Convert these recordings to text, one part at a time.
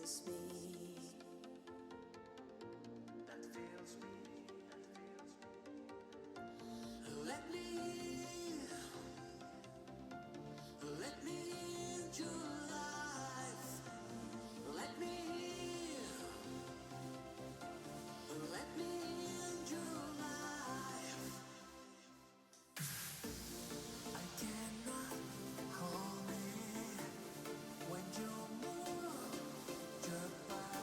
feels me. That feels me, that feels me. Let me into life. Let me into life. I cannot hold it when you move your body.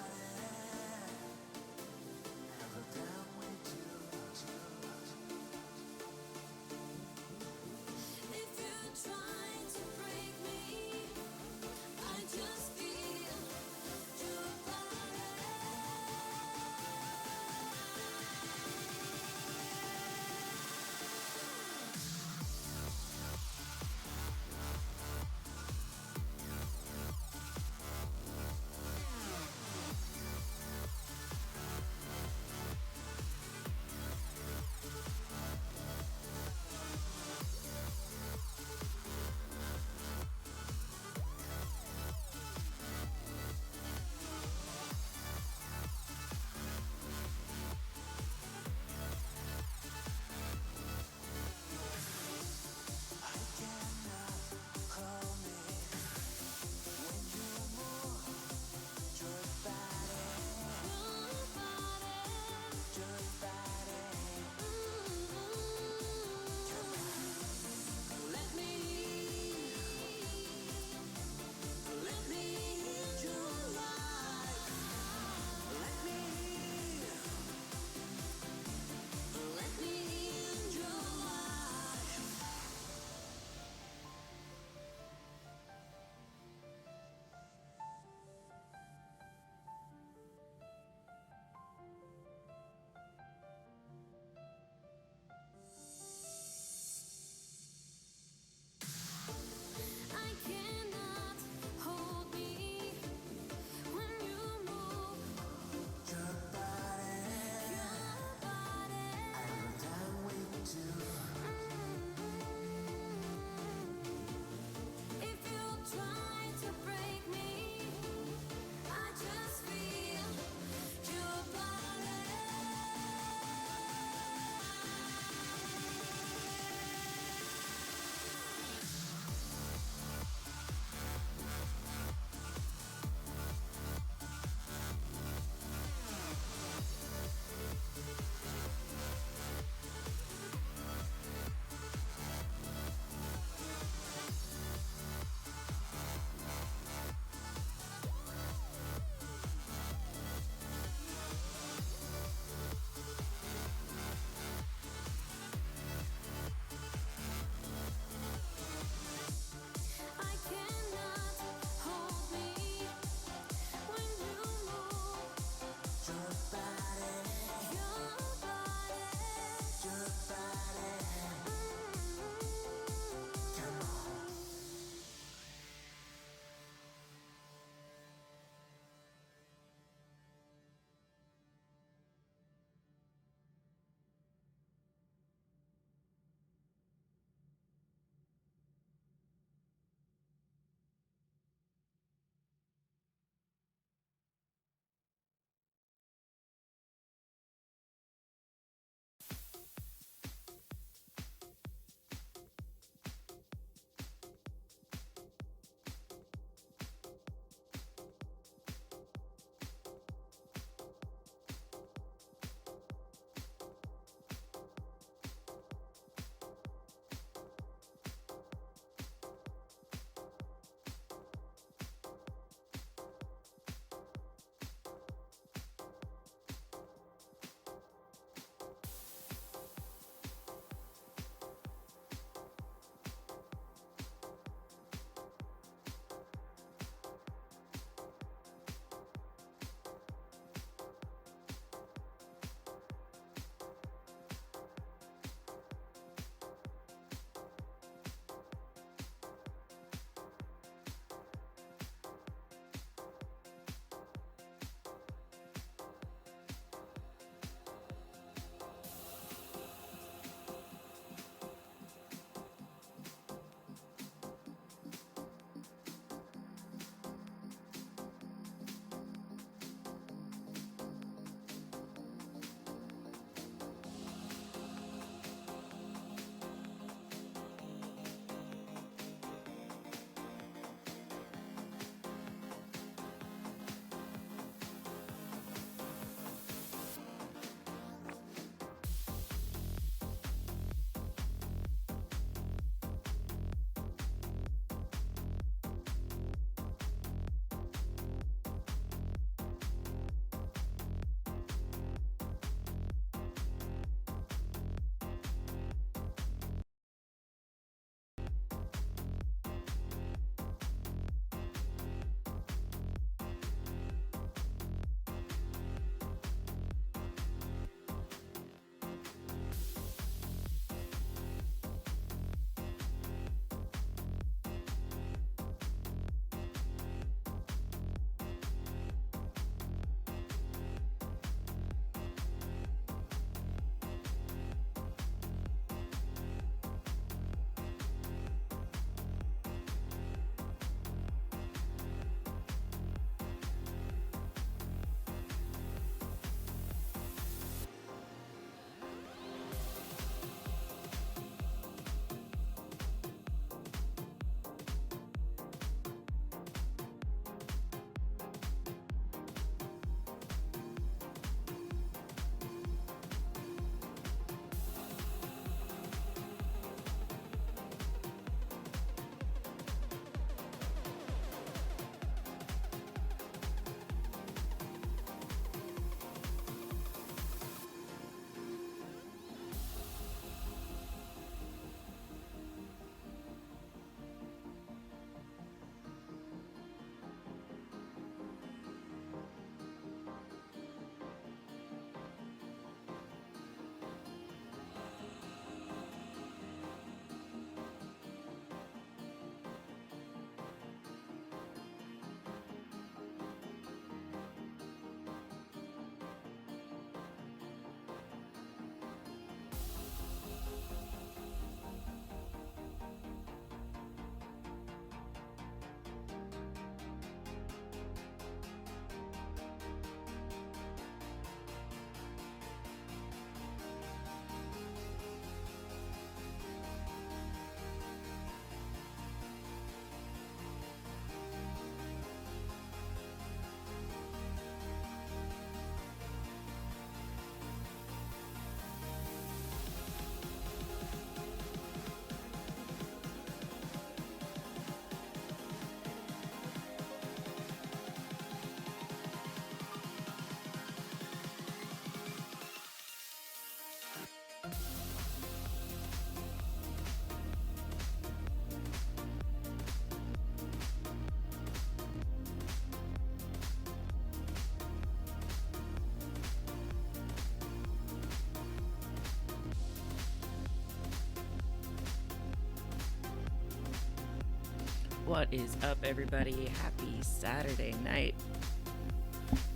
What is up, everybody? Happy Saturday night.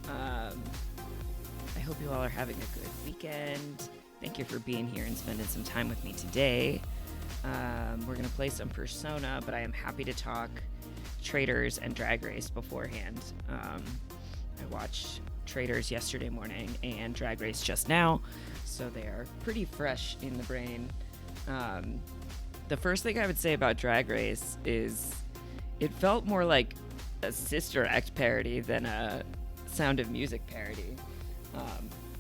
I hope you all are having a good weekend. Thank you for being here and spending some time with me today. We're going to play some Persona, but I am happy to talk Traitors and Drag Race beforehand. I watched Traitors yesterday morning and Drag Race just now, so they are pretty fresh in the brain. The first thing I would say about Drag Race is it felt more like a Sister Act parody than a Sound of Music parody,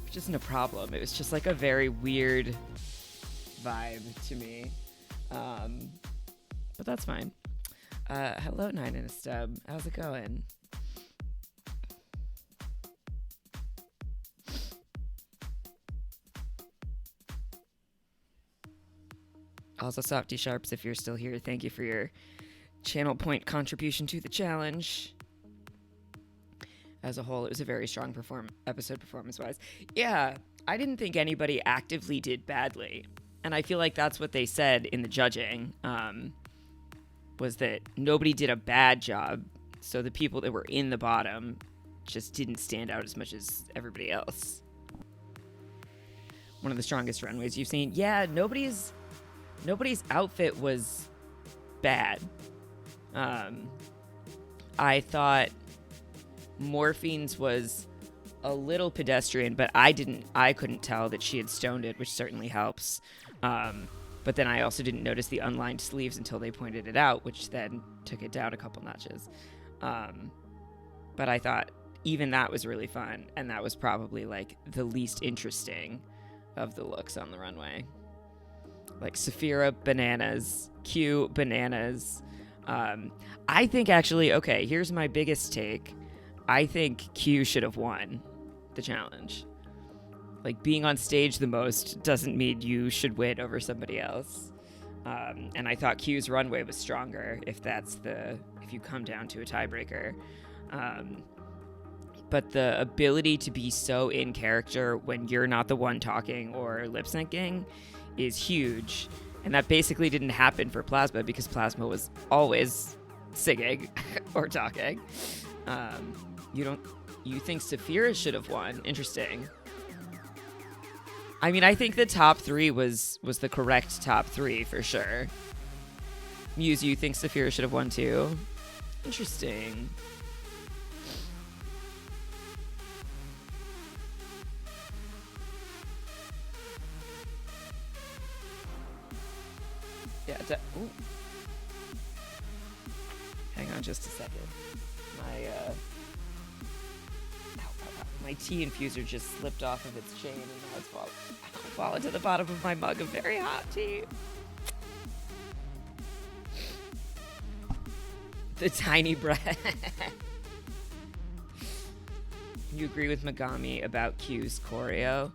which isn't a problem. It was just like a very weird vibe to me, but that's fine. Hello, Nine and a Stub. How's it going? Also, Softy Sharps, if you're still here, thank you for your channel point contribution to the challenge. As a whole, it was a very strong episode performance-wise. Yeah, I didn't think anybody actively did badly. And I feel like that's what they said in the judging, was that nobody did a bad job. So the people that were in the bottom just didn't stand out as much as everybody else. One of the strongest runways you've seen. Yeah, nobody's outfit was bad. I thought Morphine's was a little pedestrian, but I couldn't tell that she had stoned it, which certainly helps. But then I also didn't notice the unlined sleeves until they pointed it out, which then took it down a couple notches. But I thought even that was really fun, and that was probably like the least interesting of the looks on the runway. Like Saphira, bananas. Q, bananas. I think actually, okay, here's my biggest take. I think Q should have won the challenge. Like, being on stage the most doesn't mean you should win over somebody else. And I thought Q's runway was stronger if you come down to a tiebreaker. But the ability to be so in character when you're not the one talking or lip syncing is huge. And that basically didn't happen for Plasma because Plasma was always singing or talking. You think Saphira should have won? Interesting. I mean, I think the top three was the correct top three for sure. Muse, you think Saphira should have won too? Interesting. Yeah. Ooh. Hang on just a second. My tea infuser just slipped off of its chain and now it's fallen to the bottom of my mug of very hot tea. The tiny breath. You agree with Megami about Q's choreo?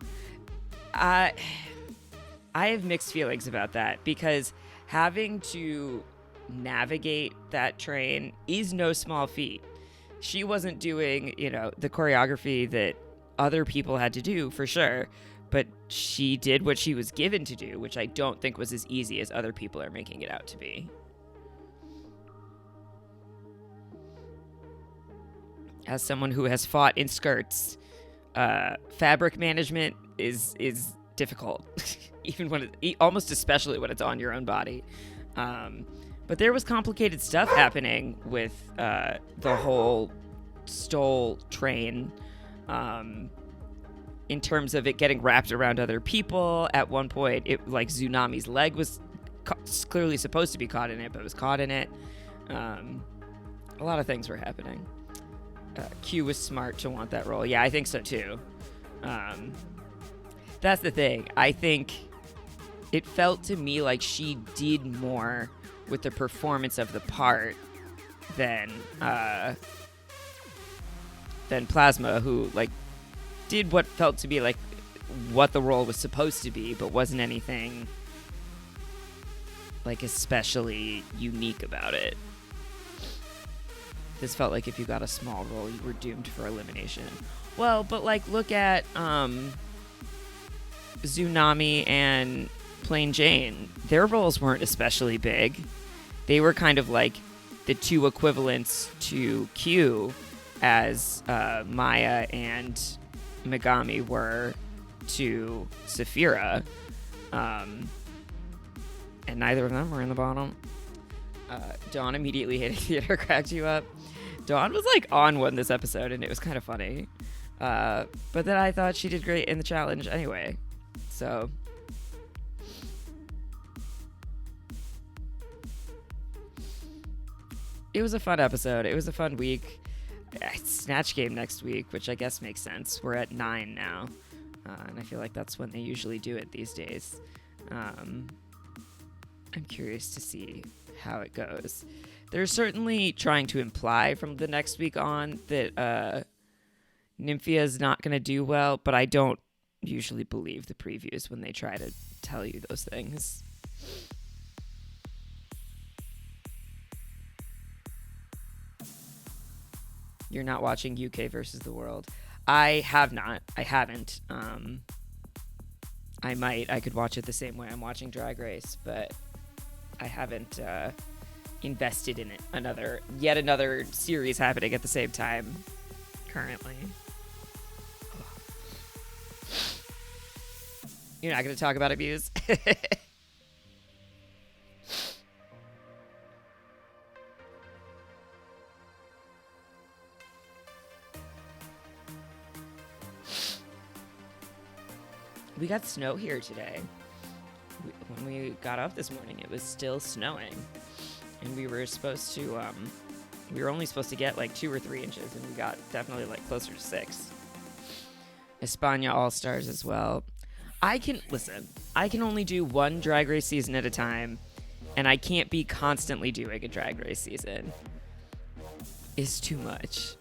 I have mixed feelings about that because having to navigate that train is no small feat. She wasn't doing, the choreography that other people had to do, for sure, but she did what she was given to do, which I don't think was as easy as other people are making it out to be. As someone who has fought in skirts, fabric management is difficult, even when almost especially when it's on your own body. But there was complicated stuff happening with the whole stole train in terms of it getting wrapped around other people. At one point, Tsunami's leg was clearly supposed to be caught in it, but it was caught in it. A lot of things were happening. Q was smart to want that role. Yeah, I think so too. That's the thing. I think it felt to me like she did more with the performance of the part than Plasma, who did what felt to be like what the role was supposed to be, but wasn't anything especially unique about it. This felt like if you got a small role, you were doomed for elimination. Well, but look at Tsunami and Plain Jane. Their roles weren't especially big. They were kind of the two equivalents to Q as Maya and Megami were to Saphira. And neither of them were in the bottom. Dawn immediately hating theater cracked you up. Dawn was like on one this episode, and it was kind of funny. But then I thought she did great in the challenge anyway. So it was a fun episode. It was a fun week. Snatch Game next week, which I guess makes sense. We're at 9 now. And I feel like that's when they usually do it these days. I'm curious to see how it goes. They're certainly trying to imply from the next week on that Nymphia is not going to do well, but I don't usually believe the previews when they try to tell you those things. You're not watching UK versus the world. I have not. I haven't. I might. I could watch it the same way I'm watching Drag Race, but I haven't invested in it. Yet another series happening at the same time currently. You're not going to talk about abuse? We got snow here today. When we got up this morning, it was still snowing. And we were only supposed to get like 2 or 3 inches, and we got definitely like closer to 6. España All-Stars as well. I can only do one Drag Race season at a time, and I can't be constantly doing a Drag Race season. It's too much.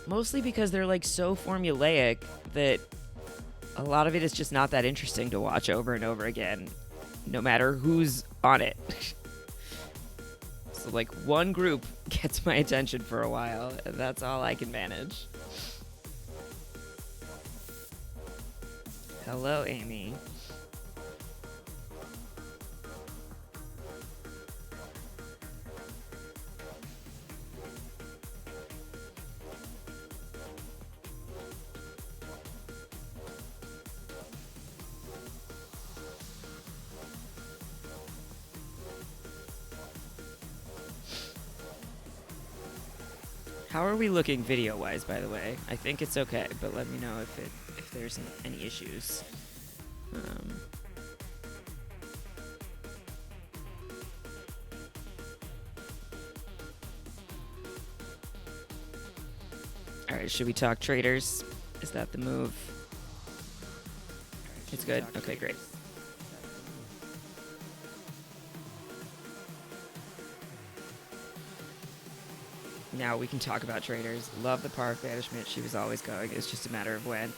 Mostly because they're like so formulaic that a lot of it is just not that interesting to watch over and over again, no matter who's on it. So like one group gets my attention for a while, and that's all I can manage. Hello, Amy. How are we looking video-wise, by the way? I think it's okay, but let me know if there's any issues. All right, should we talk traders? Is that the move? It's good? Okay, great. Now we can talk about traders. Love the Park banishment. She was always going. It's just a matter of when.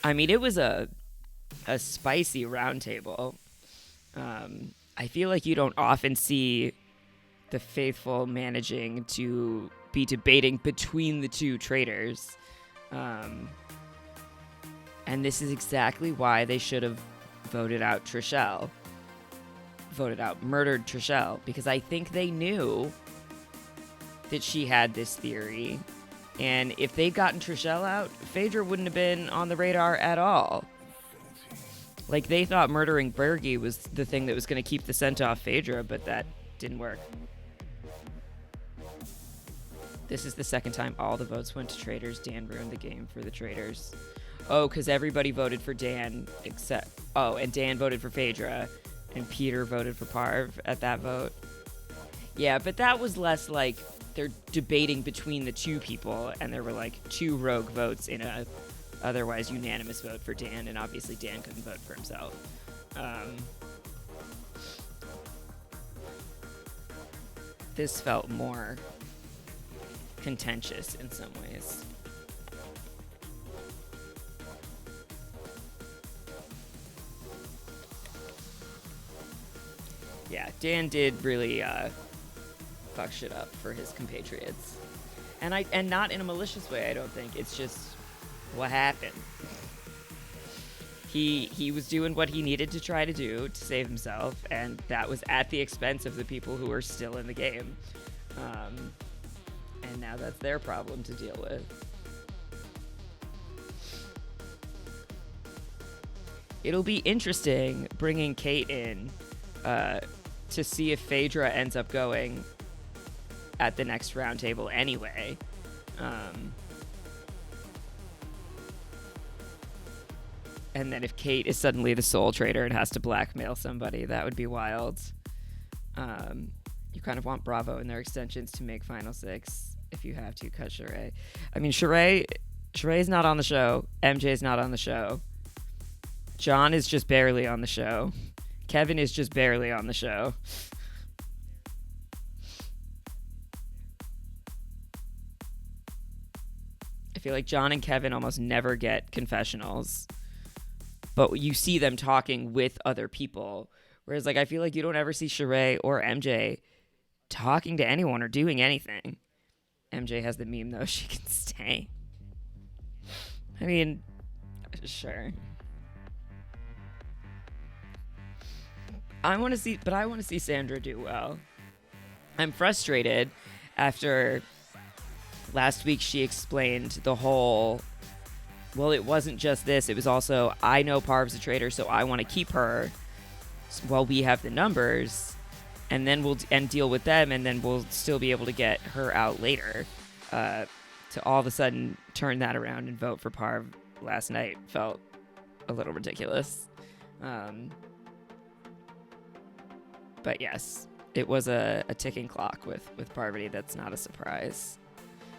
I mean, it was a spicy roundtable. I feel like you don't often see the faithful managing to be debating between the two traders. And this is exactly why they should have voted out Trishelle. Murdered Trishelle. Because I think they knew that she had this theory, and if they'd gotten Trishelle out, Phaedra wouldn't have been on the radar at all. Like, they thought murdering Bergie was the thing that was going to keep the scent off Phaedra, but that didn't work. This is the second time all the votes went to traders. Dan ruined the game for the traders. Oh, because everybody voted for Dan except... Oh, and Dan voted for Phaedra, and Peter voted for Parv at that vote. Yeah, but that was less like they're debating between the two people, and there were like 2 rogue votes in a otherwise unanimous vote for Dan, and obviously Dan couldn't vote for himself. This felt more contentious in some ways. Yeah, Dan did really fuck shit up for his compatriots, and not in a malicious way. I don't think it's just what happened. He was doing what he needed to try to do to save himself, and that was at the expense of the people who are still in the game. And now that's their problem to deal with. It'll be interesting bringing Kate in to see if Phaedra ends up going at the next roundtable anyway. And then if Kate is suddenly the sole traitor and has to blackmail somebody, that would be wild. You kind of want Bravo in their extensions to make Final Six if you have to cut Sheree. I mean, Sheree's not on the show. MJ's not on the show. John is just barely on the show. Kevin is just barely on the show. I feel like John and Kevin almost never get confessionals, but you see them talking with other people. Whereas, like, I feel like you don't ever see Sheree or MJ talking to anyone or doing anything. MJ has the meme, though. She can stay. I mean, sure. I want to see Sandra do well. I'm frustrated after last week she explained the whole, well, it wasn't just this, it was also, I know Parv's a traitor, so I want to keep her while we have the numbers, and then we'll deal with them, and then we'll still be able to get her out later. To all of a sudden turn that around and vote for Parv last night felt a little ridiculous. But yes, it was a ticking clock with Parvati. That's not a surprise.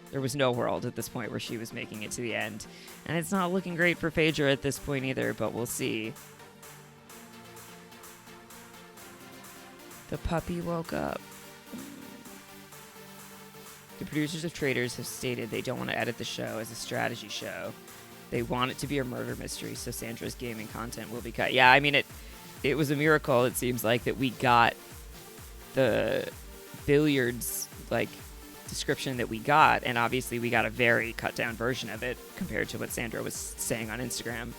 There was no world at this point where she was making it to the end. And it's not looking great for Phaedra at this point either, but we'll see. The puppy woke up. The producers of Traitors have stated they don't want to edit the show as a strategy show. They want it to be a murder mystery, so Sandra's gaming content will be cut. Yeah, I mean, it was a miracle, it seems like, that we got the billiards, like, description that we got, and obviously we got a very cut down version of it compared to what Sandra was saying on Instagram.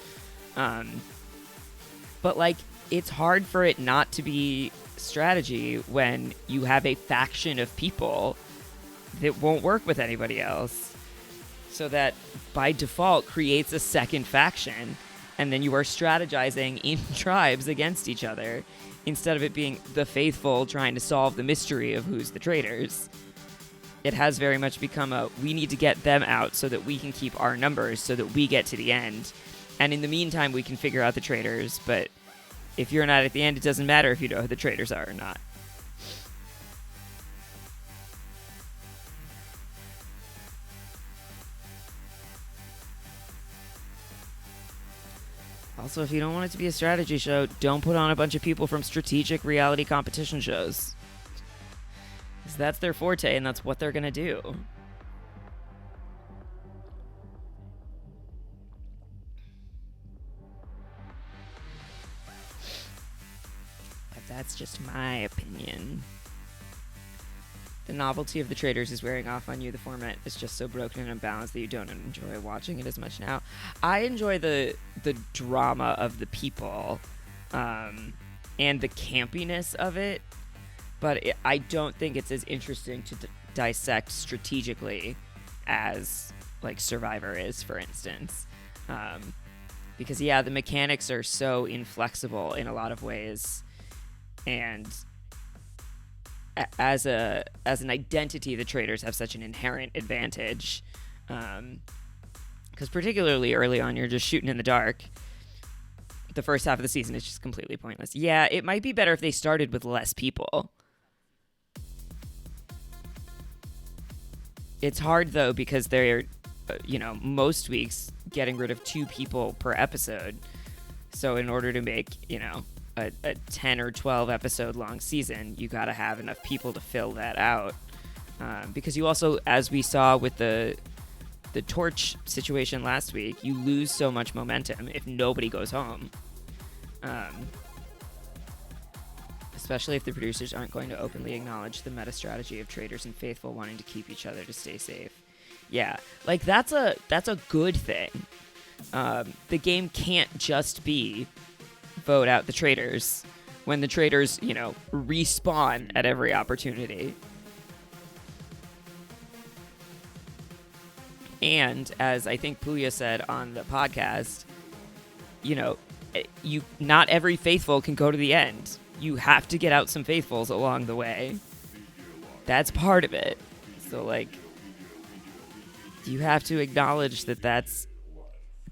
But, like, it's hard for it not to be strategy when you have a faction of people that won't work with anybody else, so that by default creates a second faction, and then you are strategizing in tribes against each other instead of it being the faithful trying to solve the mystery of who's the traitors. It has very much become a, we need to get them out so that we can keep our numbers so that we get to the end, and in the meantime we can figure out the traitors, but if you're not at the end, it doesn't matter if you know who the traitors are or not. Also, if you don't want it to be a strategy show, don't put on a bunch of people from strategic reality competition shows. Because that's their forte, and that's what they're going to do. But that's just my opinion. The novelty of the Traitors is wearing off on you. The format is just so broken and unbalanced that you don't enjoy watching it as much now. I enjoy the drama of the people and the campiness of it, but I don't think it's as interesting to dissect strategically as, like, Survivor is, for instance. Because, yeah, the mechanics are so inflexible in a lot of ways, and as an identity, the Traitors have such an inherent advantage. Because particularly early on, you're just shooting in the dark. The first half of the season is just completely pointless. Yeah, it might be better if they started with less people. It's hard, though, because they're, most weeks getting rid of 2 people per episode. So in order to make, a 10 or 12 episode long season, you got to have enough people to fill that out. Because you also, as we saw with the torch situation last week, you lose so much momentum if nobody goes home. Especially if the producers aren't going to openly acknowledge the meta strategy of Traitors and Faithful wanting to keep each other to stay safe. Yeah, like that's a good thing. The game can't just be vote out the traitors when the traitors, respawn at every opportunity. And as I think Puya said on the podcast, not every faithful can go to the end. You have to get out some faithfuls along the way. That's part of it. So, you have to acknowledge that that's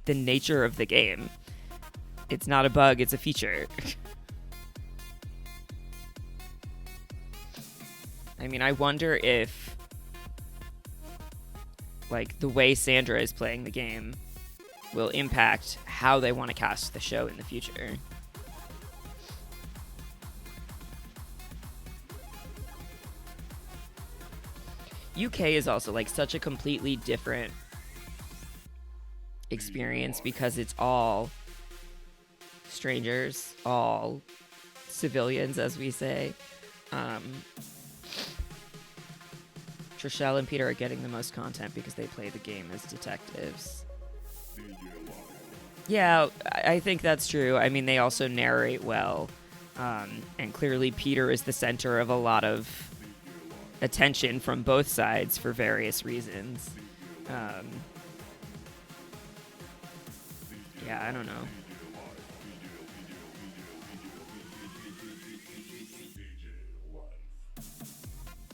the nature of the game. It's not a bug, it's a feature. I mean, I wonder if, the way Sandra is playing the game will impact how they want to cast the show in the future. UK is also such a completely different experience because it's all strangers, all civilians, as we say. Trishelle and Peter are getting the most content because they play the game as detectives. Yeah, I think that's true. I mean, they also narrate well. And clearly Peter is the center of a lot of attention from both sides for various reasons. Yeah, I don't know.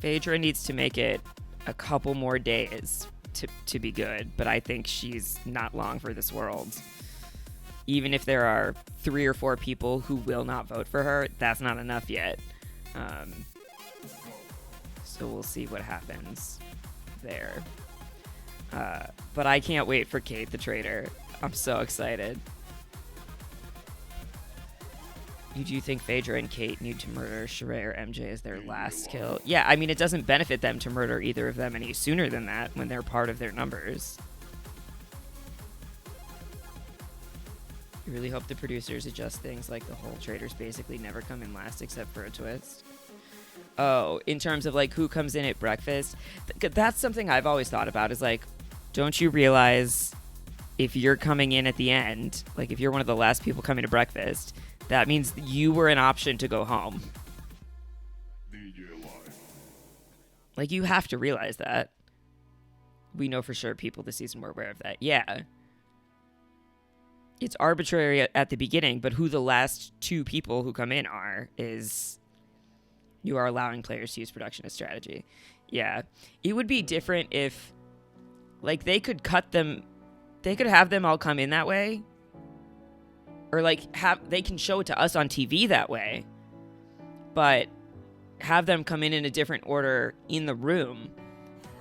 Phaedra needs to make it a couple more days to be good, but I think she's not long for this world. Even if there are 3 or 4 people who will not vote for her, that's not enough yet. So we'll see what happens there. But I can't wait for Kate the Traitor. I'm so excited. You do think Phaedra and Kate need to murder Sheree or MJ as their last kill? Yeah, I mean, it doesn't benefit them to murder either of them any sooner than that when they're part of their numbers. I really hope the producers adjust things like the whole traitors basically never come in last except for a twist. Oh, in terms of who comes in at breakfast, that's something I've always thought about is don't you realize if you're coming in at the end, if you're one of the last people coming to breakfast, that means you were an option to go home. You have to realize that. We know for sure people this season were aware of that. Yeah. It's arbitrary at the beginning, but who the last 2 people who come in is you are allowing players to use production as strategy. Yeah. It would be different if they could have them all come in that way. Or they can show it to us on TV that way, but have them come in a different order in the room,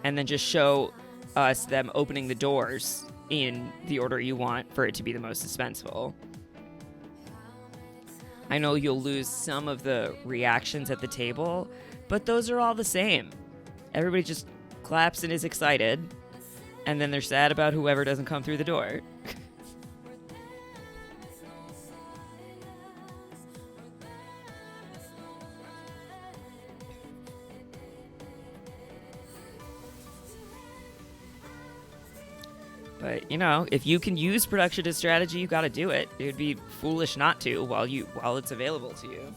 and then just show us them opening the doors in the order you want for it to be the most suspenseful. I know you'll lose some of the reactions at the table, but those are all the same. Everybody just claps and is excited, and then they're sad about whoever doesn't come through the door. But, if you can use production as strategy, you got to do it. It would be foolish not to while it's available to you.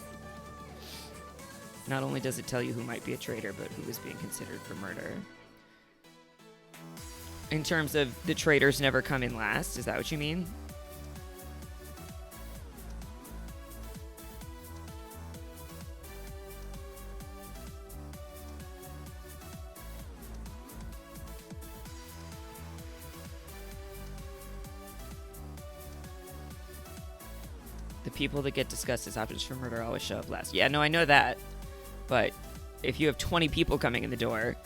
Not only does it tell you who might be a traitor, but who is being considered for murder. In terms of the traitors never come in last, is that what you mean? The people that get discussed as options for murder always show up last. Yeah, no, I know that. But if you have 20 people coming in the door,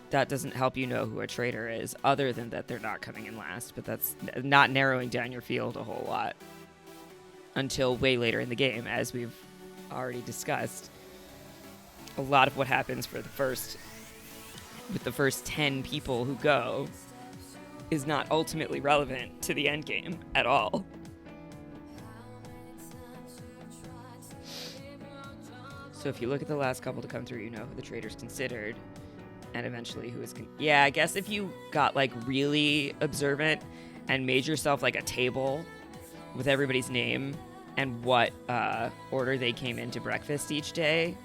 that doesn't help you know who a traitor is, other than that they're not coming in last. But that's not narrowing down your field a whole lot until way later in the game, as we've already discussed. A lot of what happens with the first 10 people who go is not ultimately relevant to the end game at all. So if you look at the last couple to come through, you know who the traitor's considered, and eventually who is... yeah, I guess if you got really observant, and made yourself like a table with everybody's name and what order they came into breakfast each day,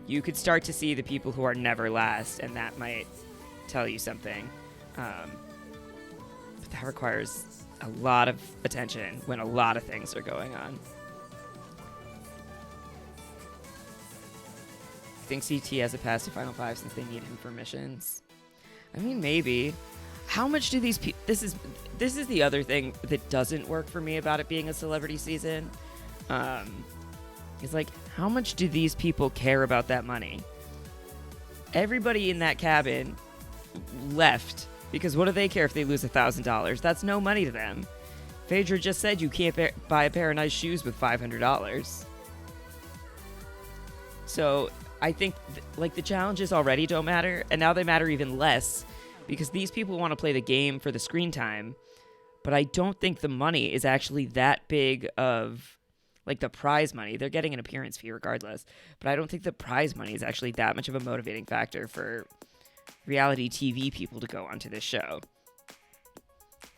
you could start to see the people who are never last, and that might tell you something. But that requires a lot of attention when a lot of things are going on. I think CT has a pass to Final Five since they need him for missions. I mean, maybe. How much do these people... This is the other thing that doesn't work for me about it being a celebrity season. It's like, how much do these people care about that money? Everybody in that cabin left because what do they care if they lose $1,000? That's no money to them. Phaedra just said you can't buy a pair of nice shoes with $500. So I think like the challenges already don't matter, and now they matter even less because these people want to play the game for the screen time, but I don't think the money is actually that big of like the prize money. They're getting an appearance fee regardless, but I don't think the prize money is actually that much of a motivating factor for reality TV people to go onto this show.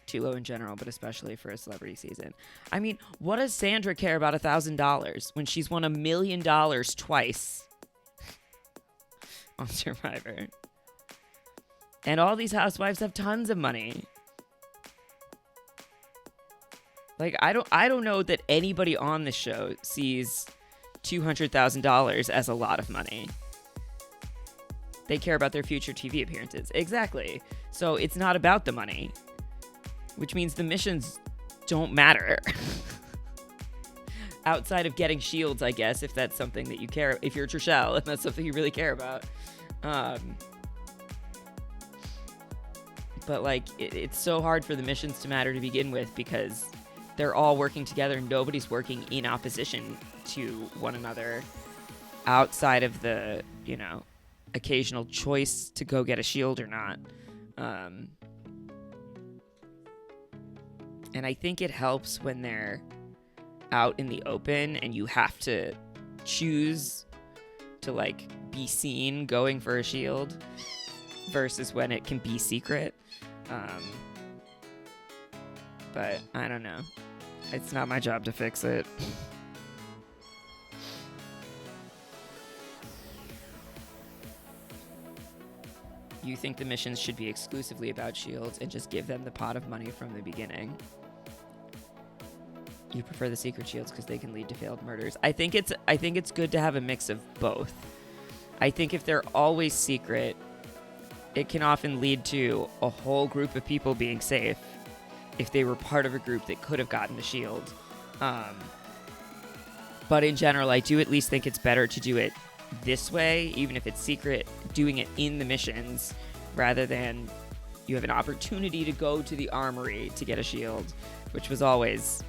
Too low in general, but especially for a celebrity season. I mean, what does Sandra care about $1,000 when she's won $1 million twice on Survivor? And all these housewives have tons of money. Like, I don't know that anybody on the show sees $200,000 as a lot of money. They care about their future TV appearances. Exactly. So it's not about the money, which means the missions don't matter. Outside of getting shields, I guess, if that's something that you care, if you're Trishelle, if that's something you really care about. But like, it's so hard for the missions to matter to begin with because they're all working together. Nobody's working in opposition to one another outside of the, you know, occasional choice to go get a shield or not. And I think it helps when they're out in the open and you have to choose to like be seen going for a shield versus when it can be secret. But I don't know. It's not my job to fix it. You think the missions should be exclusively about shields and just give them the pot of money from the beginning? You prefer the secret shields because they can lead to failed murders. I think it's good to have a mix of both. I think if they're always secret, it can often lead to a whole group of people being safe if they were part of a group that could have gotten the shield. But in general, I do at least think it's better to do it this way, even if it's secret, doing it in the missions rather than you have an opportunity to go to the armory to get a shield, which was always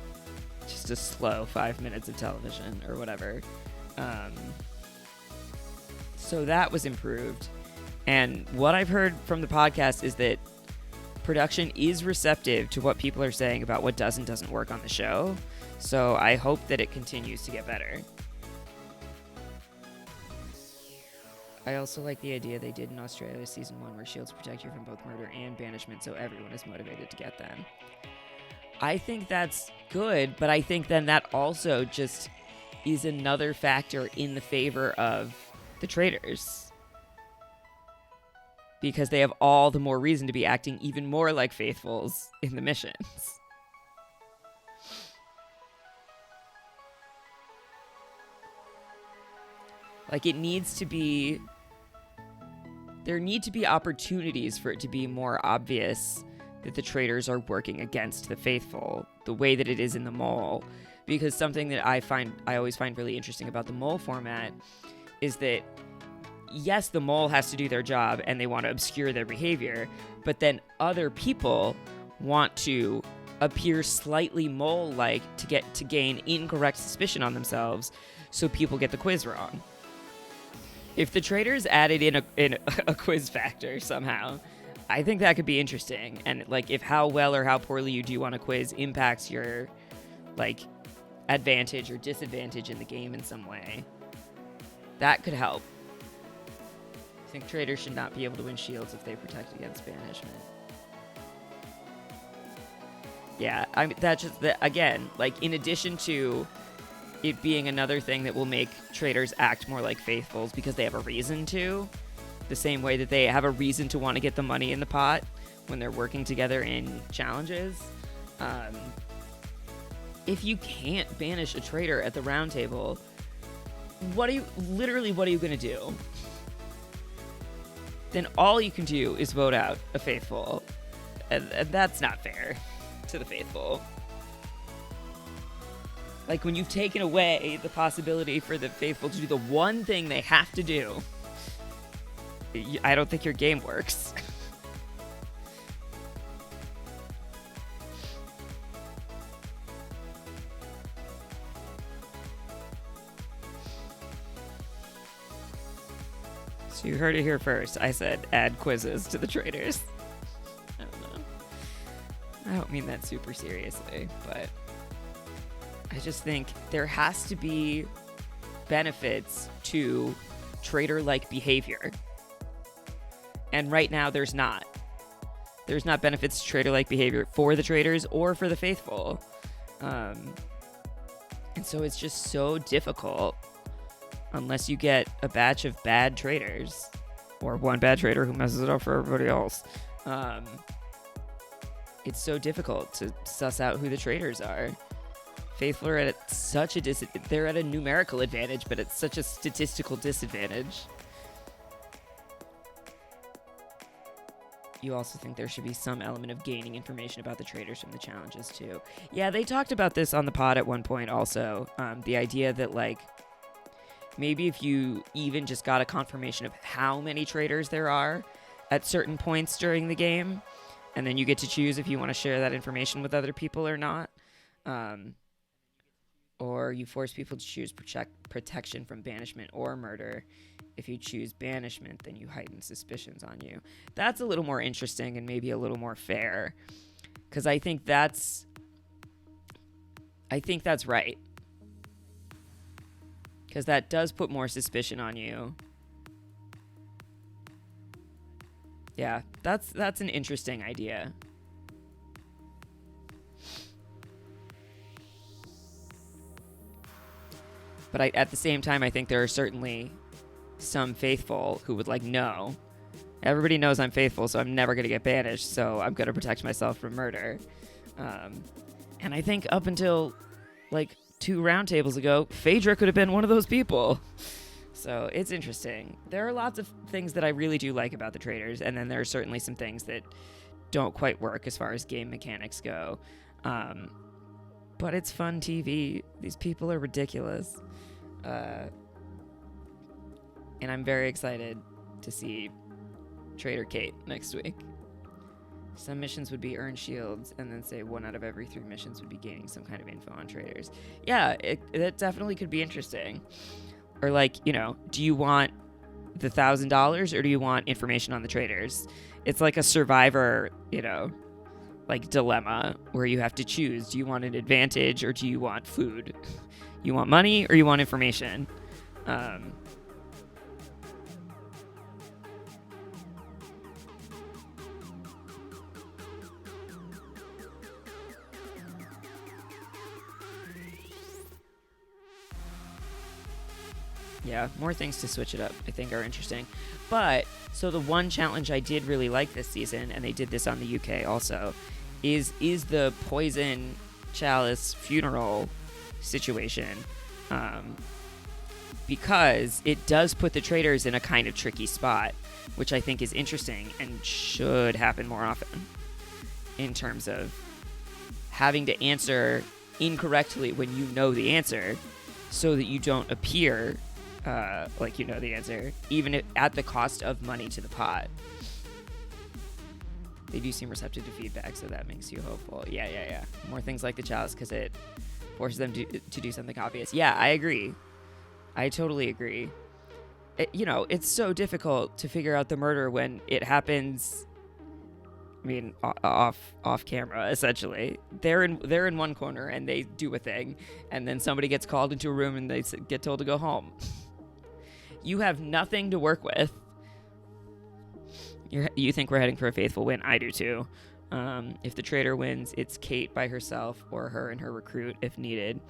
just a slow 5 minutes of television or whatever. So that was improved. And what I've heard from the podcast is that production is receptive to what people are saying about what does and doesn't work on the show. So I hope that it continues to get better. I also like the idea they did in Australia season 1 where shields protect you from both murder and banishment so everyone is motivated to get them. I think that's good, but I think then that also just is another factor in the favor of the traitors. Because they have all the more reason to be acting even more like faithfuls in the missions. Like, it needs to be... There need to be opportunities for it to be more obvious that the traitors are working against the faithful, the way that it is in the mole. Because something that I always find really interesting about the mole format is that, yes, the mole has to do their job and they want to obscure their behavior, but then other people want to appear slightly mole-like to gain incorrect suspicion on themselves so people get the quiz wrong. If the traitors added in a quiz factor somehow, I think that could be interesting. And like, if how well or how poorly you do on a quiz impacts your like advantage or disadvantage in the game in some way, that could help. I think traitors should not be able to win shields if they protect against banishment. Yeah, I mean, that just that again, like in addition to it being another thing that will make traders act more like faithfuls because they have a reason to, the same way that they have a reason to want to get the money in the pot when they're working together in challenges. If you can't banish a trader at the round table, what are you going to do? Then all you can do is vote out a faithful. And that's not fair to the faithful. Like, when you've taken away the possibility for the faithful to do the one thing they have to do, I don't think your game works. So you heard it here first. I said add quizzes to the traders. I don't know. I don't mean that super seriously, but I just think there has to be benefits to trader-like behavior. And right now, there's not. There's not benefits to trader-like behavior for the traders or for the faithful. And so it's just so difficult unless you get a batch of bad traders or one bad trader who messes it up for everybody else. It's so difficult to suss out who the traders are. Faithful are at such a they're at a numerical advantage, but it's such a statistical disadvantage. You also think there should be some element of gaining information about the traders from the challenges too. Yeah, they talked about this on the pod at one point also. The idea that, like, maybe if you even just got a confirmation of how many traders there are at certain points during the game, and then you get to choose if you want to share that information with other people or not. Or you force people to choose protection from banishment or murder. If you choose banishment, then you heighten suspicions on you. That's a little more interesting and maybe a little more fair, because I think that's right. Because that does put more suspicion on you. Yeah, that's an interesting idea. But at the same time, I think there are certainly some faithful who would, like, no. Everybody knows I'm faithful, so I'm never going to get banished, so I'm going to protect myself from murder. And I think up until, like, 2 roundtables ago, Phaedra could have been one of those people. So it's interesting. There are lots of things that I really do like about the traders, and then there are certainly some things that don't quite work as far as game mechanics go. But it's fun TV. These people are ridiculous. And I'm very excited to see Trader Kate next week. Some missions would be earn shields, and then say 1 out of every 3 missions would be gaining some kind of info on traders. Yeah, it definitely could be interesting. Or, like, you know, do you want the $1,000 or do you want information on the traders? It's like a Survivor, you know, like, dilemma where you have to choose. Do you want an advantage or do you want food? You want money or you want information? Yeah, more things to switch it up, I think, are interesting. But, so the one challenge I did really like this season, and they did this on the UK also, is the poison chalice funeral situation. Because it does put the traders in a kind of tricky spot, which I think is interesting and should happen more often in terms of having to answer incorrectly when you know the answer so that you don't appear like you know the answer, even if at the cost of money to the pot. They do seem receptive to feedback, so that makes you hopeful. Yeah. More things like the chalice, because it forces them to do something obvious. Yeah, I agree. I totally agree. It's so difficult to figure out the murder when it happens. I mean, off camera, essentially. They're in one corner and they do a thing, and then somebody gets called into a room and they get told to go home. You have nothing to work with. You think we're heading for a faithful win? I do too. If the trader wins, it's Kate by herself or her and her recruit if needed.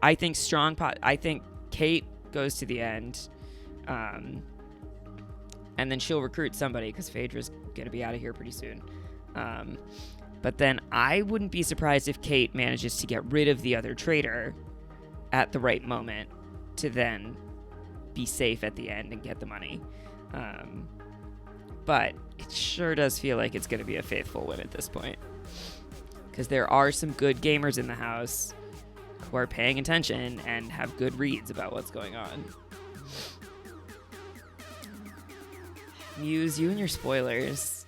I think I think Kate goes to the end, and then she'll recruit somebody because Phaedra's gonna be out of here pretty soon. But then I wouldn't be surprised if Kate manages to get rid of the other traitor at the right moment to then be safe at the end and get the money. But it sure does feel like it's going to be a faithful win at this point. Because there are some good gamers in the house who are paying attention and have good reads about what's going on. Muse, you and your spoilers.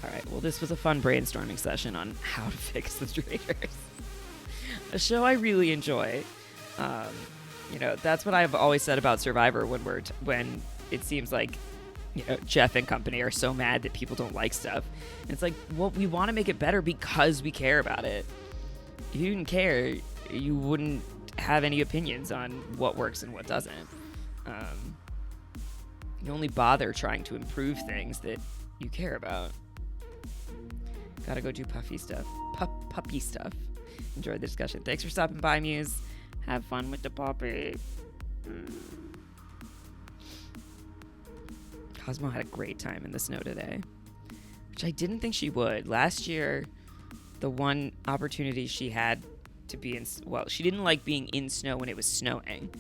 All right, well, this was a fun brainstorming session on how to fix the traitors. A show I really enjoy. That's what I've always said about Survivor when it seems like, Jeff and company are so mad that people don't like stuff. And it's like, well, we want to make it better because we care about it. If you didn't care, you wouldn't have any opinions on what works and what doesn't. You only bother trying to improve things that you care about. Gotta go do puppy stuff. Enjoyed the discussion. Thanks for stopping by, Muse. Have fun with the puppy. Cosmo had a great time in the snow today, which I didn't think she would. Last year, the one opportunity she had to be in, she didn't like being in snow when it was snowing,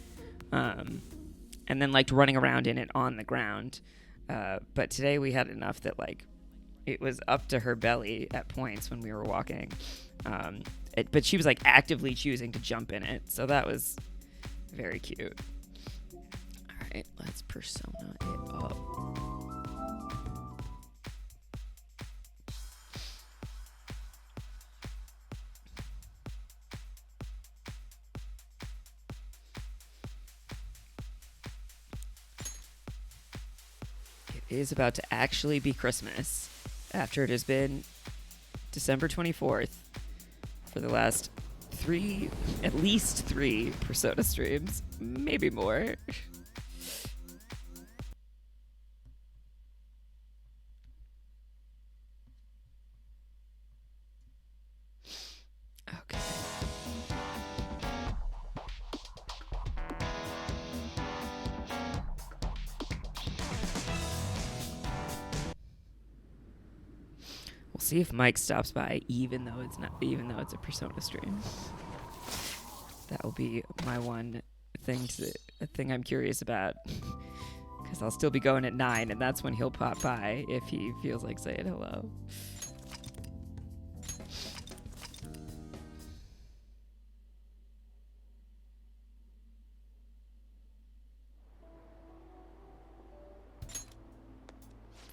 and then liked running around in it on the ground. But today we had enough that it was up to her belly at points when we were walking. But she was actively choosing to jump in it. So that was very cute. All right, let's persona it up. It is about to actually be Christmas after it has been December 24th for the last at least three Persona streams, maybe more. Okay. We'll see if Mike stops by, even though it's a Persona stream. That will be my one thing I'm curious about, because I'll still be going at 9, and that's when he'll pop by if he feels like saying hello.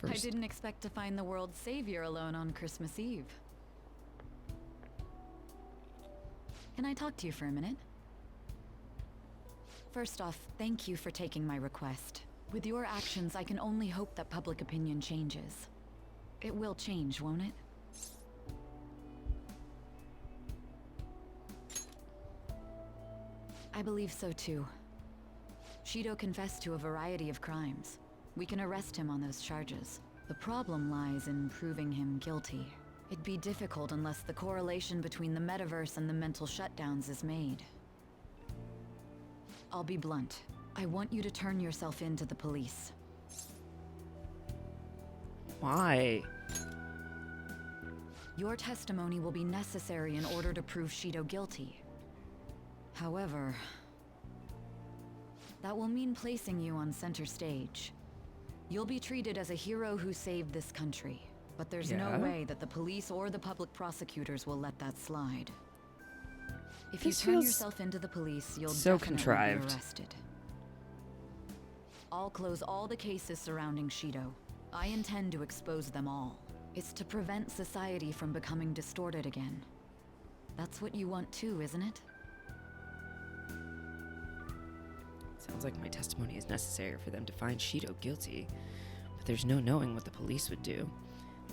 I didn't expect to find the world's savior alone on Christmas Eve. Can I talk to you for a minute? First off, thank you for taking my request. With your actions, I can only hope that public opinion changes. It will change, won't it? I believe so too. Shido confessed to a variety of crimes. We can arrest him on those charges. The problem lies in proving him guilty. It'd be difficult unless the correlation between the metaverse and the mental shutdowns is made. I'll be blunt. I want you to turn yourself in to the police. Why? Your testimony will be necessary in order to prove Shido guilty. However, that will mean placing you on center stage. You'll be treated as a hero who saved this country, but there's no way that the police or the public prosecutors will let that slide. If you turn yourself into the police, you'll definitely be arrested. I'll close all the cases surrounding Shido. I intend to expose them all. It's to prevent society from becoming distorted again. That's what you want too, isn't it? Sounds like my testimony is necessary for them to find Shido guilty, but there's no knowing what the police would do.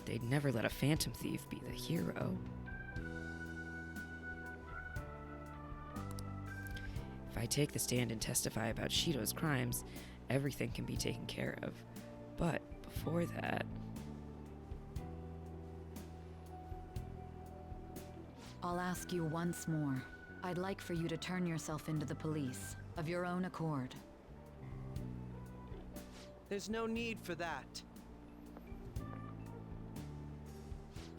They'd never let a phantom thief be the hero. If I take the stand and testify about Shido's crimes, everything can be taken care of. But before that... I'll ask you once more. I'd like for you to turn yourself into the police, of your own accord. There's no need for that.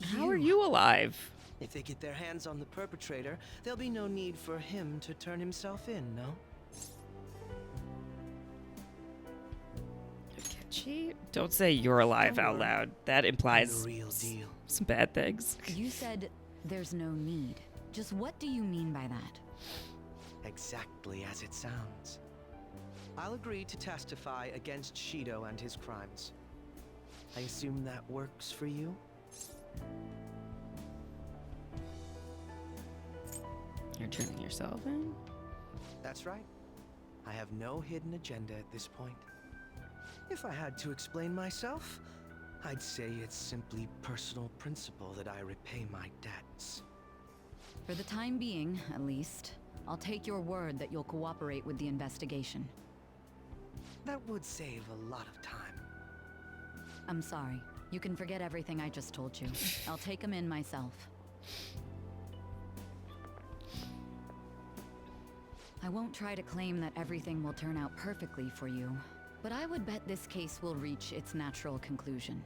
How are you alive? If they get their hands on the perpetrator, there'll be no need for him to turn himself in, no? Akechi? Don't say you're alive Don't out worry. loud. That I'm implies the real deal. some bad things. You said there's no need. Just what do you mean by that? Exactly as it sounds. I'll agree to testify against Shido and his crimes. I assume that works for you? You're turning yourself in? That's right. I have no hidden agenda at this point. If I had to explain myself, I'd say it's simply personal principle that I repay my debts. For the time being, at least, I'll take your word that you'll cooperate with the investigation. That would save a lot of time. I'm sorry. You can forget everything I just told you. I'll take him in myself. I won't try to claim that everything will turn out perfectly for you, but I would bet this case will reach its natural conclusion.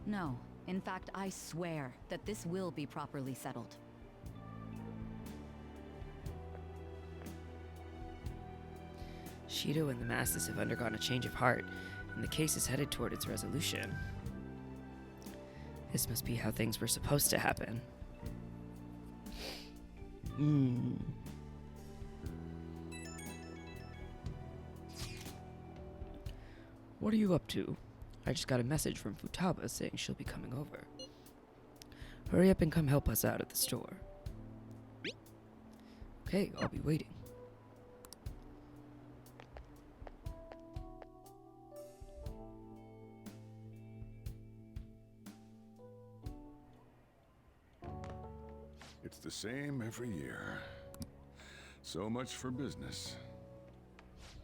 No, in fact, I swear that this will be properly settled. Shido and the masses have undergone a change of heart, and the case is headed toward its resolution. This must be how things were supposed to happen. What are you up to? I just got a message from Futaba saying she'll be coming over. Hurry up and come help us out at the store. Okay, I'll be waiting. It's the same every year. So much for business.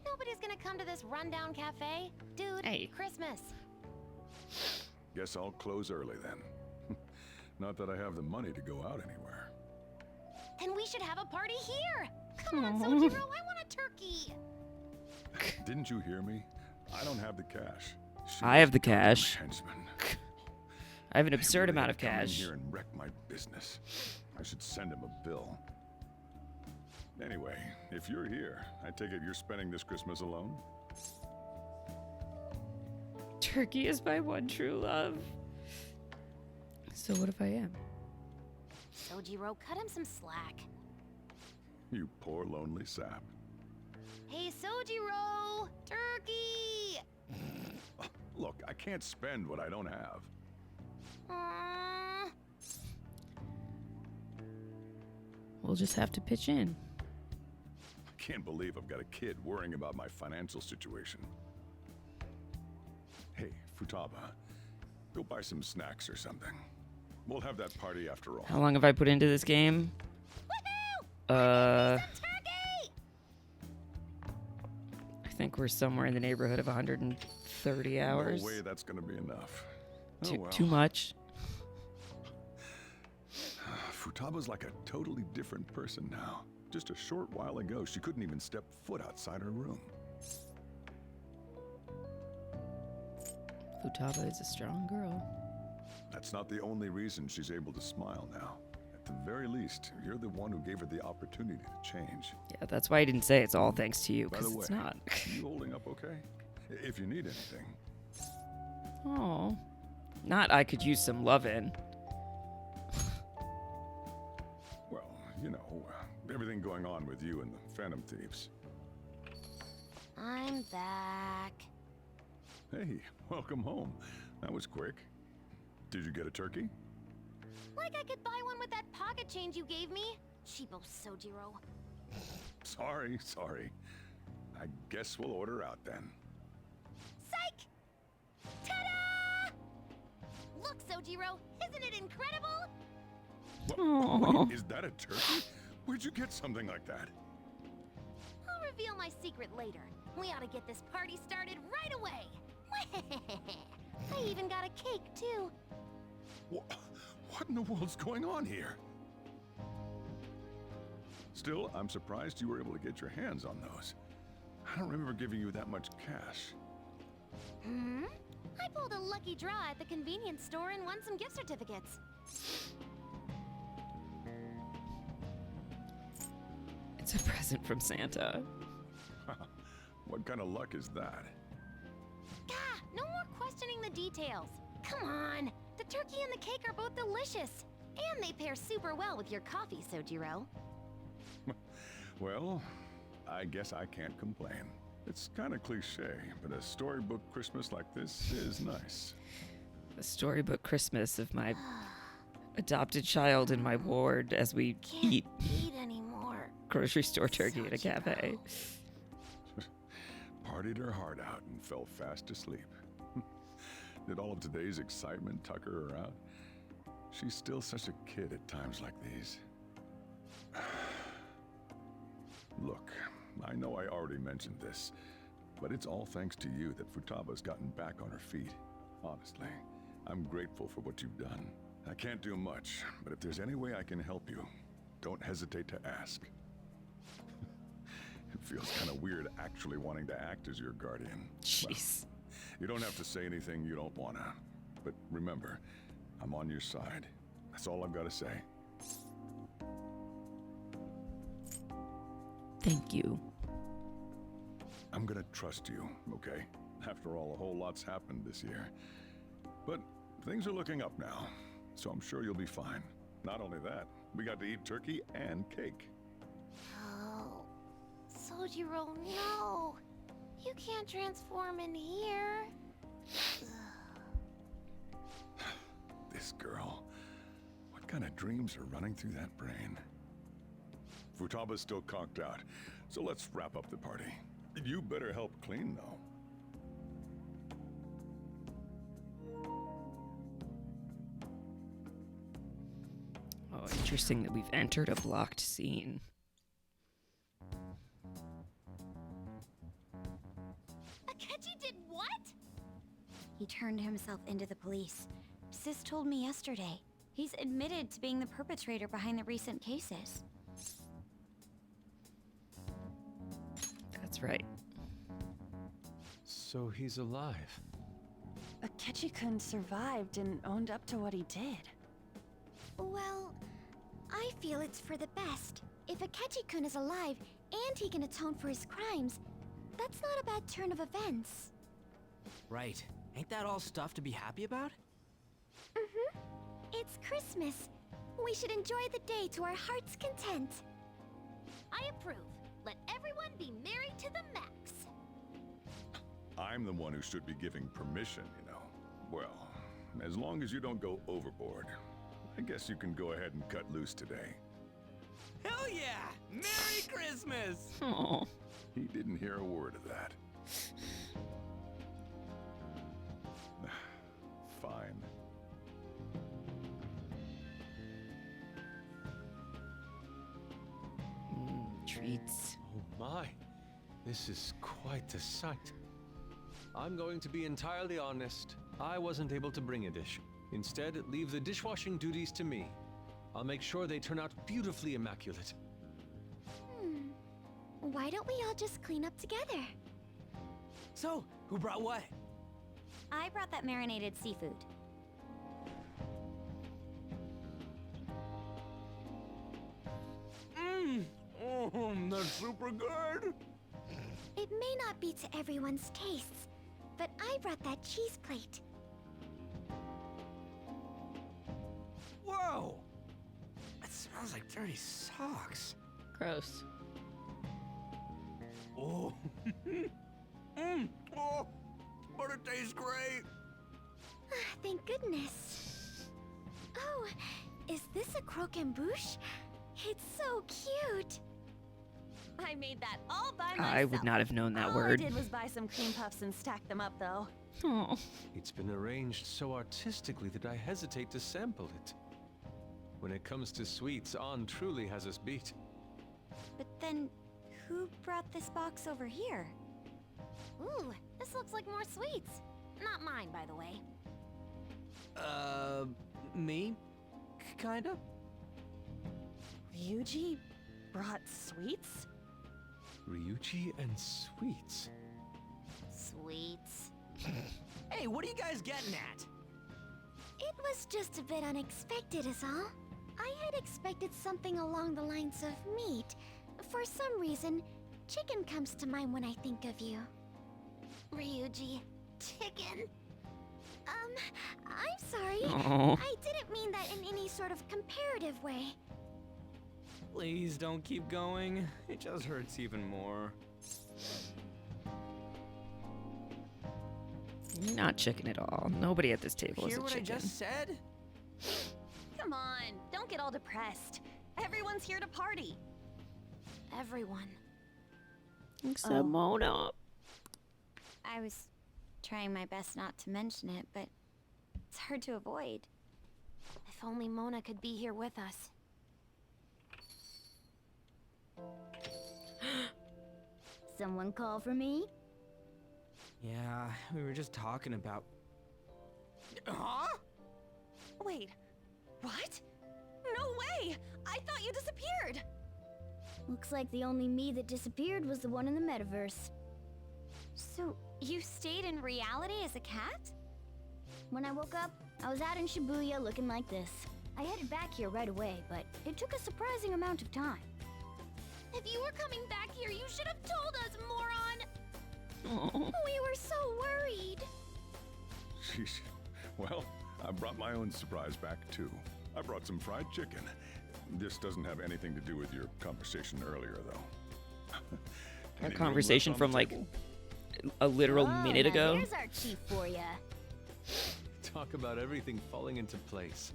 Nobody's gonna come to this rundown cafe. Dude, Hey. Christmas. Guess I'll close early then. Not that I have the money to go out anywhere. Then we should have a party here. Come on, Sojiro, I want a turkey. Didn't you hear me? I don't have the cash. I have the She's a goddamn cash. henchman. I have an They absurd really amount of gotta come in cash. here and wreck my business. I should send him a bill. Anyway, if you're here, I take it you're spending this Christmas alone? Turkey is my one true love. So what if I am? Sojiro, cut him some slack. You poor lonely sap. Hey, Sojiro! Turkey! Look, I can't spend what I don't have. Aww. We'll just have to pitch in. I can't believe I've got a kid worrying about my financial situation. Hey, Futaba, go buy some snacks or something. We'll have that party after all. How long have I put into this game? Woohoo! Turkey! I think we're somewhere in the neighborhood of 130 hours. No way that's gonna be enough. Too much. Futaba's like a totally different person now. Just a short while ago, she couldn't even step foot outside her room. Futaba is a strong girl. That's not the only reason she's able to smile now. At the very least, you're the one who gave her the opportunity to change. Yeah, that's why I didn't say it's all thanks to you, By because the way, it's not. you holding up okay? If you need anything. Oh, not I could use some lovin'. Well, you know, everything going on with you and the Phantom Thieves. I'm back. Hey, welcome home. That was quick. Did you get a turkey? Like I could buy one with that pocket change you gave me. Cheapo Sojiro. Sorry. I guess we'll order out then. Psych! Ta-da! Look, Sojiro, isn't it incredible? Aw. Wait, is that a turkey? Where'd you get something like that? I'll reveal my secret later. We ought to get this party started right away. I even got a cake, too. What in the world's going on here? Still, I'm surprised you were able to get your hands on those. I don't remember giving you that much cash. Hmm? I pulled a lucky draw at the convenience store and won some gift certificates. It's a present from Santa. What kind of luck is that? Gah! No more questioning the details. Come on! The turkey and the cake are both delicious. And they pair super well with your coffee, Sojiro. Well, I guess I can't complain. It's kind of cliche, but a storybook Christmas like this is nice. The storybook Christmas of my adopted child in my ward as we Can't eat eat anymore. grocery store turkey at a cafe. Partied her heart out and fell fast asleep. Did all of today's excitement tucker her out? She's still such a kid at times like these. Look, I know I already mentioned this, but it's all thanks to you that Futaba's gotten back on her feet. Honestly, I'm grateful for what you've done. I can't do much, but if there's any way I can help you, don't hesitate to ask. It feels kind of weird actually wanting to act as your guardian. Jeez. You don't have to say anything you don't wanna. But remember, I'm on your side. That's all I've got to say. Thank you. I'm gonna trust you, okay? After all, a whole lot's happened this year. But things are looking up now, so I'm sure you'll be fine. Not only that, we got to eat turkey and cake. Oh, Sojiro, no. You can't transform in here. This girl. What kind of dreams are running through that brain? Futaba's still conked out, so let's wrap up the party. You better help clean, though. Oh, interesting that we've entered a blocked scene. Akechi did what? He turned himself into the police. Sis told me yesterday. He's admitted to being the perpetrator behind the recent cases. That's right. So he's alive. Akechi-kun survived and owned up to what he did. Well, I feel it's for the best. If Akechi-kun is alive and he can atone for his crimes, that's not a bad turn of events. Right. Ain't that all stuff to be happy about? Mm-hmm. It's Christmas. We should enjoy the day to our heart's content. I approve. Let everyone be merry to the max. I'm the one who should be giving permission, you know. Well, as long as you don't go overboard, I guess you can go ahead and cut loose today. Hell yeah! Merry Christmas! Oh, He didn't hear a word of that. Fine. treats. Oh my, this is quite a sight. I'm going to be entirely honest. I wasn't able to bring a dish. Instead, leave the dishwashing duties to me. I'll make sure they turn out beautifully immaculate. Why don't we all just clean up together? So, who brought what? I brought that marinated seafood. That's super good! It may not be to everyone's tastes, but I brought that cheese plate. Whoa! That smells like dirty socks. Gross. Oh. Oh, but it tastes great. Thank goodness. Oh, is this a croquembouche? It's so cute. I made that all by myself. I would not have known that all word. I did was buy some cream puffs and stack them up, though. Oh. It's been arranged so artistically that I hesitate to sample it. When it comes to sweets, Ann truly has us beat. But then, who brought this box over here? Ooh, this looks like more sweets. Not mine, by the way. Me? Kinda? Ryuji brought sweets? Ryuji and sweets. Sweets. Hey, what are you guys getting at? It was just a bit unexpected is all. I had expected something along the lines of meat. For some reason, chicken comes to mind when I think of you. Ryuji, chicken. I'm sorry. Oh. I didn't mean that in any sort of comparative way. Please don't keep going. It just hurts even more. You're not chicken at all. Nobody at this table is Hear a what chicken. I just said? Come on, don't get all depressed. Everyone's here to party. Everyone. Except Mona. I was trying my best not to mention it, but it's hard to avoid. If only Mona could be here with us. Someone call for me? Yeah, we were just talking about. Huh? Wait, what? No way! I thought you disappeared! Looks like the only me that disappeared was the one in the metaverse. So, you stayed in reality as a cat? When I woke up, I was out in Shibuya looking like this. I headed back here right away, but it took a surprising amount of time. If you were coming back here, you should have told us, moron! Oh. We were so worried. Sheesh. Well, I brought my own surprise back, too. I brought some fried chicken. This doesn't have anything to do with your conversation earlier, though. Our Any room conversation left on from the like table? a literal Oh, minute now ago. There's our chief for ya. Talk about everything falling into place.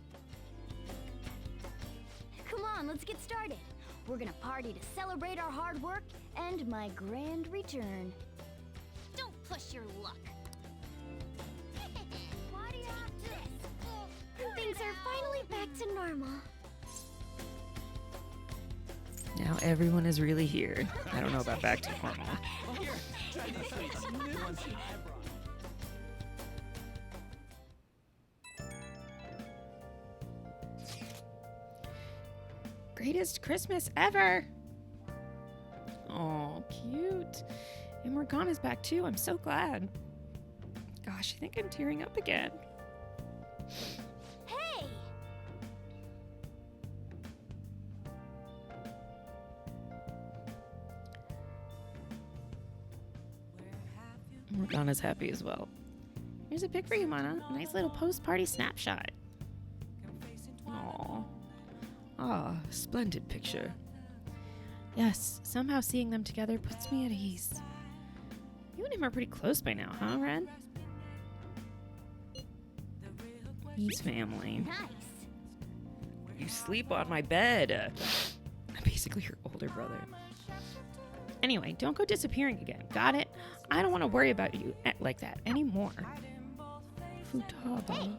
Come on, let's get started. We're gonna party to celebrate our hard work and my grand return. Don't push your luck. Things are finally back to normal. Now everyone is really here. I don't know about back to normal. Here, try these sweets. The ones I brought. Greatest Christmas ever. Oh, cute. And Morgana's back too. I'm so glad. Gosh, I think I'm tearing up again. Hey! Morgana's happy as well. Here's a pic for you, Mana. A nice little post-party snapshot. Aww. Ah, splendid picture. Yes, somehow seeing them together puts me at ease. You and him are pretty close by now, huh, Ren? He's family. Nice. You sleep on my bed. I'm basically your older brother. Anyway, don't go disappearing again. Got it? I don't want to worry about you like that anymore. Futaba.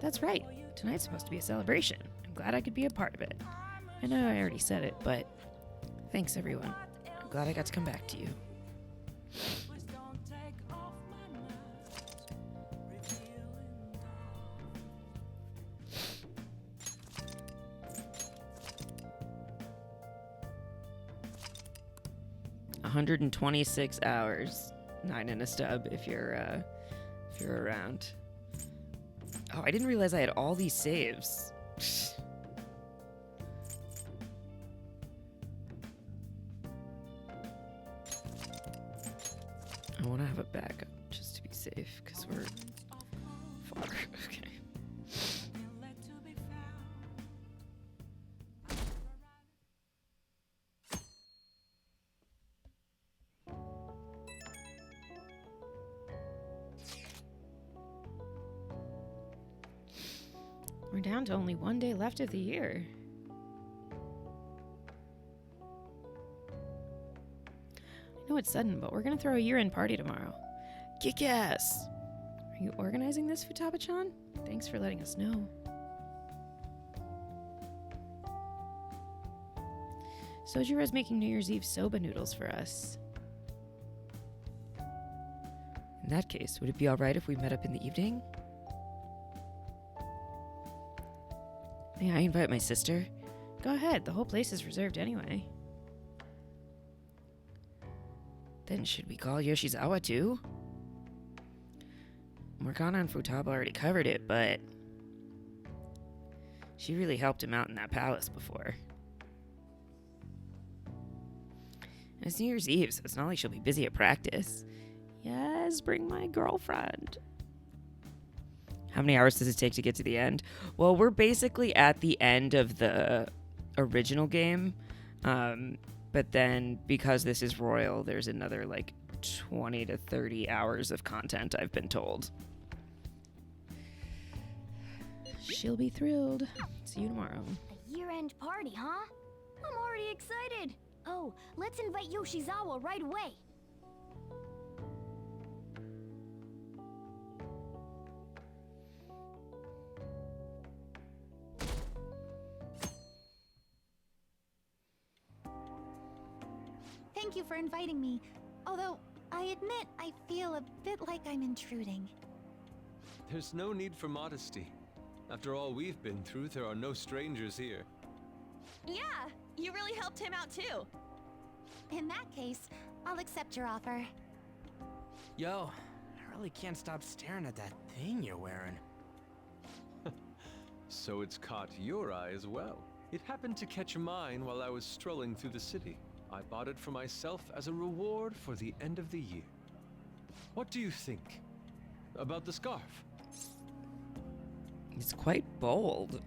That's right. Tonight's supposed to be a celebration. I'm glad I could be a part of it. I know I already said it, but thanks everyone. I'm glad I got to come back to you. 126 hours. 9 in a stub if you're around. Oh, I didn't realize I had all these saves. I want to have a backup just to be safe because we're far. Okay. We're down to only 1 day left of the year. know it's sudden, but we're gonna throw a year-end party tomorrow. Kick ass! Are you organizing this, Futaba-chan? Thanks for letting us know. Sojiro's making New Year's Eve soba noodles for us. In that case, would it be alright if we met up in the evening? May I invite my sister? Go ahead, the whole place is reserved anyway. Then should we call Yoshizawa too? Morgana and Futaba already covered it, but she really helped him out in that palace before. And it's New Year's Eve, so it's not like she'll be busy at practice. Yes, bring my girlfriend. How many hours does it take to get to the end? Well, we're basically at the end of the original game. But then, because this is Royal, there's another, 20 to 30 hours of content, I've been told. She'll be thrilled. See you tomorrow. A year-end party, huh? I'm already excited. Oh, let's invite Yoshizawa right away. Thank you for inviting me. Although, I admit I feel a bit like I'm intruding. There's no need for modesty. After all we've been through, there are no strangers here. Yeah, you really helped him out too. In that case, I'll accept your offer. Yo, I really can't stop staring at that thing you're wearing. So it's caught your eye as well. It happened to catch mine while I was strolling through the city. I bought it for myself as a reward for the end of the year. What do you think about the scarf? It's quite bold.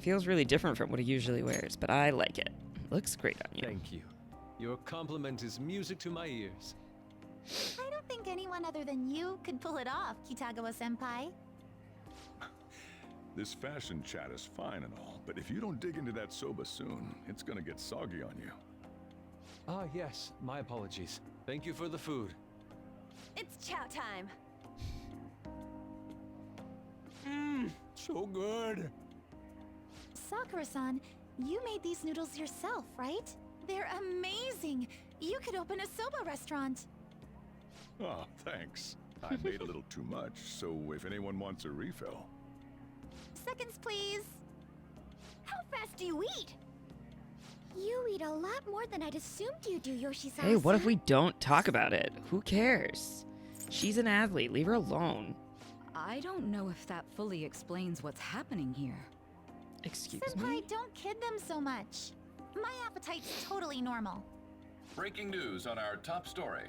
Feels really different from what he usually wears, but I like it. Looks great on you. Thank you. Your compliment is music to my ears. I don't think anyone other than you could pull it off, Kitagawa-senpai. This fashion chat is fine and all, but if you don't dig into that soba soon, it's gonna get soggy on you. Ah, yes. My apologies. Thank you for the food. It's chow time. So good. Sakura-san, you made these noodles yourself, right? They're amazing! You could open a soba restaurant. Oh, thanks. I made a little too much, so if anyone wants a refill. Seconds, please. How fast do you eat? You eat a lot more than I'd assumed you do, Yoshizawa. Hey, what if we don't talk about it? Who cares? She's an athlete. Leave her alone. I don't know if that fully explains what's happening here. Excuse Senpai, me? don't kid them so much. My appetite's totally normal. Breaking news on our top story.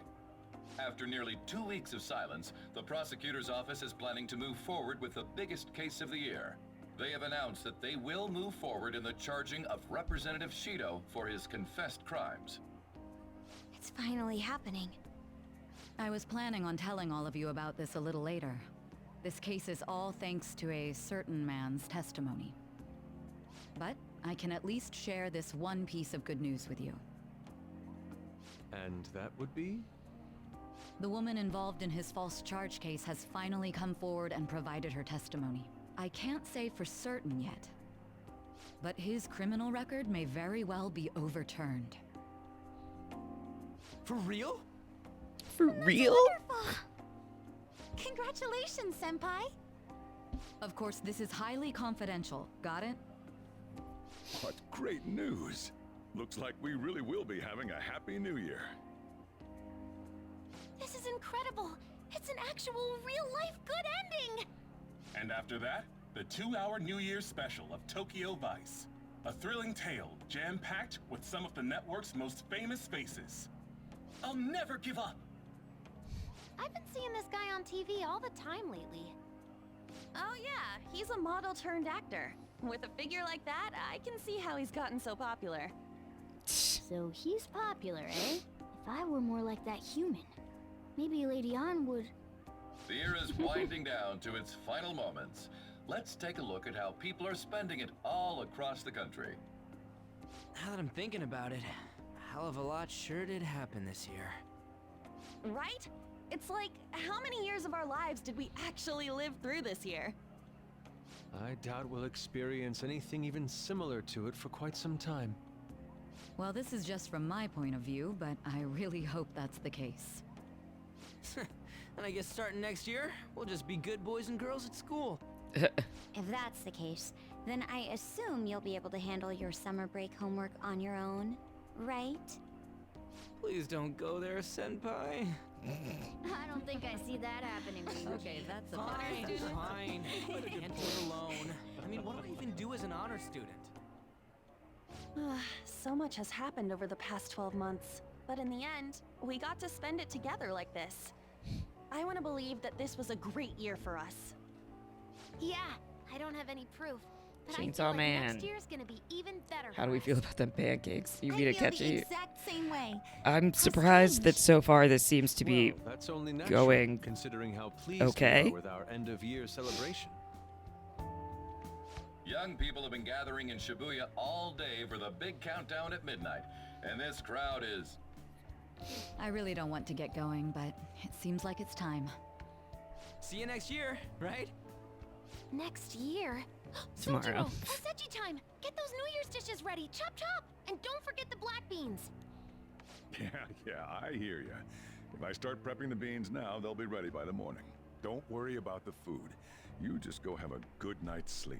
After nearly 2 weeks of silence, the prosecutor's office is planning to move forward with the biggest case of the year. They have announced that they will move forward in the charging of Representative Shido for his confessed crimes. It's finally happening. I was planning on telling all of you about this a little later. This case is all thanks to a certain man's testimony. But I can at least share this one piece of good news with you. And that would be? The woman involved in his false charge case has finally come forward and provided her testimony. I can't say for certain yet, but his criminal record may very well be overturned. For real? For real? Wonderful! Congratulations, Senpai! Of course, this is highly confidential. Got it? What great news! Looks like we really will be having a happy new year. This is incredible! It's an actual real-life good ending! And after that, the 2-hour New Year's special of Tokyo Vice. A thrilling tale, jam-packed with some of the network's most famous faces. I'll never give up! I've been seeing this guy on TV all the time lately. Oh yeah, he's a model turned actor. With a figure like that, I can see how he's gotten so popular. So he's popular, eh? If I were more like that human, maybe Lady Ann would... The year is winding down to its final moments. Let's take a look at how people are spending it all across the country. Now that I'm thinking about it, hell of a lot sure did happen this year. Right? It's like, how many years of our lives did we actually live through this year? I doubt we'll experience anything even similar to it for quite some time. Well, this is just from my point of view, but I really hope that's the case. And I guess starting next year, we'll just be good boys and girls at school. If that's the case, then I assume you'll be able to handle your summer break homework on your own, right? Please don't go there, Senpai. I don't think I see that happening, Ryuji. Okay, that's a Fine. Can't do it alone. I mean, what do I even do as an honor student? So much has happened over the past 12 months, but in the end, we got to spend it together like this. I want to believe that this was a great year for us. Yeah, I don't have any proof, but I Chainsaw feel like Man. next year's gonna be even better. How do we feel about them pancakes? You I beat a feel the catchy. exact same way. I'm surprised that so far this seems to be Well, that's only natural, going considering how pleased okay. we are with our end-of-year celebration. Young people have been gathering in Shibuya all day for the big countdown at midnight, and this crowd is... I really don't want to get going, but it seems like it's time. See you next year, right? Next year? Tomorrow. Sojiro, Osechi time! Get those New Year's dishes ready! Chop chop! And don't forget the black beans! Yeah, I hear ya. If I start prepping the beans now, they'll be ready by the morning. Don't worry about the food. You just go have a good night's sleep.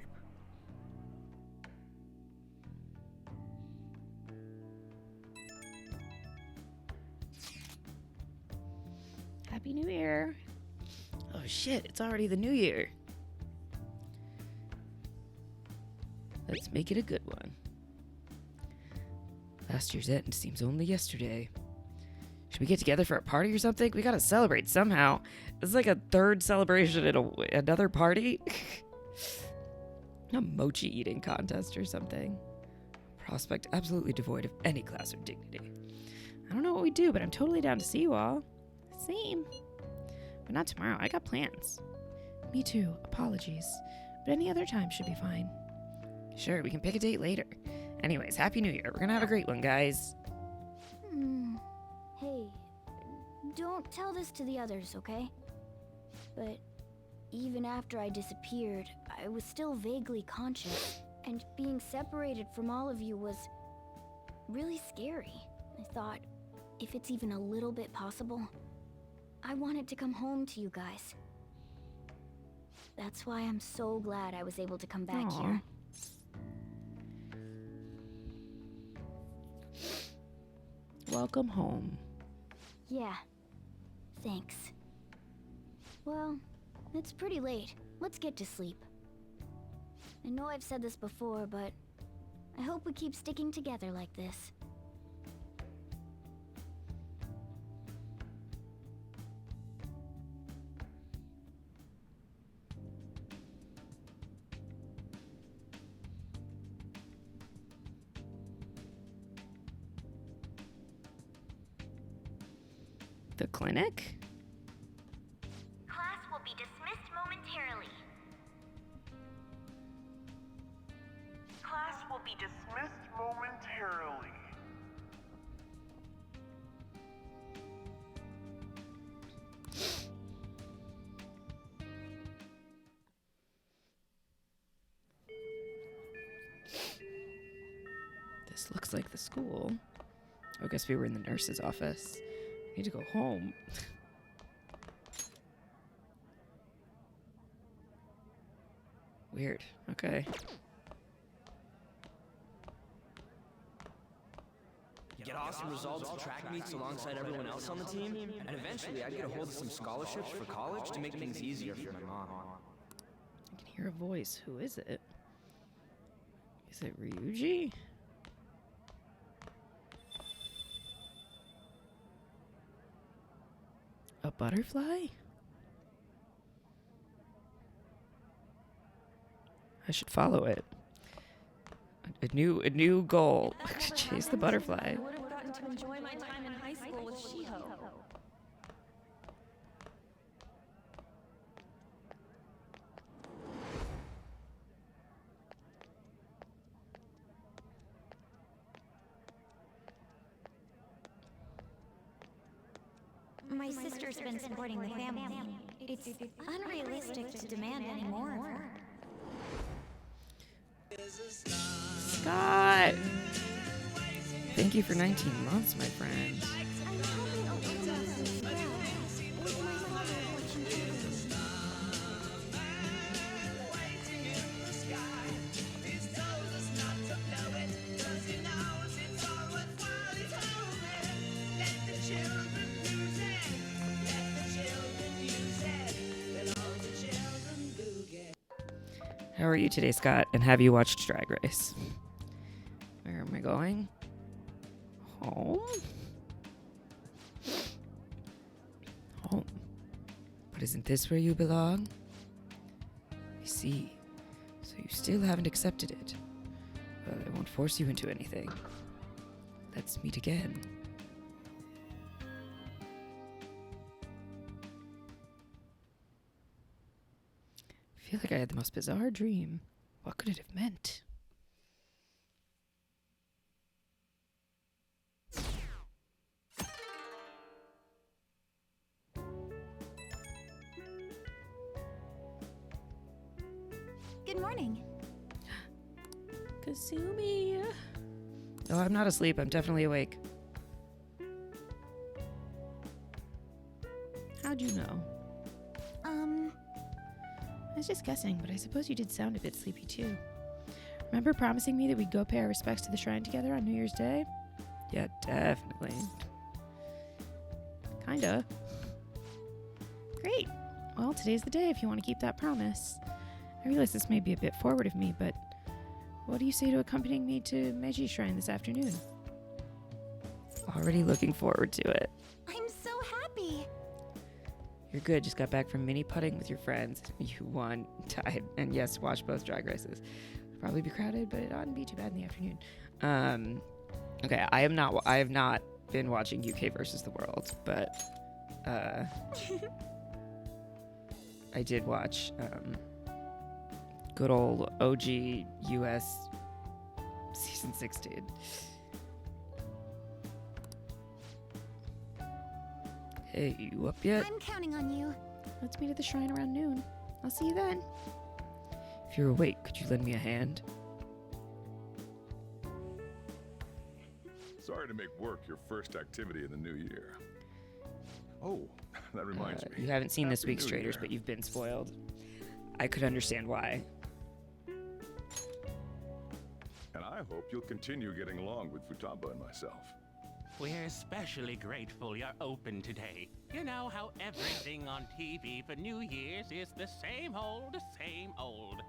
Happy New Year. Oh shit, it's already the new year. Let's make it a good one. Last year's end seems only yesterday. Should we get together for a party or something? We gotta celebrate somehow. It's like a third celebration at another party. A mochi eating contest or something. Prospect absolutely devoid of any class or dignity. I don't know what we do, but I'm totally down to see you all. Same. But not tomorrow. I got plans. Me too. Apologies. But any other time should be fine. Sure, we can pick a date later. Anyways, Happy New Year. We're gonna have a great one, guys. Hey, don't tell this to the others, okay? But even after I disappeared, I was still vaguely conscious. And being separated from all of you was really scary. I thought, if it's even a little bit possible, I wanted to come home to you guys. That's why I'm so glad I was able to come back here. Welcome home. Yeah. Thanks. Well, it's pretty late. Let's get to sleep. I know I've said this before, but I hope we keep sticking together like this. The clinic? Class will be dismissed momentarily. Class will be dismissed momentarily. This looks like the school. Oh, I guess we were in the nurse's office. I need to go home. Weird. Okay. Get awesome results at track meets alongside everyone else on the team, and eventually I'd get a hold of some scholarships for college to make things easier for my mom. I can hear a voice. Who is it? Is it Ryuji? A butterfly? I should follow it. A new goal. Chase the butterfly. I would have gotten to enjoy my time in high school with Shiho. My sister's been supporting the family. It's unrealistic to demand any more of her. Scott! Thank you for 19 months, my friend. How are you today, Scott? And have you watched Drag Race? Where am I going? Home? Home. But isn't this where you belong? I see. So you still haven't accepted it. Well, I won't force you into anything. Let's meet again. I feel like I had the most bizarre dream. What could it have meant? Good morning. Kasumi. Oh, I'm not asleep. I'm definitely awake. How'd you know? I was just guessing, but I suppose you did sound a bit sleepy too. Remember promising me that we'd go pay our respects to the shrine together on New Year's Day? Yeah, definitely. Kinda. Great. Well, today's the day if you want to keep that promise. I realize this may be a bit forward of me, but what do you say to accompanying me to Meiji Shrine this afternoon? Already looking forward to it. I'm so happy. You're good. Just got back from mini putting with your friends. You won, tied, and yes, watched both drag races. Probably be crowded, but it oughtn't be too bad in the afternoon. Okay, I have not been watching UK versus the World, but I did watch good old OG US season 16. Hey, you up yet? I'm counting on you. Let's meet at the shrine around noon. I'll see you then. If you're awake, could you lend me a hand? Sorry to make work your first activity in the new year. Oh, that reminds me. You haven't seen this Happy week's New Traders, Year. but you've been spoiled. I could understand why. And I hope you'll continue getting along with Futaba and myself. We're especially grateful you're open today. You know how everything on TV for New Year's is the same old, same old.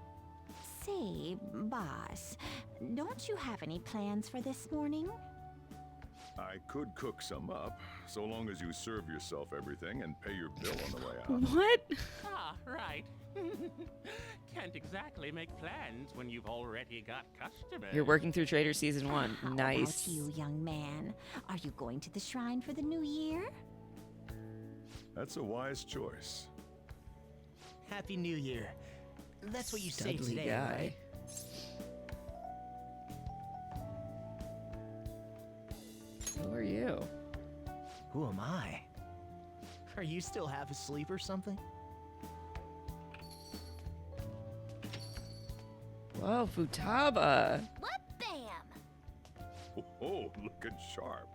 Say, boss, don't you have any plans for this morning? I could cook some up, so long as you serve yourself everything and pay your bill on the way out. What? Ah, right. Can't exactly make plans when you've already got customers. You're working through Trader Season 1. How Nice. about you, young man? Are you going to the shrine for the new year? That's a wise choice. Happy New Year. That's what you say Studly today, guy. right? Who are you? Who am I? Are you still half asleep or something? Whoa, Futaba. What bam? Oh, looking sharp.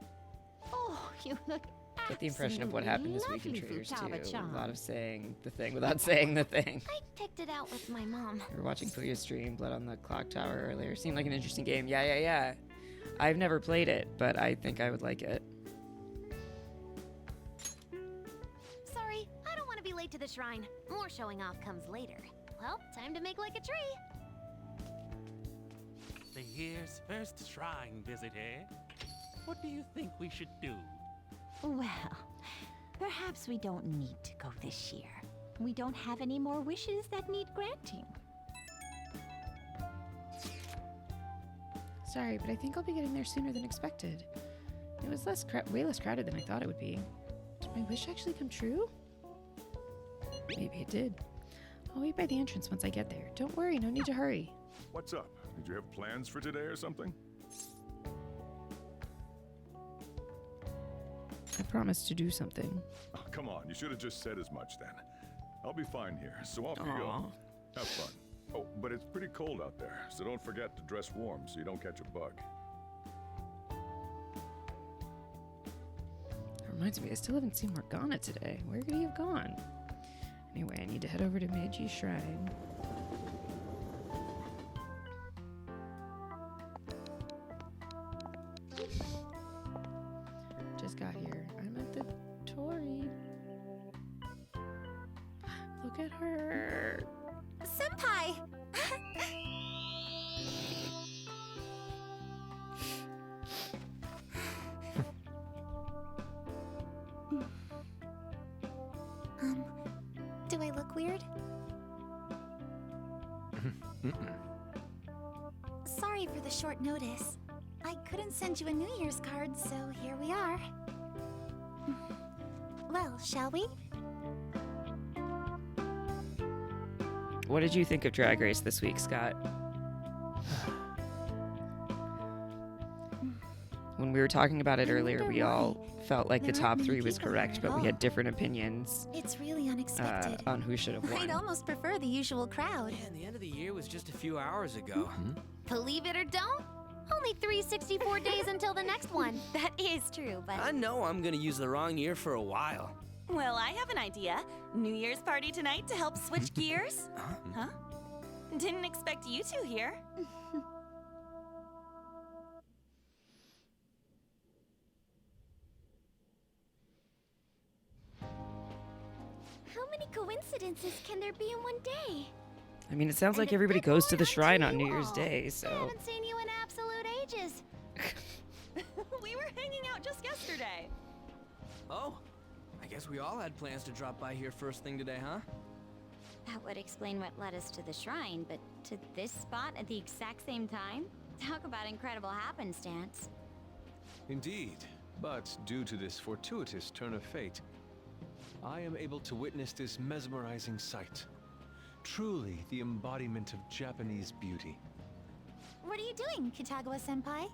Oh, you look Get the impression of what happened this week in lovely, Traders 2. Futaba-chan. A lot of saying the thing without saying the thing. I picked it out with my mom. We were watching Fuya's stream, Blood on the Clock Tower earlier. Seemed like an interesting game. Yeah. I've never played it, but I think I would like it. Sorry, I don't want to be late to the shrine. More showing off comes later. Well, time to make like a tree. The year's first shrine visit, eh? What do you think we should do? Well, perhaps we don't need to go this year. We don't have any more wishes that need granting. Sorry, but I think I'll be getting there sooner than expected. It was way less crowded than I thought it would be. Did my wish actually come true? Maybe it did. I'll wait by the entrance once I get there. Don't worry, no need to hurry. What's up? Did you have plans for today or something? I promised to do something. Oh, come on, you should have just said as much then. I'll be fine here, so off you go. Have fun. Oh, but it's pretty cold out there, so don't forget to dress warm so you don't catch a bug. That reminds me, I still haven't seen Morgana today. Where could he have gone? Anyway, I need to head over to Meiji Shrine. Just got here. I'm at the Tori. Look at her. Senpai! Do I look weird? Sorry for the short notice. I couldn't send you a New Year's card, so here we are. Well, shall we? What did you think of Drag Race this week, Scott? When we were talking about it earlier, we all felt like the top 3 was correct, but we had different opinions It's really unexpected. on who should have I'd won. almost prefer the usual crowd. Man, the end of the year was just a few hours ago. Believe it or don't, only 364 days until the next one. That is true, but I know I'm gonna use the wrong year for a while. Well, I have an idea. New Year's party tonight to help switch gears? Huh? Didn't expect you two here. how many coincidences can there be in one day? I mean, it sounds like everybody goes to the shrine on New Year's Day, I so... haven't seen you in absolute ages. We were hanging out just yesterday. Oh, I guess we all had plans to drop by here first thing today, huh? That would explain what led us to the shrine, but to this spot at the exact same time? Talk about incredible happenstance. Indeed, but due to this fortuitous turn of fate, I am able to witness this mesmerizing sight. Truly the embodiment of Japanese beauty. What are you doing, Kitagawa-senpai?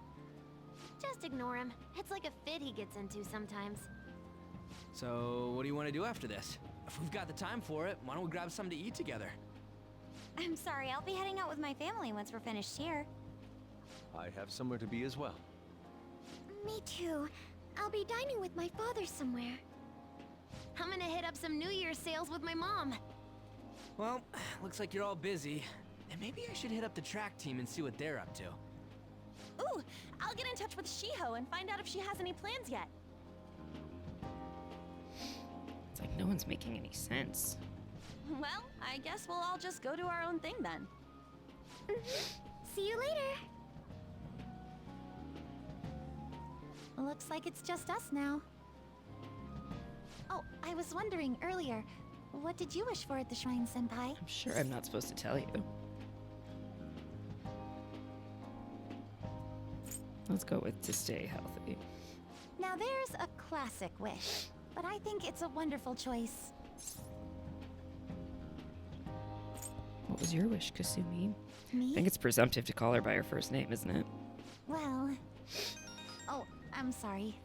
Just ignore him. It's like a fit he gets into sometimes. So, what do you want to do after this? If we've got the time for it, why don't we grab something to eat together? I'm sorry, I'll be heading out with my family once we're finished here. I have somewhere to be as well. Me too. I'll be dining with my father somewhere. I'm gonna hit up some New Year's sales with my mom. Well, looks like you're all busy. And maybe I should hit up the track team and see what they're up to. Ooh, I'll get in touch with Shiho and find out if she has any plans yet. It's like no one's making any sense. Well, I guess we'll all just go do our own thing then. See you later. Looks like it's just us now. Oh, I was wondering earlier, what did you wish for at the shrine, Senpai? I'm sure I'm not supposed to tell you. Let's go with to stay healthy. Now there's a classic wish, but I think it's a wonderful choice. What was your wish, Kasumi? Me? I think it's presumptive to call her by her first name, isn't it? Well... Oh, I'm sorry.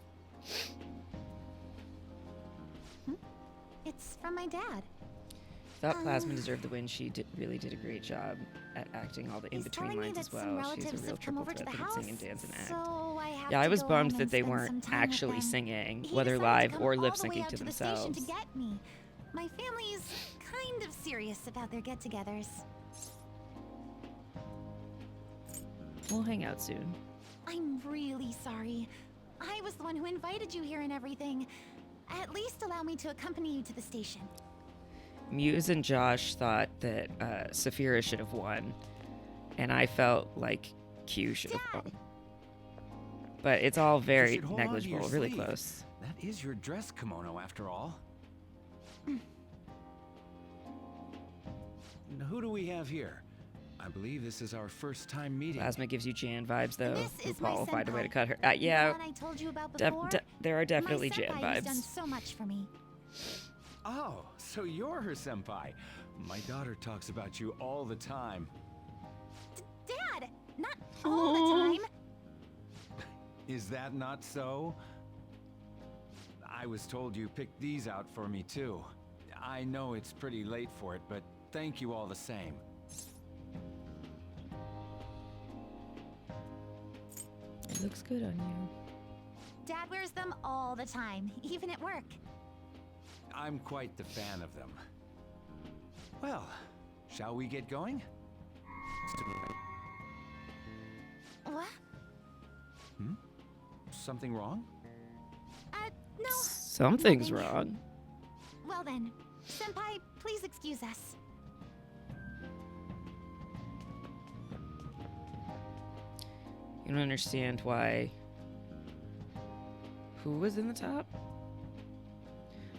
It's from my dad. Thought Plasma deserved the win. She really did a great job at acting all the in-between telling me lines that as some well. She's a relatives real have come triple over to threat the that can sing and house, dance and act. so I have Yeah, I to was go bummed home that and they spend weren't some time with actually them. singing, He whether decided live to come or all lip the way syncing out to the station themselves. to get me. My family's kind of serious about their get-togethers. We'll hang out soon. I'm really sorry. I was the one who invited you here and everything. At least allow me to accompany you to the station. Muse and Josh thought that Saphira should have won, and I felt like Q should have won. But it's all very You should hold on to negligible, your really sleeve. close. That is your dress kimono, after all. Now, who do we have here? I believe this is our first time meeting. Plasma gives you Jan vibes, though. This is my RuPaul will find a way to senpai. cut her. The Yeah, one I told you about before? there are definitely my Jan senpai has done vibes. so much for me. Oh, so you're her senpai. My daughter talks about you all the time. Dad! Not all the time! Is that not so? I was told you picked these out for me too. I know it's pretty late for it, but thank you all the same. It looks good on you. Dad wears them all the time, even at work. I'm quite the fan of them. Well, shall we get going? What? Hmm? Something wrong? No. Something's nothing. wrong. Well then, Senpai, please excuse us. You don't understand why. Who was in the top?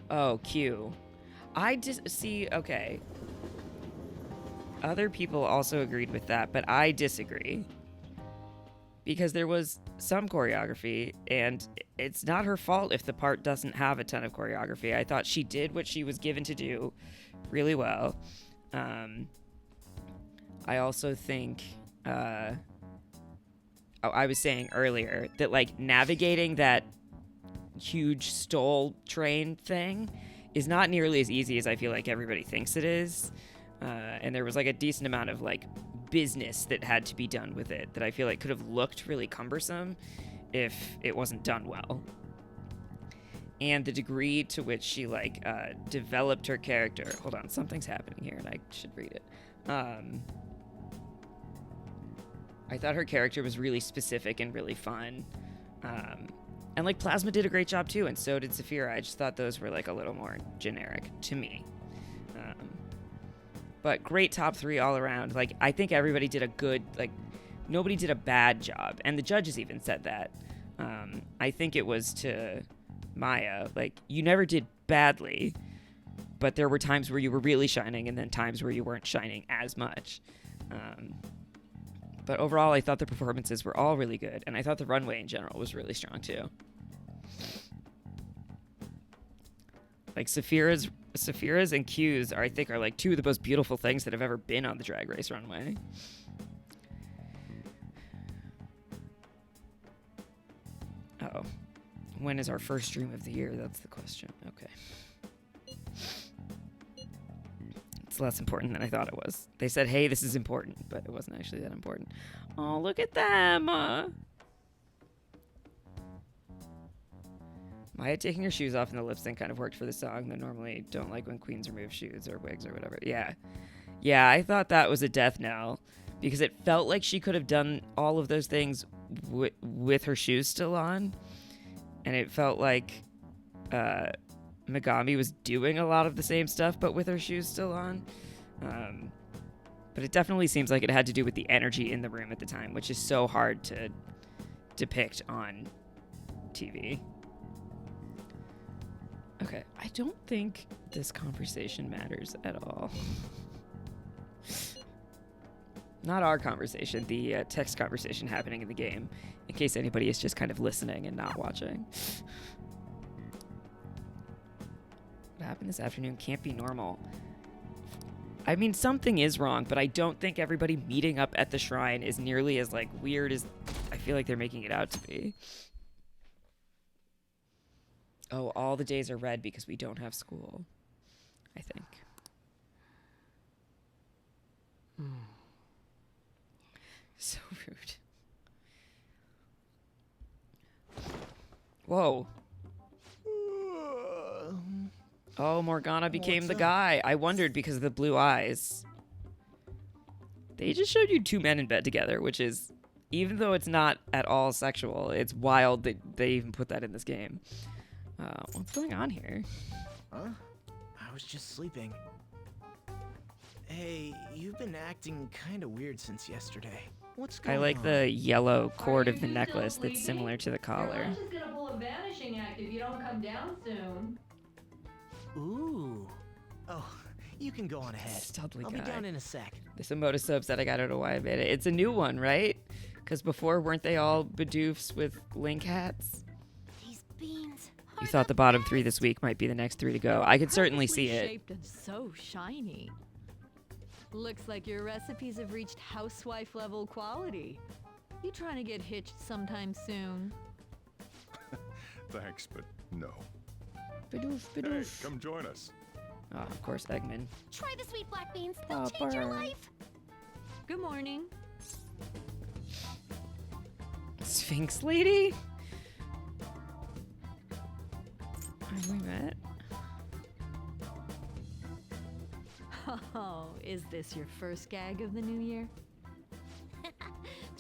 Oh, Q. I just see. Okay. Other people also agreed with that, but I disagree. Because there was some choreography, and it's not her fault if the part doesn't have a ton of choreography. I thought she did what she was given to do really well. I also think, I was saying earlier that, like, navigating that huge stole train thing is not nearly as easy as I feel like everybody thinks it is. And there was, like, a decent amount of, like, business that had to be done with it that I feel like could have looked really cumbersome if it wasn't done well. And the degree to which she, like, developed her character. Hold on, something's happening here and I should read it. I thought her character was really specific and really fun. And, like, Plasma did a great job too, and so did Saphira. I just thought those were, like, a little more generic to me. But great top 3 all around. Like, I think everybody did a good, like, nobody did a bad job. And the judges even said that. I think it was to Maya, like, you never did badly, but there were times where you were really shining and then times where you weren't shining as much. But overall, I thought the performances were all really good. And I thought the runway in general was really strong too. Like, Saphira's and Q's are, I think, are like 2 of the most beautiful things that have ever been on the Drag Race runway. Uh-oh. When is our first stream of the year? That's the question. Okay. It's less important than I thought it was. They said, hey, this is important, but it wasn't actually that important. Oh, look at them. Maya taking her shoes off in the lip sync kind of worked for the song. They normally don't like when queens remove shoes or wigs or whatever. Yeah. Yeah, I thought that was a death knell because it felt like she could have done all of those things with her shoes still on. And it felt like Megami was doing a lot of the same stuff, but with her shoes still on. But it definitely seems like it had to do with the energy in the room at the time, which is so hard to depict on TV. Okay, I don't think this conversation matters at all. Not our conversation, the text conversation happening in the game, in case anybody is just kind of listening and not watching. What happened this afternoon can't be normal. I mean, something is wrong, but I don't think everybody meeting up at the shrine is nearly as, like, weird as I feel like they're making it out to be. Oh, all the days are red because we don't have school, I think. So rude. Whoa. Oh, Morgana became the guy. I wondered because of the blue eyes. They just showed you 2 men in bed together, which is, even though it's not at all sexual, it's wild that they even put that in this game. What's going on here? Huh? I was just sleeping. Hey, you've been acting kind of weird since yesterday. What's going I on? like the yellow cord of the necklace that's similar to the collar. Your lunch is gonna pull a vanishing act if you don't come down soon. Ooh. Oh, you can go on ahead. Studly I'll guy. be down in a sec. This emote is so upset I don't know why I made it. It's a new one, right? Because before, weren't they all Bidoofs with Link hats? These beans. You thought the bottom 3 this week might be the next 3 to go. I could certainly see it. Shaped and so shiny. Looks like your recipes have reached housewife level quality. You trying to get hitched sometime soon? Thanks, but no. Bidoof, Hey, bidoof. come join us. Oh, of course, Eggman. Try the sweet black beans. They'll change your Popper. life. Good morning. Sphinx lady? Have we met? Oh, is this your first gag of the new year?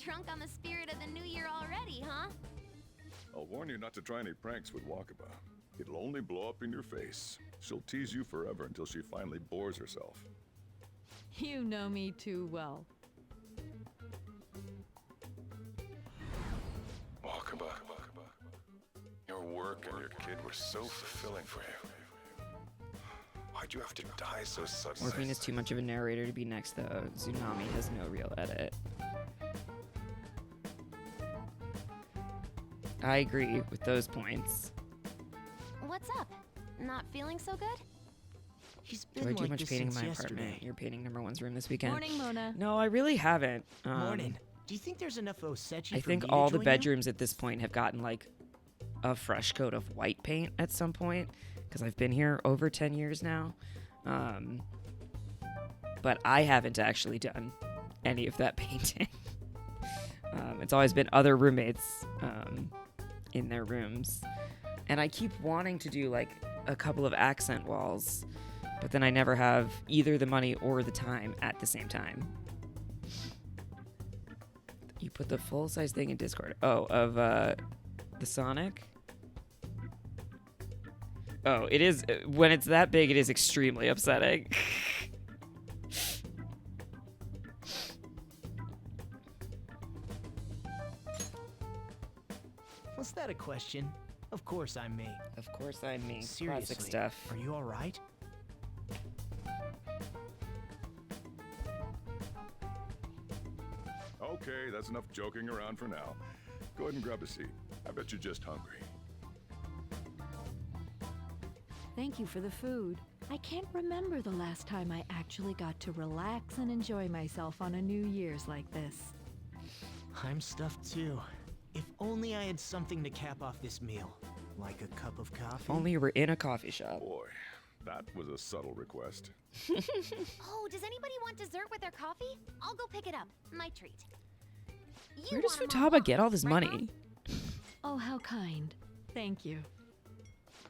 Drunk on the spirit of the new year already, huh? I'll warn you not to try any pranks with Wakaba. It'll only blow up in your face. She'll tease you forever until she finally bores herself. You know me too well. Wakaba, your work and your kid were so fulfilling for you. Why'd you have to die so suddenly? Morphine is too much of a narrator to be next, though. Tsunami has no real edit. I agree with those points. What's up? Not feeling so good? He's Do I been do like much this painting in since my yesterday. apartment? You're painting number one's room this weekend. Morning, Mona. No, I really haven't. Morning. Do you think there's enough Osechi I for think me all to the join you? bedrooms at this point have gotten like a fresh coat of white paint at some point because I've been here over 10 years now. But I haven't actually done any of that painting. It's always been other roommates in their rooms. And I keep wanting to do like a couple of accent walls, but then I never have either the money or the time at the same time. You put the full-size thing in Discord. Oh, of the Sonic? Oh, it is. When it's that big, it is extremely upsetting. Was that a question? Of course I'm me. Of course I'm me. Seriously, Classic stuff. Are you all right? Okay, that's enough joking around for now. Go ahead and grab a seat. I bet you're just hungry. Thank you for the food. I can't remember the last time I actually got to relax and enjoy myself on a New Year's like this. I'm stuffed too. If only I had something to cap off this meal. Like a cup of coffee. If only you were in a coffee shop. Boy, that was a subtle request. Oh, does anybody want dessert with their coffee? I'll go pick it up. My treat. You Where does want 'em all Futaba get all this right, money? Oh, how kind. Thank you.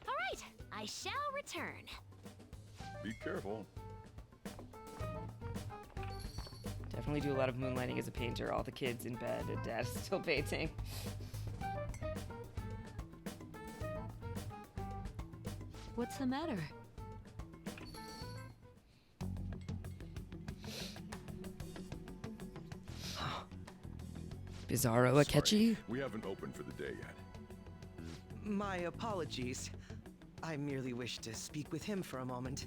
All right, I shall return. Be careful. Definitely do a lot of moonlighting as a painter. All the kids in bed and dad is still painting. What's the matter? Bizarro Akechi? We haven't opened for the day yet. My apologies. I merely wish to speak with him for a moment.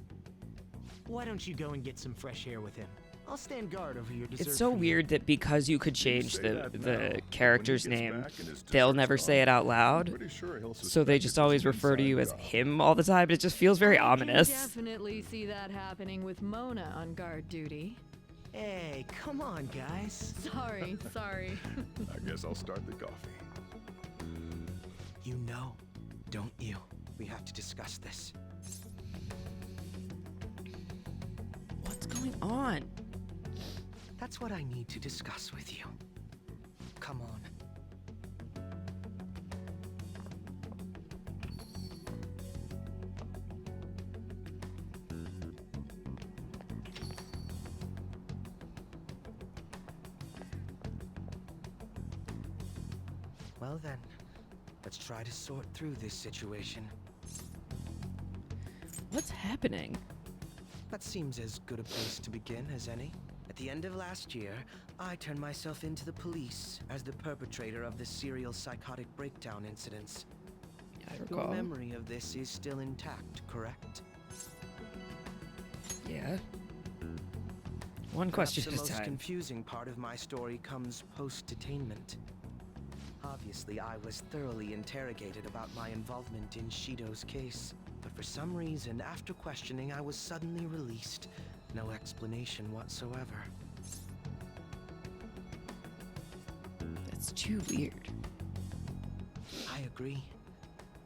Why don't you go and get some fresh air with him? I'll stand guard over your dessert. It's so for you. weird that because you could change say the that now, the but character's when he gets name, back and his they'll dessert's never say gone, it out loud. I'm pretty sure he'll So they suspect just it was always an refer to you as inside job. him all the time. It just feels very I ominous. can definitely see that happening with Mona on guard duty. Hey, come on, guys. Sorry, sorry. I guess I'll start the coffee. You know, don't you? We have to discuss this. What's going on? That's what I need to discuss with you. Come on. Well then, let's try to sort through this situation. What's happening? That seems as good a place to begin as any. At the end of last year, I turned myself into the police as the perpetrator of the serial psychotic breakdown incidents. I Your recall. memory of this is still intact, correct? Yeah. One question Perhaps at a the most time. confusing part of my story comes post-detainment. Obviously, I was thoroughly interrogated about my involvement in Shido's case, but for some reason, after questioning, I was suddenly released. No explanation whatsoever. That's too weird. I agree.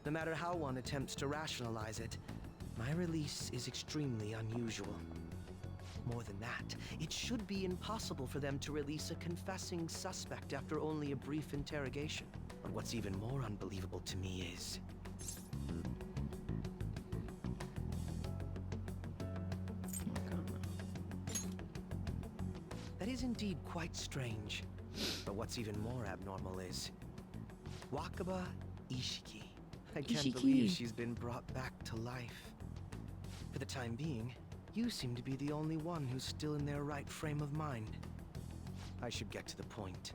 No matter how one attempts to rationalize it, my release is extremely unusual. More than that, it should be impossible for them to release a confessing suspect after only a brief interrogation. But what's even more unbelievable to me is... That is indeed quite strange. But what's even more abnormal is... Wakaba Ishiki. I can't Ishiki. believe she's been brought back to life. For the time being, you seem to be the only one who's still in their right frame of mind. I should get to the point.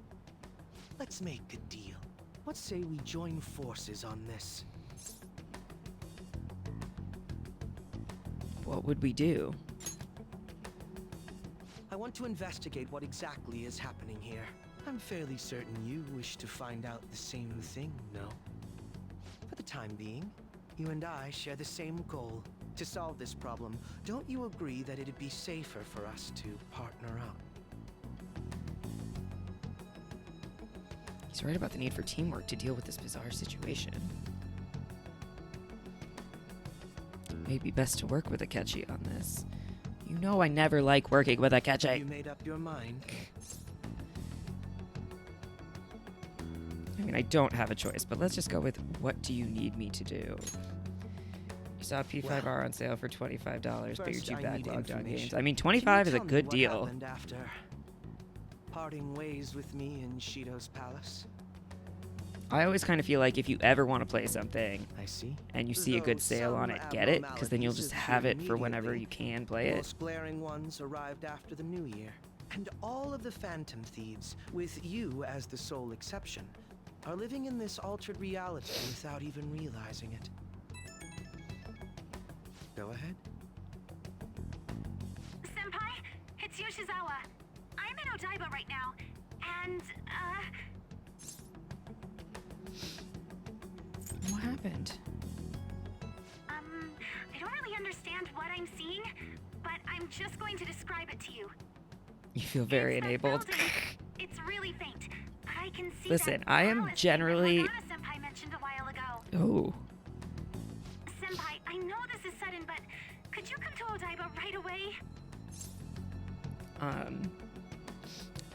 Let's make a deal. What say we join forces on this? What would we do? I want to investigate what exactly is happening here. I'm fairly certain you wish to find out the same thing, no? For the time being, you and I share the same goal. To solve this problem, don't you agree that it'd be safer for us to partner up? He's right about the need for teamwork to deal with this bizarre situation. It may be best to work with Akechi on this. You know I never like working with Akechi. You made up your mind. I mean, I don't have a choice, but let's just go with what do you need me to do? You saw P5R on sale for $25, but you're too backlogged on games. I mean, 25 is a good deal. After parting ways with me in Shido's palace. I always kind of feel like if you ever want to play something, I see, and you see a good sale on it, get it, because then you'll just have it for whenever you can play it. Most glaring ones arrived after the new year, and all of the Phantom Thieves, with you as the sole exception, are living in this altered reality without even realizing it. Go ahead. Senpai, it's Yoshizawa. I'm in Odaiba right now, and, What happened? I don't really understand what I'm seeing, but I'm just going to describe it to you. You feel very enabled. It's really faint, but I can see Listen, that I am palace generally... that Senpai mentioned a while ago. Oh. Senpai, I know this is sudden, but could you come to Odaiba right away?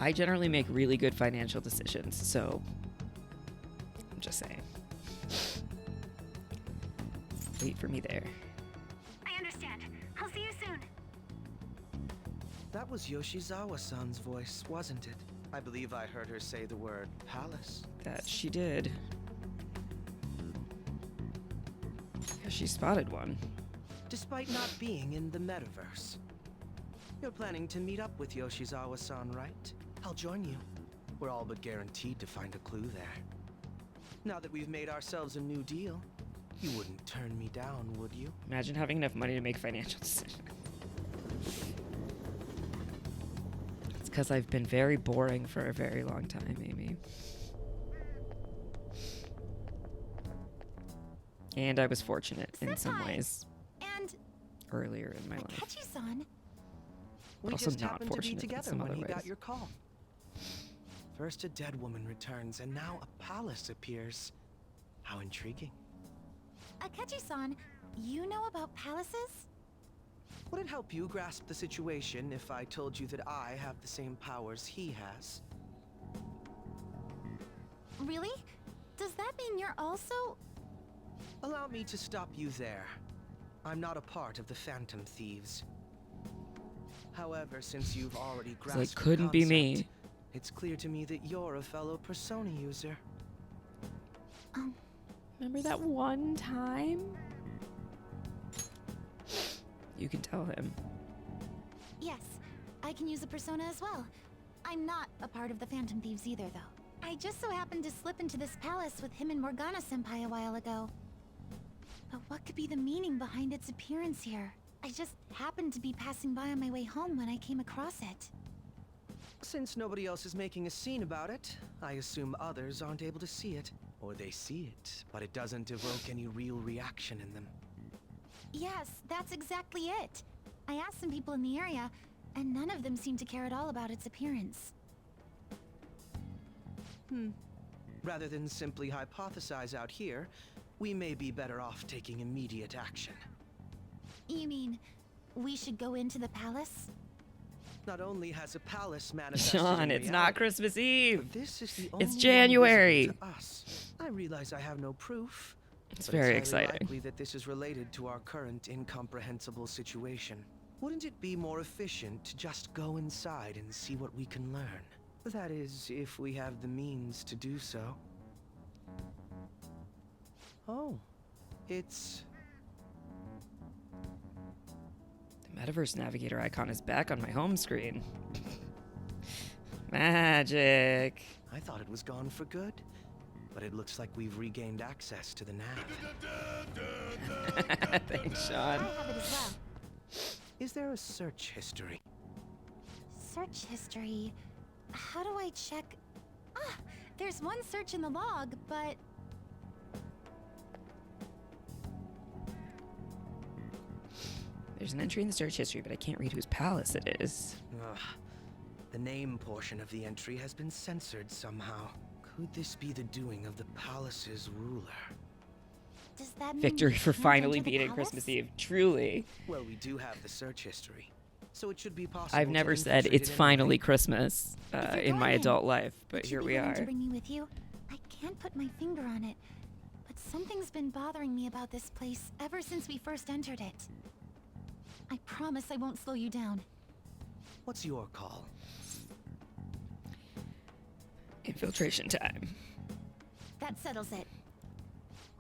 I generally make really good financial decisions, so I'm just saying. Wait for me there. I understand. I'll see you soon. That was Yoshizawa-san's voice, wasn't it? I believe I heard her say the word palace. That she did. Yeah, she spotted one. Despite not being in the metaverse. You're planning to meet up with Yoshizawa-san, right? I'll join you. We're all but guaranteed to find a clue there. Now that we've made ourselves a new deal, you wouldn't turn me down, would you? Imagine having enough money to make financial decisions. It's because I've been very boring for a very long time, Amy. And I was fortunate in some ways And earlier in my life. Akechi-san. We Also just not happened to be fortunate in together some when other he got ways. your call. First a dead woman returns, and now a palace appears. How intriguing. Akechi-san, you know about palaces? Would it help you grasp the situation if I told you that I have the same powers he has? Really? Does that mean you're also... Allow me to stop you there. I'm not a part of the Phantom Thieves. However, since you've already It's grasped like, the couldn't be me. concept, it's clear to me that you're a fellow Persona user. Remember that one time? You can tell him. Yes, I can use a persona as well. I'm not a part of the Phantom Thieves either, though. I just so happened to slip into this palace with him and Morgana-senpai a while ago. But what could be the meaning behind its appearance here? I just happened to be passing by on my way home when I came across it. Since nobody else is making a scene about it, I assume others aren't able to see it. Or they see it, but it doesn't evoke any real reaction in them. Yes, that's exactly it. I asked some people in the area, and none of them seemed to care at all about its appearance. Rather than simply hypothesize out here, we may be better off taking immediate action. You mean, we should go into the palace? Not only has a palace manifested Sean, in it's not reality, Christmas Eve. but this is the It's only one January. visible to us. I realize I have no proof. It's but very it's highly exciting. likely that this is related to our current incomprehensible situation. Wouldn't it be more efficient to just go inside and see what we can learn? That is, if we have the means to do so. Oh, it's... The Metaverse Navigator icon is back on my home screen. Magic. I thought it was gone for good, but it looks like we've regained access to the nav. Thanks, Sean. I have it as well. Is there a search history? Search history. How do I check? Ah, there's one search in the log, but There's an entry in the search history, but I can't read whose palace it is. Ugh. The name portion of the entry has been censored somehow. Could this be the doing of the palace's ruler? does that mean Victory we for can't finally enter the beating palace? Christmas Eve. Truly. Well, we do have the search history, so it should be possible. I've to never said infiltrate it's it finally anyway. Christmas If you're in my going in, adult life, but would here you we be willing are. to bring me with you? I can't put my finger on it, but something's been bothering me about this place ever since we first entered it. I promise I won't slow you down. What's your call? Infiltration time. That settles it.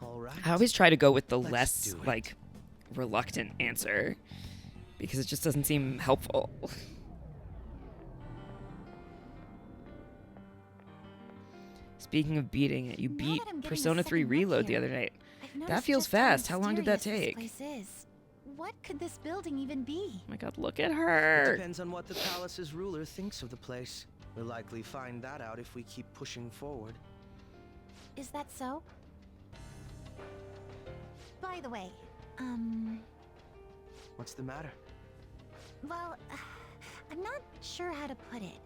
All right. I always try to go with the Let's less, do it. like, reluctant answer because it just doesn't seem helpful. Speaking of beating it, you Now beat that I'm getting a Persona 3 second look Reload the here, other night. I've That noticed feels just how fast. How long did that mysterious take? this place is. What could this building even be? Oh my god, look at It her. depends on what the palace's ruler thinks of the place. We'll likely find that out if we keep pushing forward. Is that so? By the way, What's the matter? well, I'm not sure how to put it.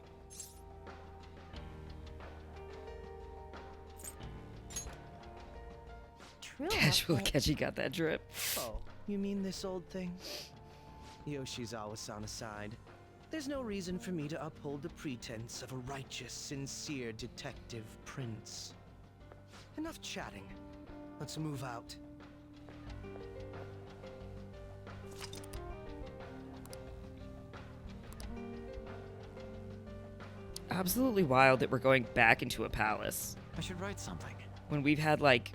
True. Casual outfit. Keji got that drip. Oh, you mean this old thing? Yoshizawa-san aside, there's no reason for me to uphold the pretense of a righteous, sincere detective prince. Enough chatting. Let's move out. Absolutely wild that we're going back into a palace I should write something. when we've had, like,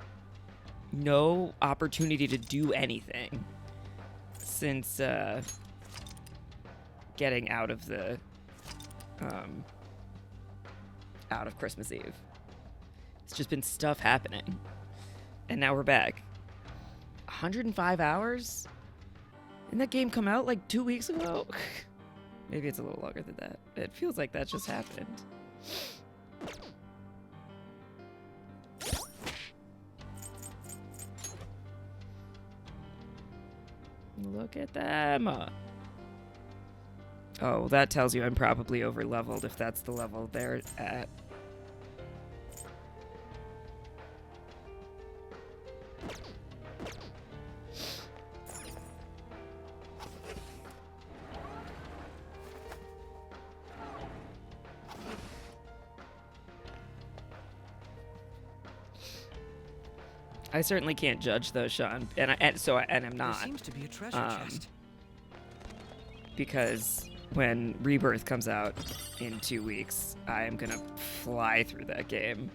no opportunity to do anything since getting out of the out of Christmas Eve. It's just been stuff happening, and now we're back. 105 hours? Didn't that game come out like 2 weeks ago? Maybe it's a little longer than that. It feels like that just happened. Look at them. Oh, that tells you I'm probably over leveled if that's the level they're at. I certainly can't judge though, Sean, and I'm not. There seems to be a treasure chest. Because when Rebirth comes out in 2 weeks, I am gonna fly through that game.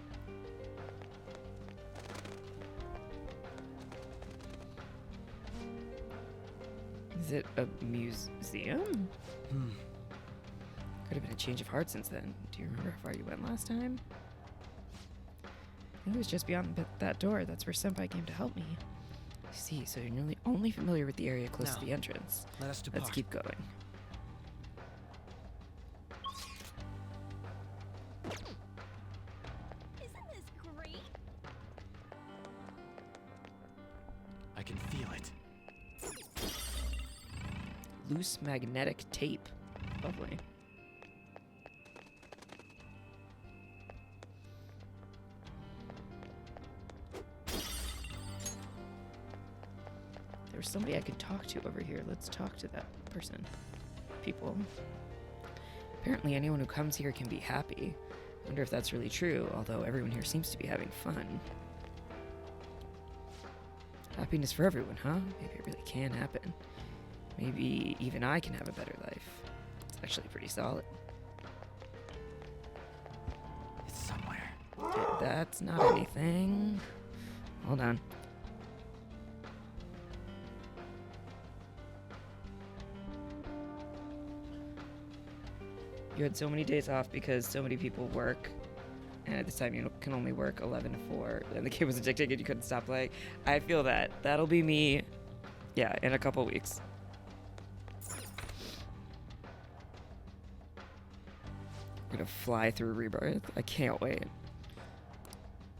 Is it a museum? Could have been a change of heart since then. Do you remember how far you went last time? It was just beyond that door. That's where Senpai came to help me. I see, so you're nearly only familiar with the area close to Now, the entrance. let us depart. Let's keep going. Isn't this great? I can feel it. Loose magnetic tape. Lovely. There's somebody I could talk to over here. Let's talk to that person. People. Apparently anyone who comes here can be happy. I wonder if that's really true, although everyone here seems to be having fun. Happiness for everyone, huh? Maybe it really can happen. Maybe even I can have a better life. It's actually pretty solid. It's somewhere. Okay, that's not anything. Hold on. You had so many days off because so many people work, and at this time you can only work 11 to 4, and the game was addicting and you couldn't stop playing. I feel that. That'll be me, yeah, in a couple weeks. I'm gonna fly through Rebirth. I can't wait.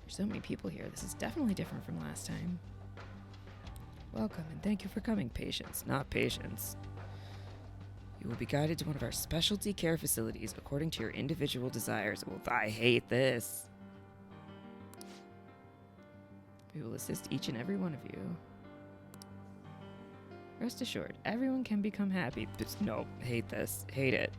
There's so many people here. This is definitely different from last time. Welcome, and thank you for coming, patients, not patients. You will be guided to one of our specialty care facilities according to your individual desires. Well, I hate this. We will assist each and every one of you. Rest assured, everyone can become happy. No, hate this. Hate it.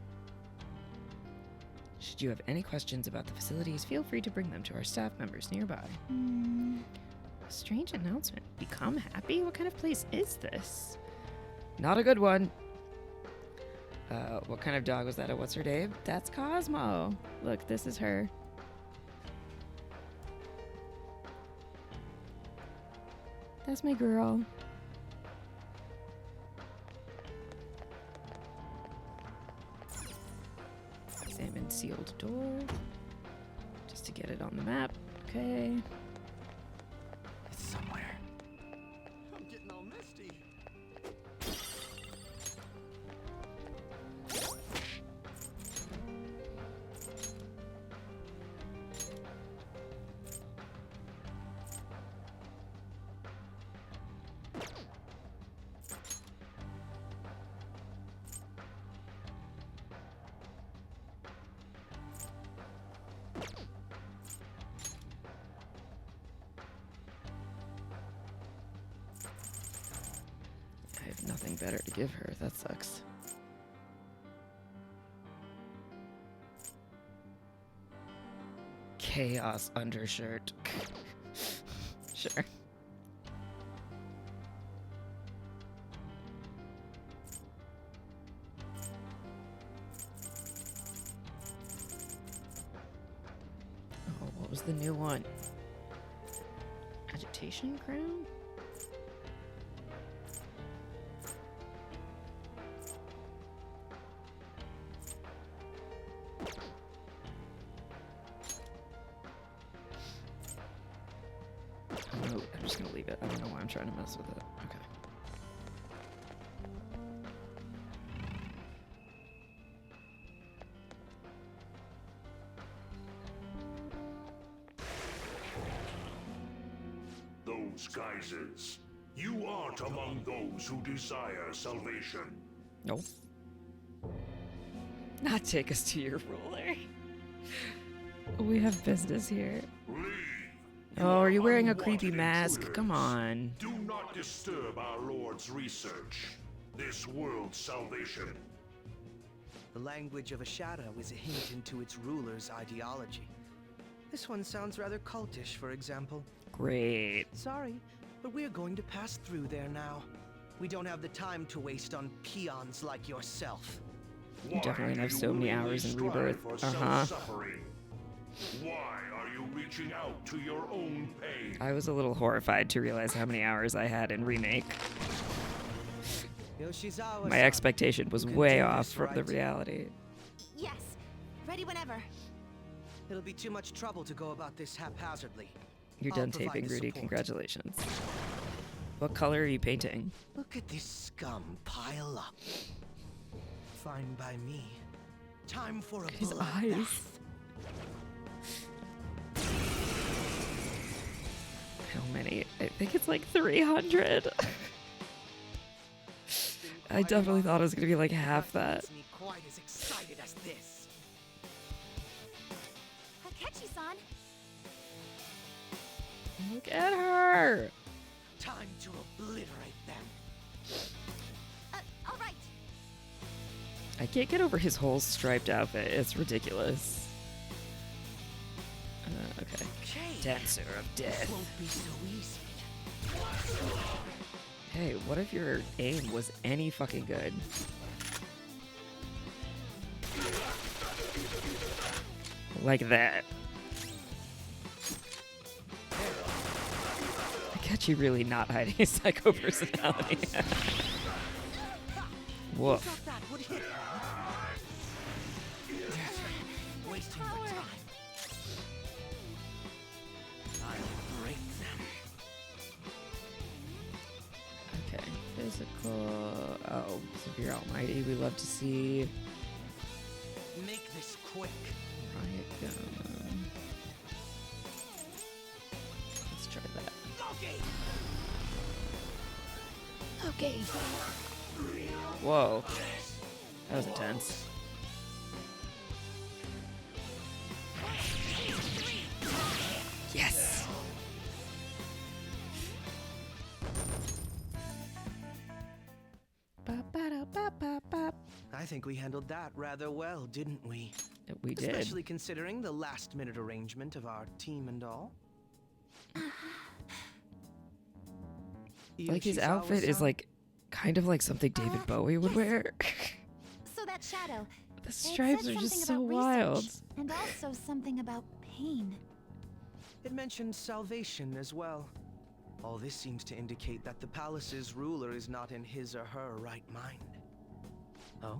Should you have any questions about the facilities, feel free to bring them to our staff members nearby. A strange announcement. Become happy? What kind of place is this? Not a good one. What kind of dog was that? What's her name? That's Cosmo. Look, this is her. That's my girl. Examine sealed door. Just to get it on the map. Okay. It's somewhere. I'm getting all misty. I have nothing better to give her. That sucks. Chaos undershirt. Sure. Oh, what was the new one? Agitation crown? I'm just gonna leave it. I don't know why I'm trying to mess with it. Okay. Those geysers. You aren't among those who desire salvation. Nope. Not take us to your ruler. We have business here. Oh, are you wearing a creepy mask? Come on. Do not disturb our Lord's research. This world's salvation. The language of a shadow is a hint into its ruler's ideology. This one sounds rather cultish, for example. Great. Sorry, but we're going to pass through there now. We don't have the time to waste on peons like yourself. You definitely have so many hours in Rebirth. Why are you reaching out to your own pain? I was a little horrified to realize how many hours I had in Remake. My expectation was way off from the reality. Yes. Ready whenever. It'll be too much trouble to go about this haphazardly. You're I'll done provide taping, the Rudy. support. Congratulations. What color are you painting? Look at this scum pile up. Fine by me. Time for a His bloodbath. eyes. How many? I think it's like 300. I definitely thought it was gonna be like half that. Me quite as excited as this. I'll catch you, son. Look at her. Time to obliterate them. All right. I can't get over his whole striped outfit. It's ridiculous. Okay. Dancer of Death. Won't be so easy. Hey, what if your aim was any fucking good? Like that. Akechi really not hiding his psycho personality. Woof. Wasting my time. I'll break them. Okay, physical. Oh, Severe Almighty, we love to see. Make this quick. Riot gun. Let's try that. Okay. Whoa. That was intense. Yes! I think we handled that rather well, didn't we? We did. Especially considering the last-minute arrangement of our team and all. Like his outfit is like kind of like something David Bowie would wear. So that shadow. The it stripes said are just something so about wild. research, and also something about pain. It mentioned salvation as well. All this seems to indicate that the palace's ruler is not in his or her right mind. Oh?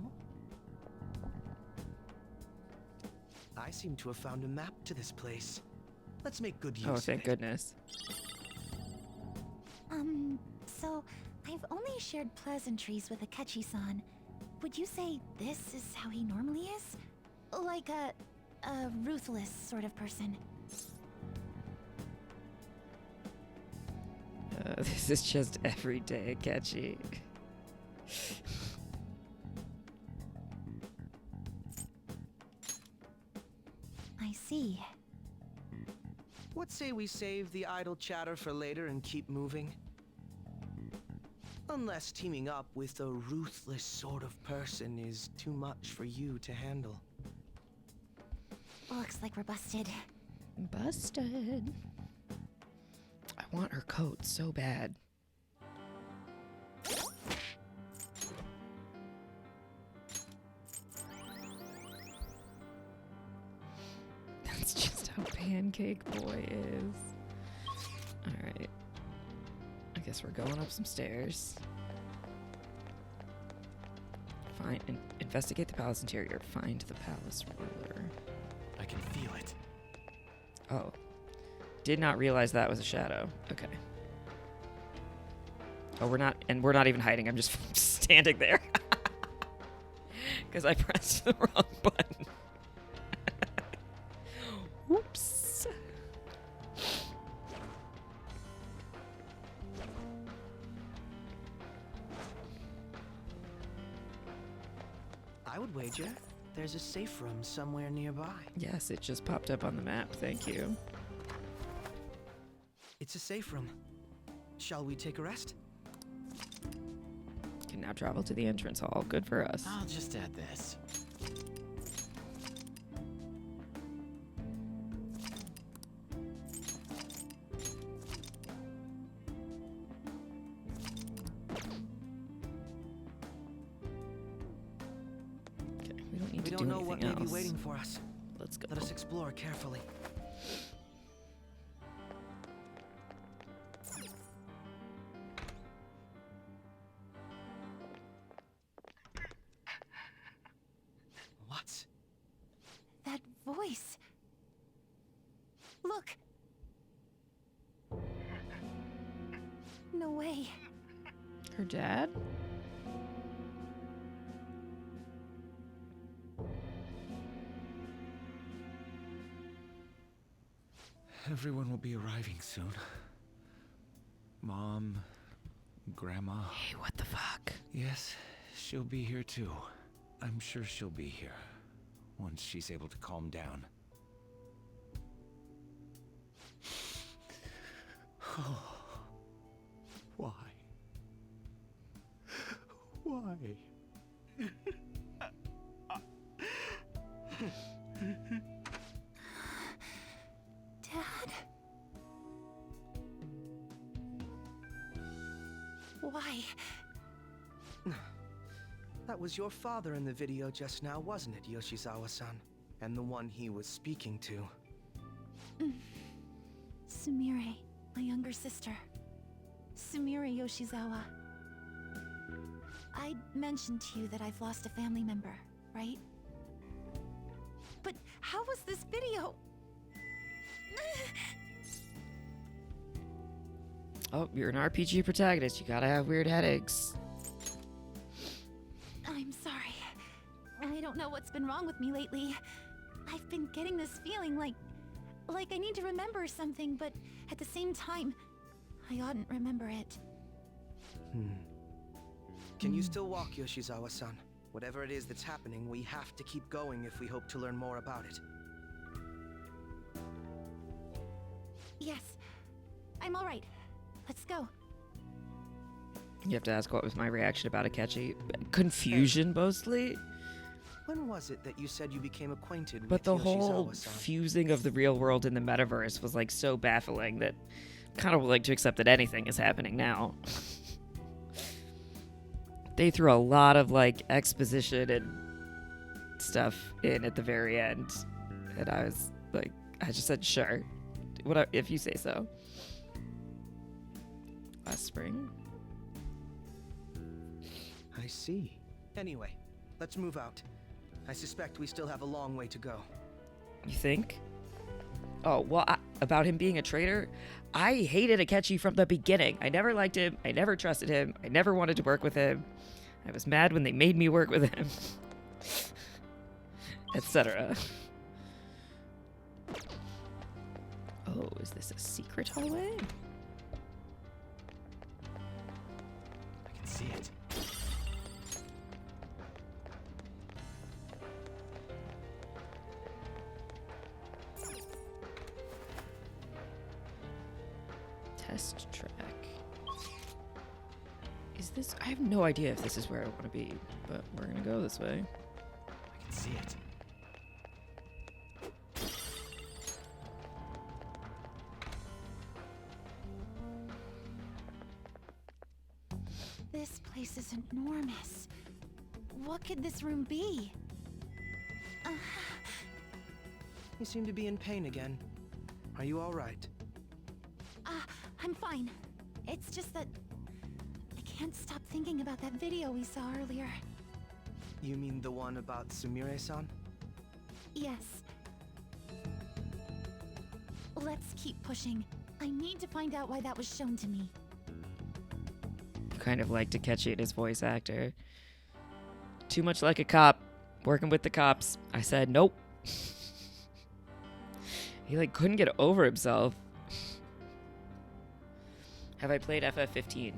I seem to have found a map to this place. Let's make good use Oh, of thank it. goodness. So I've only shared pleasantries with Akechi-san. Would you say this is how he normally is? Like a ruthless sort of person? This is just everyday Akechi. I see. What say we save the idle chatter for later and keep moving? Unless teaming up with a ruthless sort of person is too much for you to handle. Looks like we're busted. Busted. I want her coat so bad. That's just how Pancake Boy is. Alright. I guess we're going up some stairs. Find and investigate the palace interior. Find the palace ruler. I can feel it. Oh. Did not realize that was a shadow. Okay. Oh, we're not even hiding. I'm just standing there. Because I pressed the wrong button. Whoops. I would wager there's a safe room somewhere nearby. Yes, it just popped up on the map. Thank you. It's a safe room. Shall we take a rest? Can now travel to the entrance hall. Good for us. I'll just add this. Okay, we don't need We to don't do know what anything may be else. waiting for us. Let's go. Let us explore carefully. What? That voice. Look. No way. Her dad? Everyone will be arriving soon. Mom, Grandma. Hey, what the fuck? Yes, she'll be here too. I'm sure she'll be here once she's able to calm down. Why? Dad? Why? That was your father in the video just now, wasn't it, Yoshizawa-san? And the one he was speaking to. Sumire, my younger sister. Sumire Yoshizawa. I mentioned to you that I've lost a family member, right? But how was this video? Oh, you're an RPG protagonist. You gotta have weird headaches. I'm sorry. I don't know what's been wrong with me lately. I've been getting this feeling like I need to remember something, but at the same time, I oughtn't remember it. Can you still walk, Yoshizawa-san? Whatever it is that's happening, we have to keep going if we hope to learn more about it. Yes. I'm all right. Let's go. You have to ask what was my reaction about Akechi. Confusion, mostly. When was it that you said you became acquainted But with the whole Yoshizawa-san? fusing of the real world and the metaverse was like so baffling that I kind of would like to accept that anything is happening now. They threw a lot of like exposition and stuff in at the very end, and I was like, I just said sure, what if you say so. Last spring. I see. Anyway, let's move out. I suspect we still have a long way to go. You think? Oh, well, about him being a traitor? I hated Akechi from the beginning. I never liked him. I never trusted him. I never wanted to work with him. I was mad when they made me work with him. Etc. Oh, is this a secret hallway? I can see it. Test track. Is this? I have no idea if this is where I want to be, but we're gonna go this way. I can see it. This place is enormous. What could this room be? You seem to be in pain again. Are you all right? I'm fine. It's just that I can't stop thinking about that video we saw earlier. You mean the one about Sumire-san? Yes. Let's keep pushing. I need to find out why that was shown to me. Kind of like Takechi and his voice actor. Too much like a cop, working with the cops. I said nope. He like couldn't get over himself. Have I played FF15?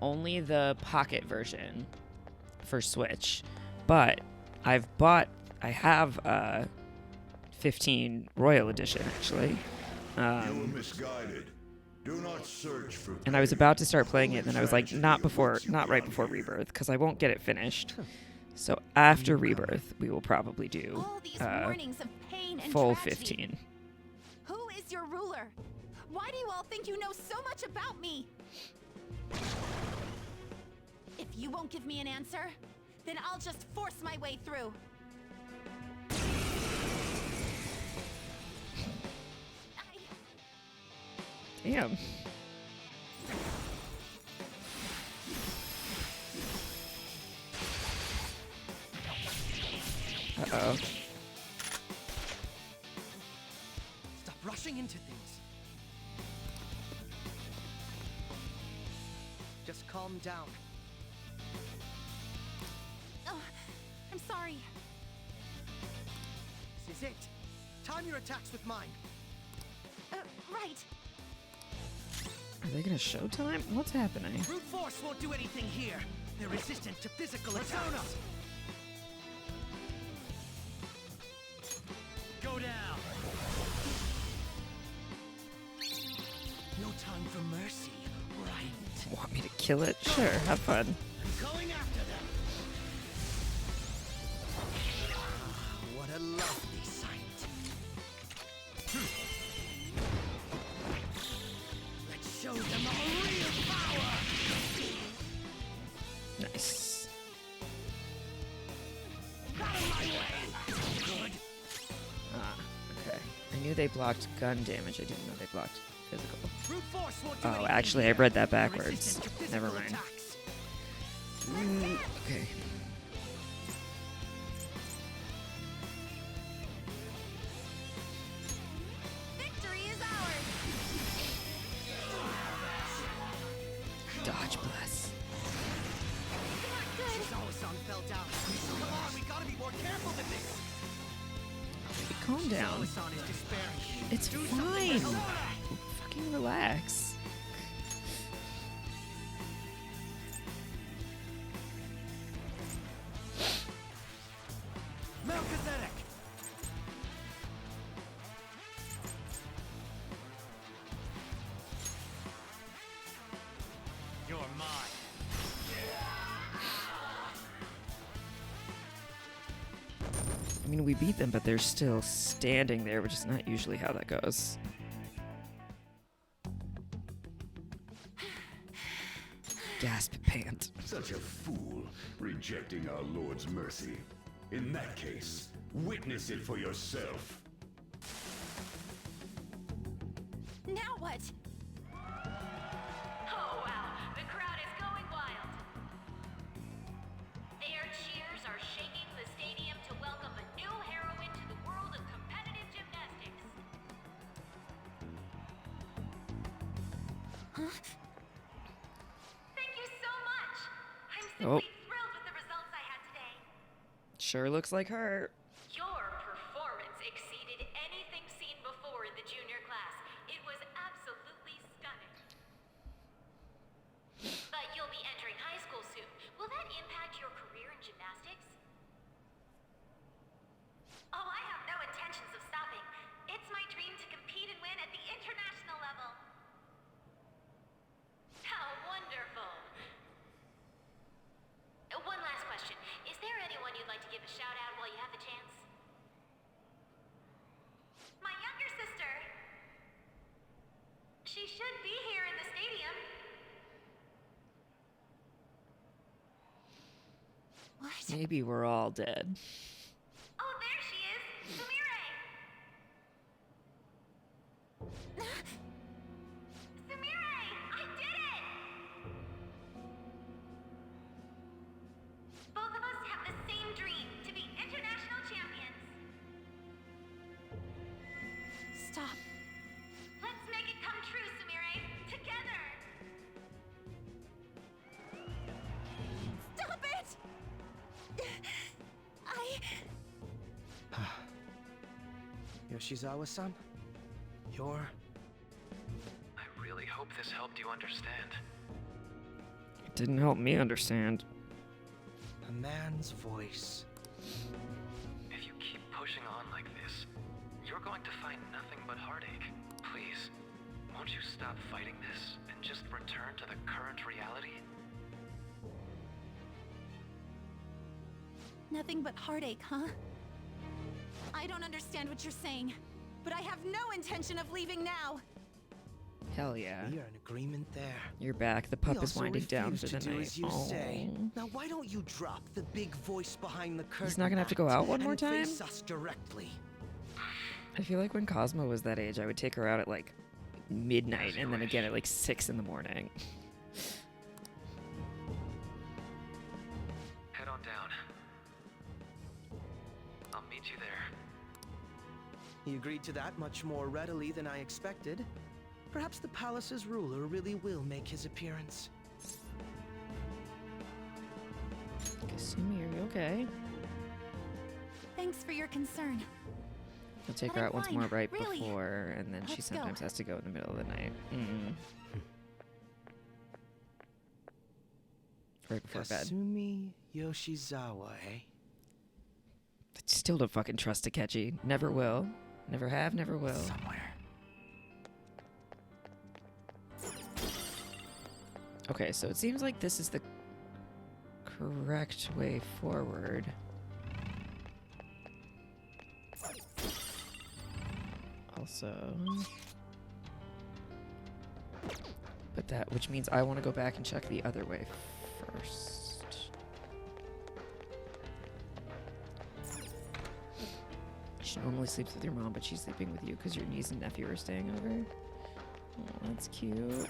Only the Pocket version for Switch, but I have 15 Royal Edition actually. You were misguided. Do not search for. And I was about to start playing it, and then I was like, not right before Rebirth, because I won't get it finished. So after Rebirth, we will probably do All these warnings of pain and full tragedy. 15. Who is your ruler? Why do you all think you know so much about me? If you won't give me an answer, then I'll just force my way through. Damn. Uh-oh. Stop rushing into things. Just calm down. Oh, I'm sorry. This is it. Time your attacks with mine. Right. Are they gonna show time? What's happening? Brute force won't do anything here. They're resistant to physical attacks. Go down. No time for mercy, right? Want me to kill it? Sure, have fun. I'm going after them. a lovely sight. Let's show them our real power! Nice. Out of my way! Good. Ah, okay. I knew they blocked gun damage. I didn't know they blocked physical. Brute force won't do Oh, anything actually, I here. read that They're backwards. resistant to physical Never mind. attacks. Okay. Victory is ours! Dodge bless. Shizawa-san fell down. Come on, we gotta be more careful than this. Calm down. Shizawa-san is despairing. It's Do something fine. to help. Fucking relax. Melchizedek! You're mine. I mean, we beat them, but they're still standing there, which is not usually how that goes. Gasp, pant. Such a fool, rejecting our Lord's mercy. In that case, witness it for yourself. Now what? Oh wow, the crowd is going wild. Their cheers are shaking the stadium to welcome a new heroine to the world of competitive gymnastics. Thank you so much. I'm Oh, simply thrilled with the results I had today. sure looks like her. Your performance exceeded anything seen before in the junior class. It was absolutely stunning. But you'll be entering high school soon. Will that impact your career in gymnastics? Oh, I have no intentions of stopping. It's my dream to compete and win at the international level. How wonderful. One last question. Is there anyone you'd like to give a shout out while you have the chance? My younger sister. She should be here in the stadium. Maybe we're all dead. Oh, there she is. Sumire. Sumire, I did it! Both of us have the same dream, to be international champions. Stop. Let's make it come true, Sumire. Together. Stop it! Yoshizawa-san, you're... I really hope this helped you understand. It didn't help me understand. a man's voice. If you keep pushing on like this, you're going to find nothing but heartache. Please, won't you stop fighting this and just return to the current reality? Nothing but heartache, huh? I don't understand what you're saying, but I have no intention of leaving now. Hell yeah. We are in agreement there. You're back. The pup is winding down for the to do night. as you say. Aw. Now why don't you drop the big voice behind the curtain? He's not gonna have to go out one more and time? face us directly. I feel like when Cosmo was that age, I would take her out at like midnight and then again at like 6 in the morning. Head on down. I'll meet you there. He agreed to that much more readily than I expected. Perhaps the palace's ruler really will make his appearance. Kasumi, are you okay? Thanks for your concern. I'll take But her I'm out once fine, more right really. before, and then she Let's go. sometimes has to go in the middle of the night. Right before bed. Kasumi Yoshizawa, eh? I still don't fucking trust Takechi. Never will. Never have, never will. Okay, so it seems like this is the correct way forward. So, but that, which means I want to go back and check the other way first. She normally sleeps with your mom, but she's sleeping with you because your niece and nephew are staying over. Oh, that's cute.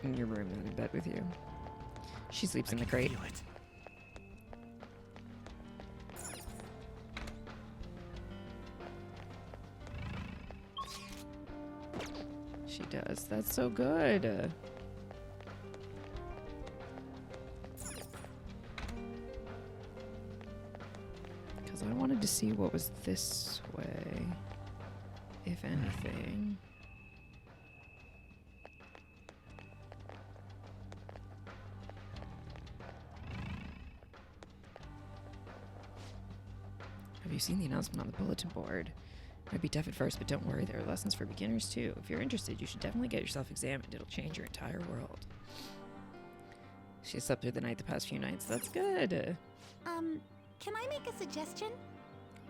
In your room, not in bed with you. She sleeps in the crate. She does. That's so good. Because I wanted to see what was this way, if anything. Have you seen the announcement on the bulletin board? Might be tough at first, but don't worry, there are lessons for beginners too. If you're interested, you should definitely get yourself examined. It'll change your entire world. She slept through the night the past few nights. That's good. Can I make a suggestion?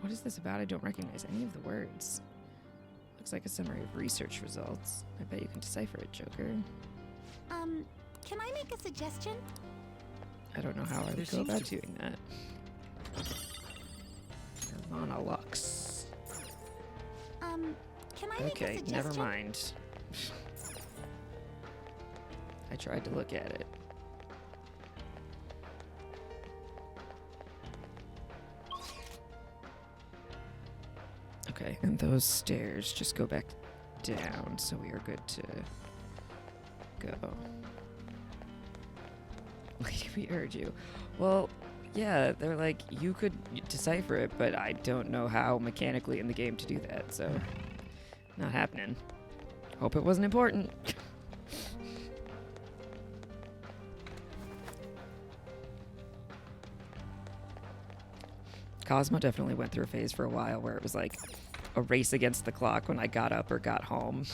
What is this about? I don't recognize any of the words. Looks like a summary of research results. I bet you can decipher it, Joker. Can I make a suggestion? I don't know how I would go about doing that. Nirvana Lux. Can I make a Okay, suggestion? never mind. I tried to look at it. Okay, and those stairs just go back down, so we are good to go. We heard you. Well, yeah, they're like, you could decipher it, but I don't know how mechanically in the game to do that, so not happening. Hope it wasn't important. Cosmo definitely went through a phase for a while where it was like a race against the clock when I got up or got home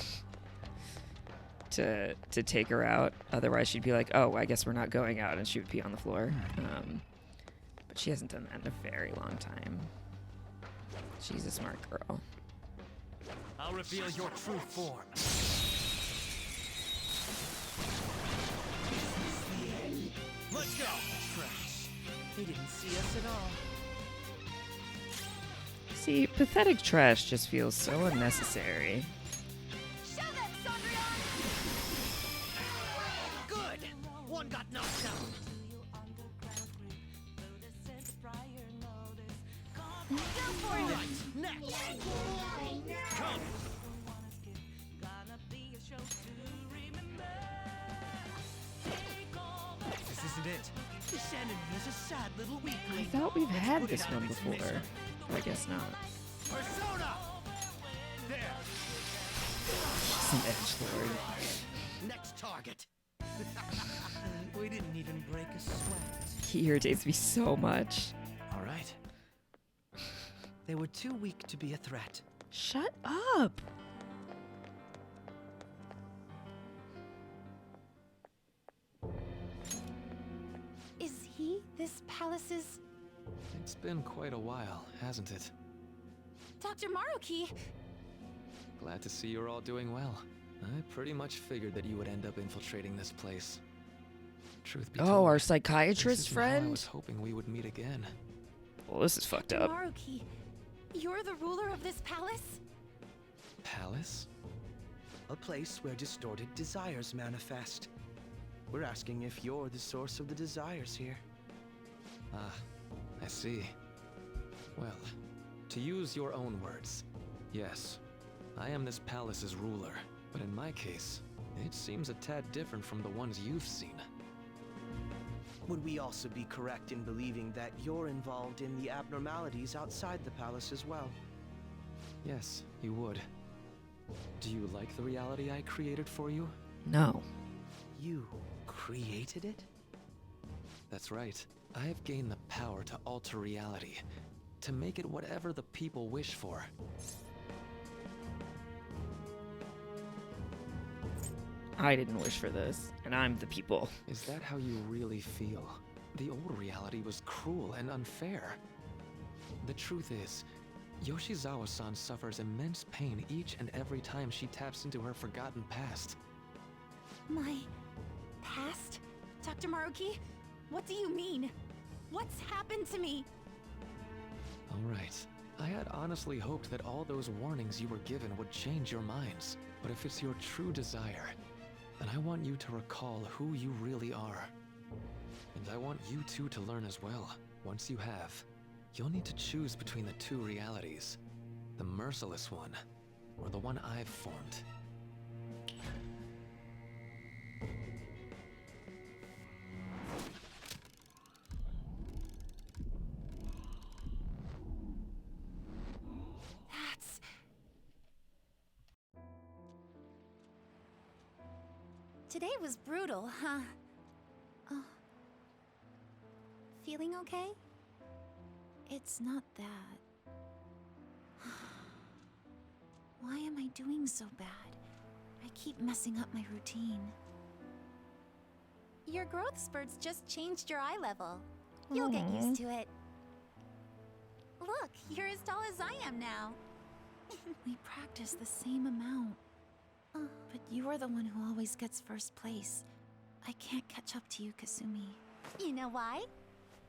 to take her out. Otherwise, she'd be like, "Oh, I guess we're not going out," and she would pee on the floor. But she hasn't done that in a very long time. She's a smart girl. I'll reveal your true form. Let's go! Trash. They didn't see us at all. See, pathetic trash just feels so unnecessary. Good! One got knocked out. Go for it! Right, next! Come! This isn't it. This enemy is a sad little I weakling. thought we've had this one before, but I guess not. Persona! There! She's an edgelord. Next target. We didn't even break a sweat. He irritates me so much. All right. They were too weak to be a threat. Shut up! Is he this palace's... It's been quite a while, hasn't it? Dr. Maruki? Glad to see you're all doing well. I pretty much figured that you would end up infiltrating this place. Truth be told, Oh, our this psychiatrist isn't how I friend? was hoping we would meet again. Well, this is fucked up. Maruki, you're the ruler of this palace? Palace? A place where distorted desires manifest. We're asking if you're the source of the desires here. Ah, I see. Well, to use your own words, yes, I am this palace's ruler, but in my case, it seems a tad different from the ones you've seen. Would we also be correct in believing that you're involved in the abnormalities outside the palace as well? Yes, you would. Do you like the reality I created for you? No. You created it? That's right. I have gained the power to alter reality, to make it whatever the people wish for. I didn't wish for this, and I'm the people. Is that how you really feel? The old reality was cruel and unfair. The truth is, Yoshizawa-san suffers immense pain each and every time she taps into her forgotten past. My past? Dr. Maruki? What do you mean? What's happened to me? Alright, I had honestly hoped that all those warnings you were given would change your minds. But if it's your true desire, then I want you to recall who you really are. And I want you two to learn as well. Once you have, you'll need to choose between the two realities. The merciless one, or the one I've formed. That's... Today was brutal, huh? Oh. Feeling okay? It's not that. Why am I doing so bad? I keep messing up my routine. Your growth spurts just changed your eye level. You'll get used to it. Look, you're as tall as I am now. We practice the same amount. But you are the one who always gets first place. I can't catch up to you, Kasumi. You know why?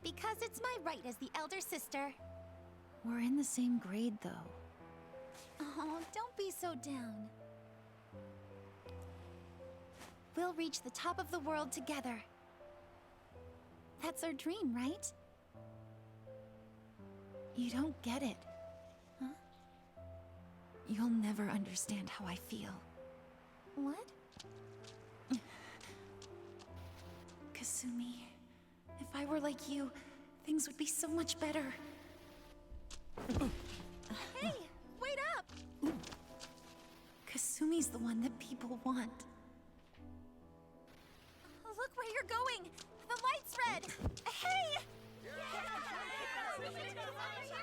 Because it's my right as the elder sister. We're in the same grade, though. Oh, don't be so down. We'll reach the top of the world together. That's our dream, right? You don't get it. Huh? You'll never understand how I feel. What? Kasumi, if I were like you, things would be so much better. Hey, wait up! Kasumi's the one that people want. Look where you're going! The light's red! Hey!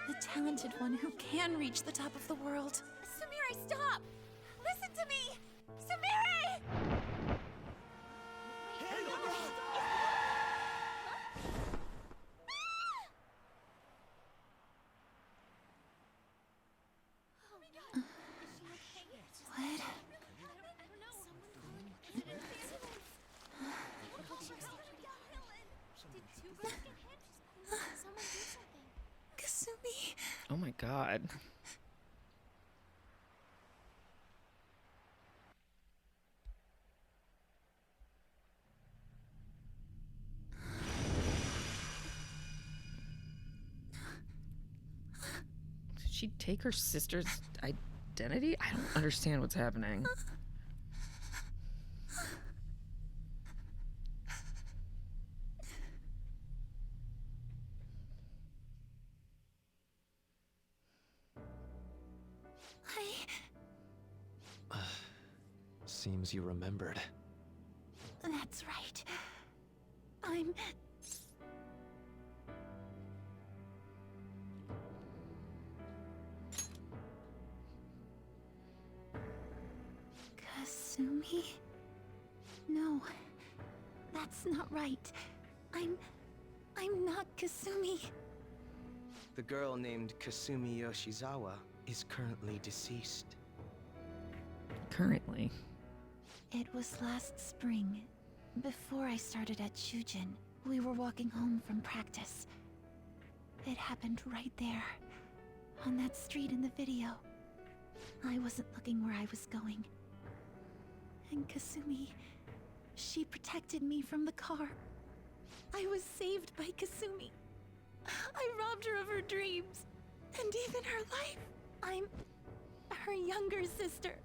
The talented one who can reach the top of the world. Sumire, stop! Listen to me! Sumire! What? Kasumi. Oh my god. Did she take her sister's identity? I don't understand what's happening. Seems you remembered. That's right. I'm... Kasumi? No, that's not right. I'm not Kasumi. The girl named Kasumi Yoshizawa is currently deceased. Currently? It was last spring, before I started at Shujin. We were walking home from practice. It happened right there, on that street in the video. I wasn't looking where I was going. And Kasumi, she protected me from the car. I was saved by Kasumi. I robbed her of her dreams, and even her life. I'm her younger sister.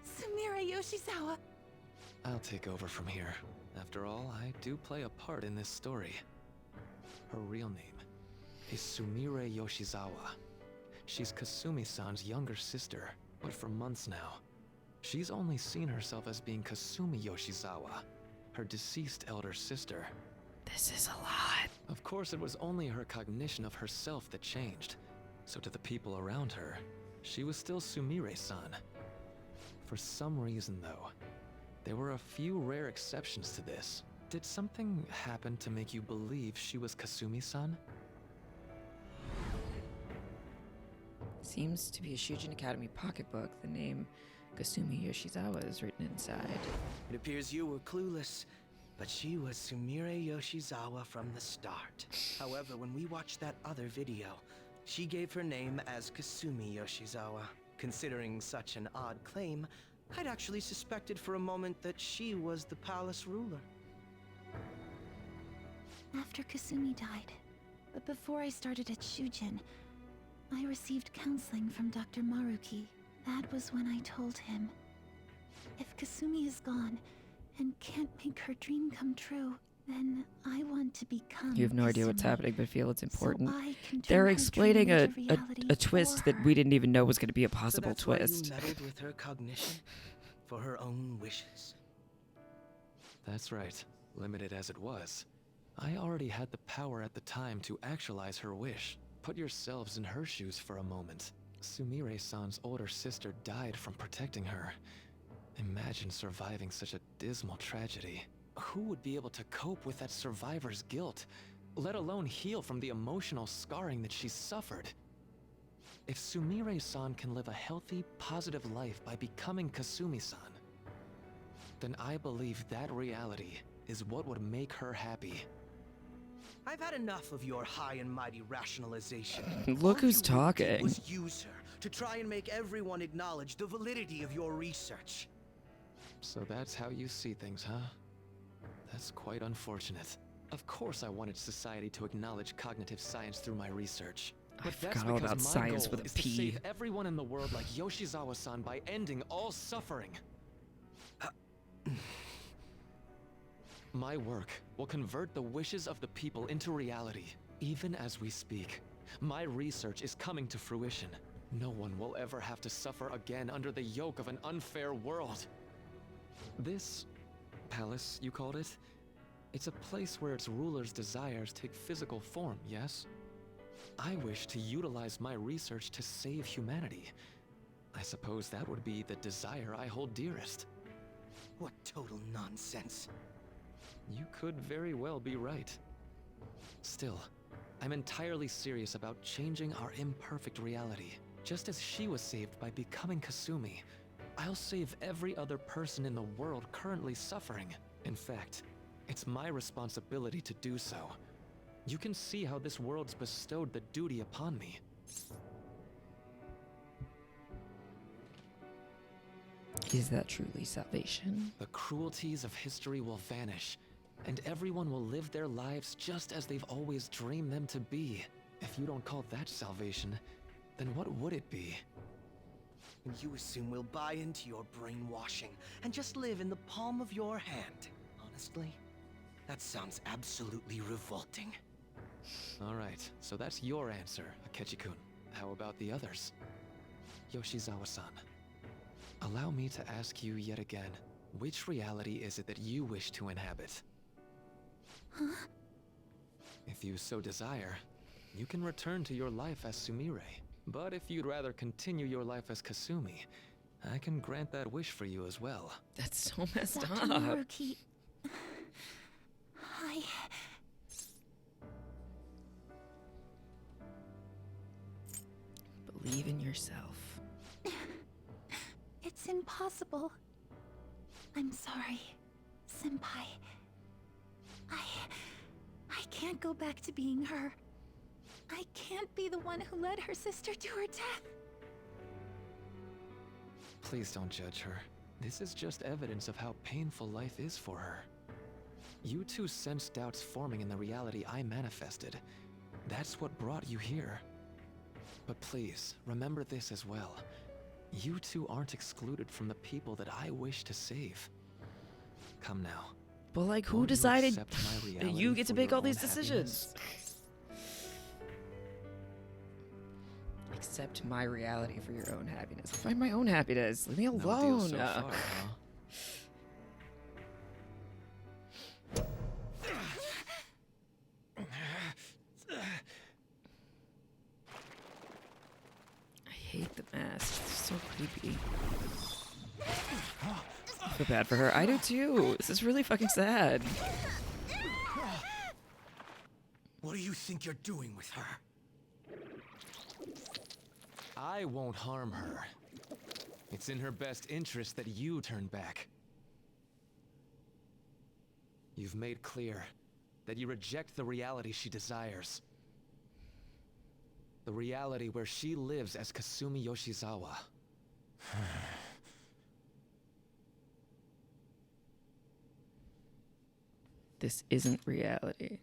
Sumire Yoshizawa. I'll take over from here. After all, I do play a part in this story. Her real name is Sumire Yoshizawa. She's Kasumi-san's younger sister, but for months now, she's only seen herself as being Kasumi Yoshizawa, her deceased elder sister. This is a lot. Of course, it was only her cognition of herself that changed. So to the people around her, she was still Sumire-san. For some reason, though, there were a few rare exceptions to this. Did something happen to make you believe she was Kasumi-san? Seems to be a Shujin Academy pocketbook. The name Kasumi Yoshizawa is written inside. It appears you were clueless, but she was Sumire Yoshizawa from the start. However, when we watched that other video, she gave her name as Kasumi Yoshizawa. Considering such an odd claim, I'd actually suspected for a moment that she was the palace ruler. After Kasumi died, but before I started at Shujin, I received counseling from Dr. Maruki. That was when I told him, if Kasumi is gone and can't make her dream come true, then I want to become You have no idea what's Kasumi. happening, but feel it's important. So I can turn They're her explaining dream a, into reality a twist for that her. we didn't even know was going to be a possible So that's why twist. you meddled with her cognition for her own wishes. That's right. Limited as it was, I already had the power at the time to actualize her wish. Put yourselves in her shoes for a moment. Sumire-san's older sister died from protecting her. Imagine surviving such a dismal tragedy. Who would be able to cope with that survivor's guilt, let alone heal from the emotional scarring that she suffered? If Sumire-san can live a healthy, positive life by becoming Kasumi-san, then I believe that reality is what would make her happy. I've had enough of your high and mighty rationalization. Look All who's you did talking. Was use her to try and make everyone acknowledge the validity of your research. So that's how you see things, huh? That's quite unfortunate. Of course I wanted society to acknowledge cognitive science through my research. But that's forgot all because about my science goal with a is P. to save everyone in the world like Yoshizawa-san by ending all suffering. My work will convert the wishes of the people into reality. Even as we speak, my research is coming to fruition. No one will ever have to suffer again under the yoke of an unfair world. This palace, you called it? It's a place where its ruler's desires take physical form, yes? I wish to utilize my research to save humanity. I suppose that would be the desire I hold dearest. What total nonsense. You could very well be right. Still, I'm entirely serious about changing our imperfect reality. Just as she was saved by becoming Kasumi, I'll save every other person in the world currently suffering. In fact, it's my responsibility to do so. You can see how this world's bestowed the duty upon me. Is that truly salvation? The cruelties of history will vanish, and everyone will live their lives just as they've always dreamed them to be. If you don't call that salvation, then what would it be? And you assume we'll buy into your brainwashing and just live in the palm of your hand. Honestly, that sounds absolutely revolting. Alright, so that's your answer, Akechi-kun. How about the others? Yoshizawa-san, allow me to ask you yet again, which reality is it that you wish to inhabit? Huh? If you so desire, you can return to your life as Sumire. But if you'd rather continue your life as Kasumi, I can grant that wish for you as well. That's so messed Dr. up. Maruki, Believe in yourself. It's impossible. I'm sorry, Senpai. I can't go back to being her. I can't be the one who led her sister to her death. Please don't judge her. This is just evidence of how painful life is for her. You two sensed doubts forming in the reality I manifested. That's what brought you here. But please, remember this as well. You two aren't excluded from the people that I wish to save. Come now. But like, who Won't you decided accept my that reality you get to for make your all these own decisions? happiness? Accept my reality for your own happiness. Find my own happiness. Leave me No deal alone. so far, huh? I hate the mask. It's so creepy. I feel bad for her. I do too. This is really fucking sad. What do you think you're doing with her? I won't harm her. It's in her best interest that you turn back. You've made clear that you reject the reality she desires. The reality where she lives as Kasumi Yoshizawa. This isn't reality.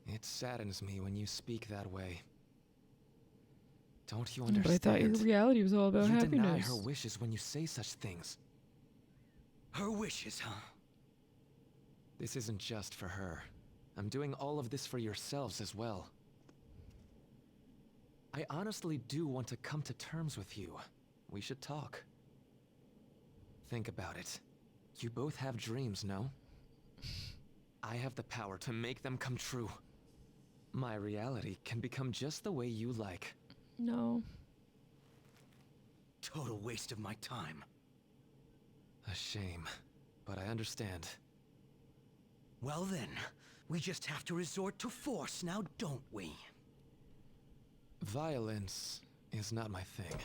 It saddens me when you speak that way. Don't you But I understand? thought your reality was all about you happiness. deny her wishes when you say such things. Her wishes, huh? This isn't just for her. I'm doing all of this for yourselves as well. I honestly do want to come to terms with you. We should talk. Think about it. You both have dreams, no? I have the power to make them come true. My reality can become just the way you like. No. Total waste of my time. A shame, but I understand. Well then, we just have to resort to force now, don't we? Violence is not my thing.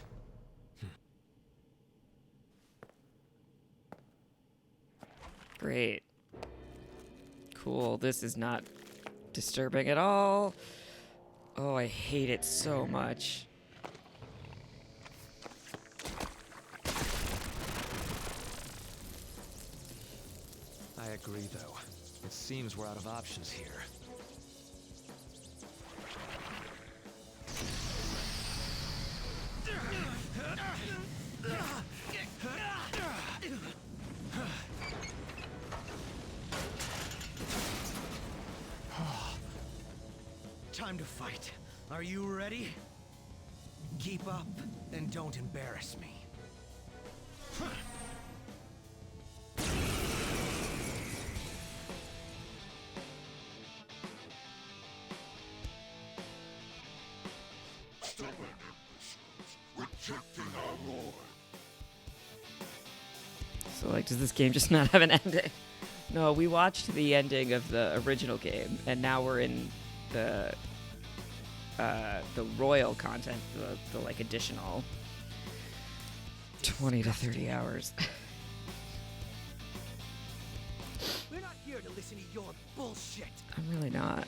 Great. Cool. This is not disturbing at all. Oh, I hate it so much. I agree, though. It seems we're out of options here. Time to fight. Are you ready? Keep up and don't embarrass me. Stubborn rejecting our lord. So, like, does this game just not have an ending? No, we watched the ending of the original game, and now we're in the royal content, the like additional 20 to 30 hours. We're not here to listen to your bullshit. I'm really not.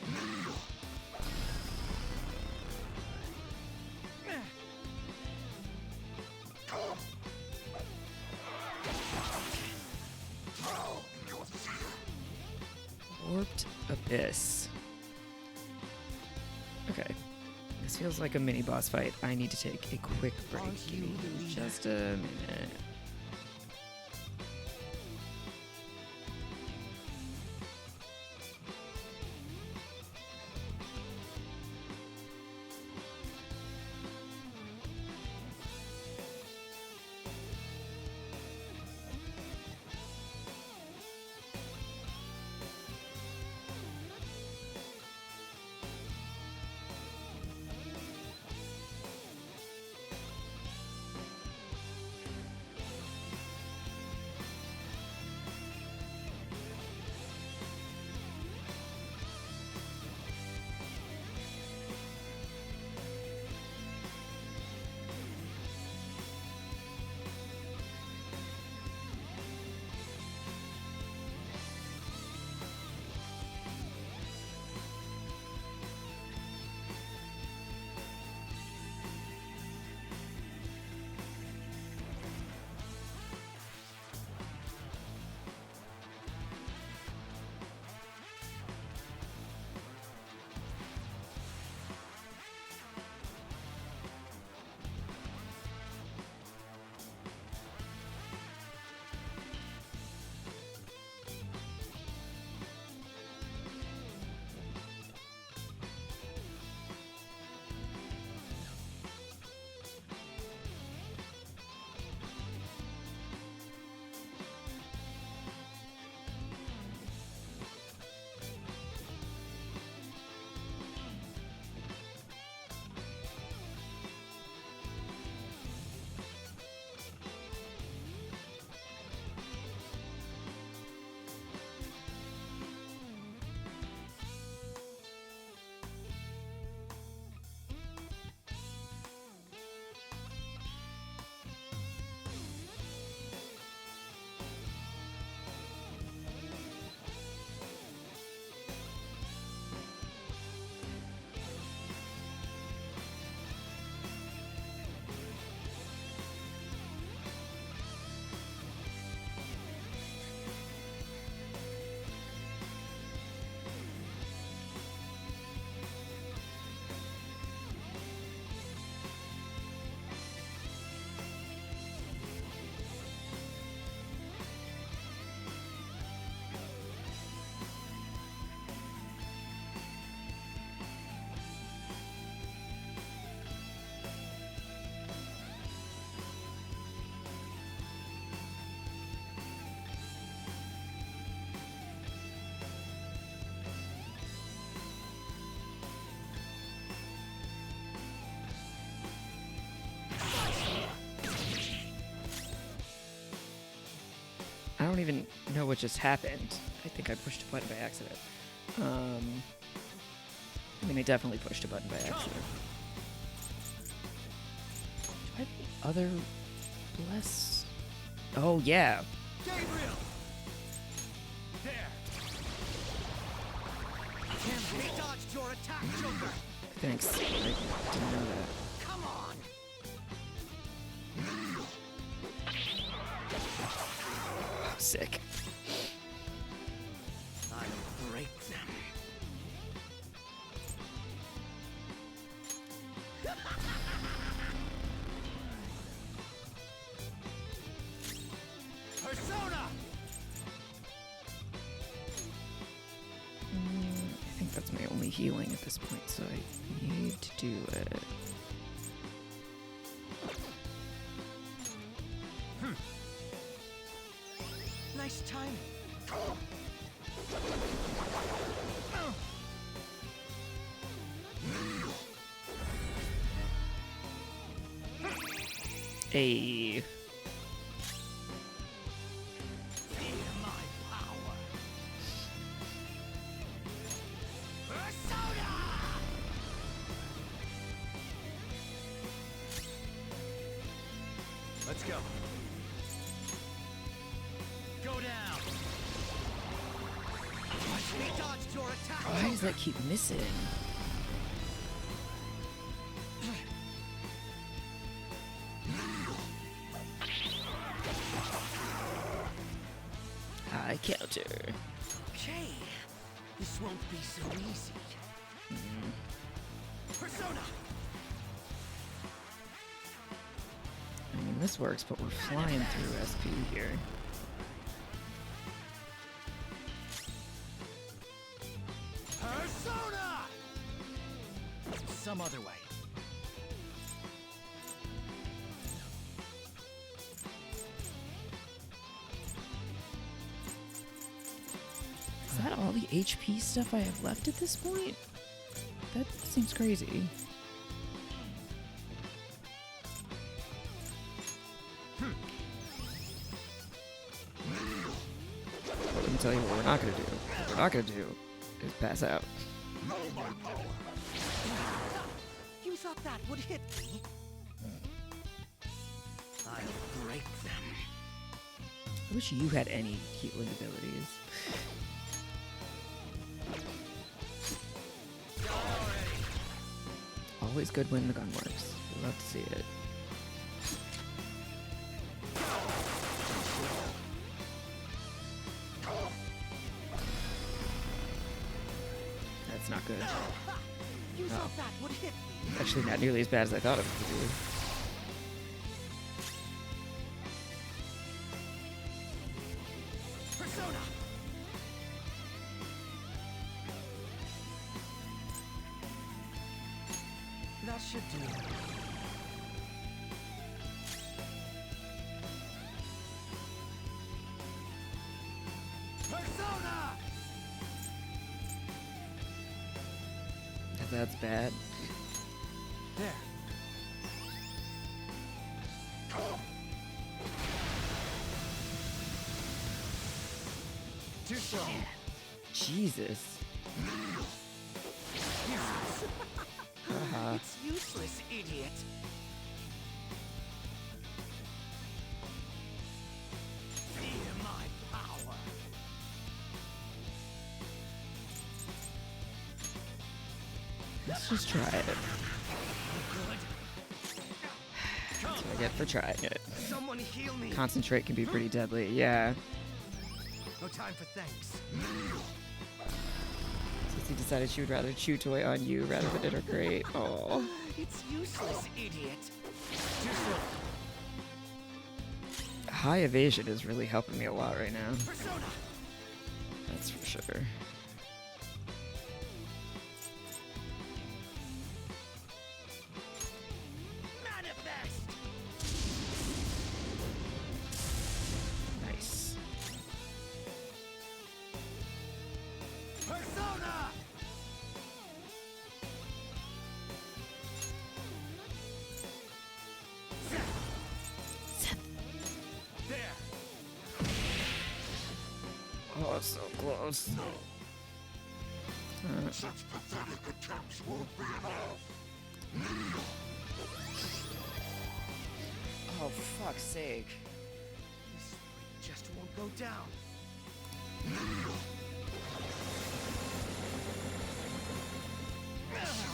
Warped Abyss. Okay. This feels like a mini boss fight. I need to take a quick break. Give me just a minute. don't even know what just happened. I think I pushed a button by accident. I mean, I definitely pushed a button by accident. Do I have any other bless? Oh, yeah. Gabriel! There! He dodged your attack, Joker! Thanks. I didn't know that. Come on! Sick. I'll break them. Persona! I think that's my only healing at this point, so I need to do it. Nice timing. Hey. Feel my power. Persona! Let's go. Go down. He dodged your attack. Why does that keep missing? High counter. Okay, this won't be so easy. Persona! I mean, this works, but we're flying through SP here. Persona! Some other way. Is that all the HP stuff I have left at this point? That seems crazy. Let me tell you what we're not gonna do. What we're not gonna do is pass out. You thought that would hit me? I'll break them. I wish you had any healing abilities. Always good when the gun works. Love to see it. That's not good. You Oh. thought that would hit me? Actually, not nearly as bad as I thought it would be. Persona! That should do. Persona! If that's bad. There. Do so. Jesus. It's useless, idiot. Fear my power. Let's just try it. That's what I get for trying it. Someone heal me. Concentrate can be pretty deadly, yeah. No time for thanks. Sissy decided she would rather chew toy on you rather than in her crate. Oh. It's useless, idiot. Do so. High evasion is really helping me a lot right now. Persona! That's for sure. Manifest! Nice. Persona! There. so close. Such pathetic attempts won't be enough. Oh, fuck's sake. This just won't go down.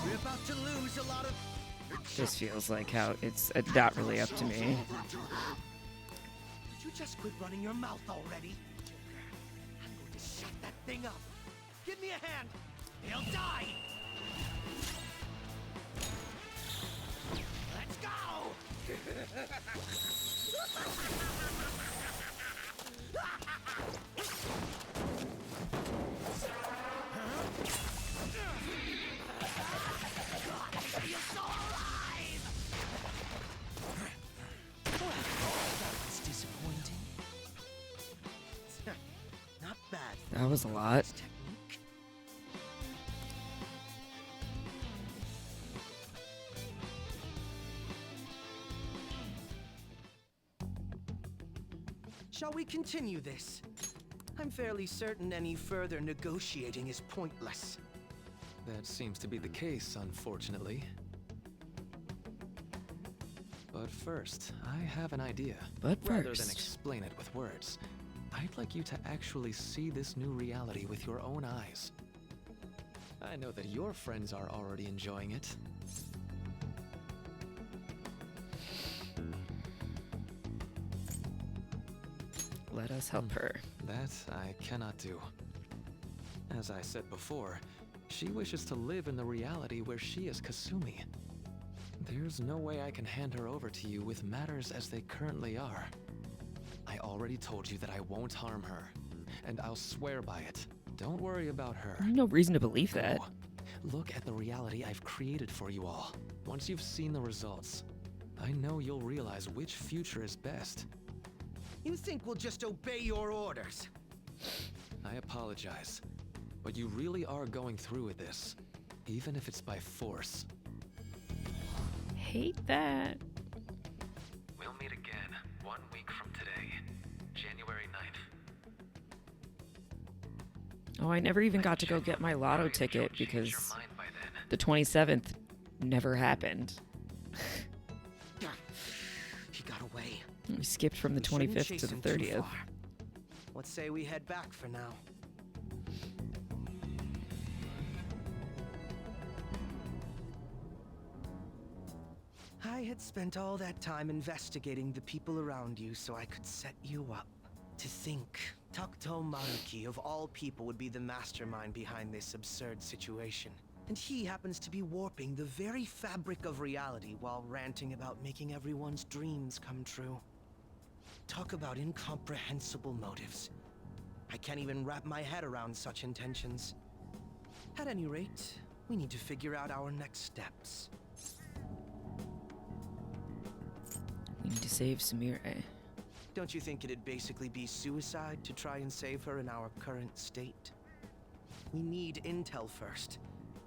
We're about to lose a lot of... This feels like how it's not really up to me. Did you just quit running your mouth already? I'm going to shut that thing up. Give me a hand. He'll die. Let's go. You're so alive. That was disappointing. Not bad. That was a lot. Technique. Shall we continue this? I'm fairly certain any further negotiating is pointless. That seems to be the case, unfortunately. But first, I have an idea. But Rather than first. explain it with words, I'd like you to actually see this new reality with your own eyes. I know that your friends are already enjoying it. Let us help her. That I cannot do. As I said before, she wishes to live in the reality where she is Kasumi. There's no way I can hand her over to you with matters as they currently are. I already told you that I won't harm her, and I'll swear by it. Don't worry about her. No reason to believe that. Go. Look at the reality I've created for you all. Once you've seen the results, I know you'll realize which future is best. You think we'll just obey your orders? I apologize, but you really are going through with this, even if it's by force. Hate that. We'll meet again 1 week from today, January 9th. Oh, I never even got to go get my lotto ticket because the 27th never happened. He got away. We skipped from the We shouldn't 25th chase to the him too 30th. far. Let's say we head back for now. I had spent all that time investigating the people around you so I could set you up. To think, Takuto Maruki of all people would be the mastermind behind this absurd situation. And he happens to be warping the very fabric of reality while ranting about making everyone's dreams come true. Talk about incomprehensible motives. I can't even wrap my head around such intentions. At any rate, we need to figure out our next steps. We need to save Samire. Don't you think it'd basically be suicide to try and save her in our current state? We need intel first.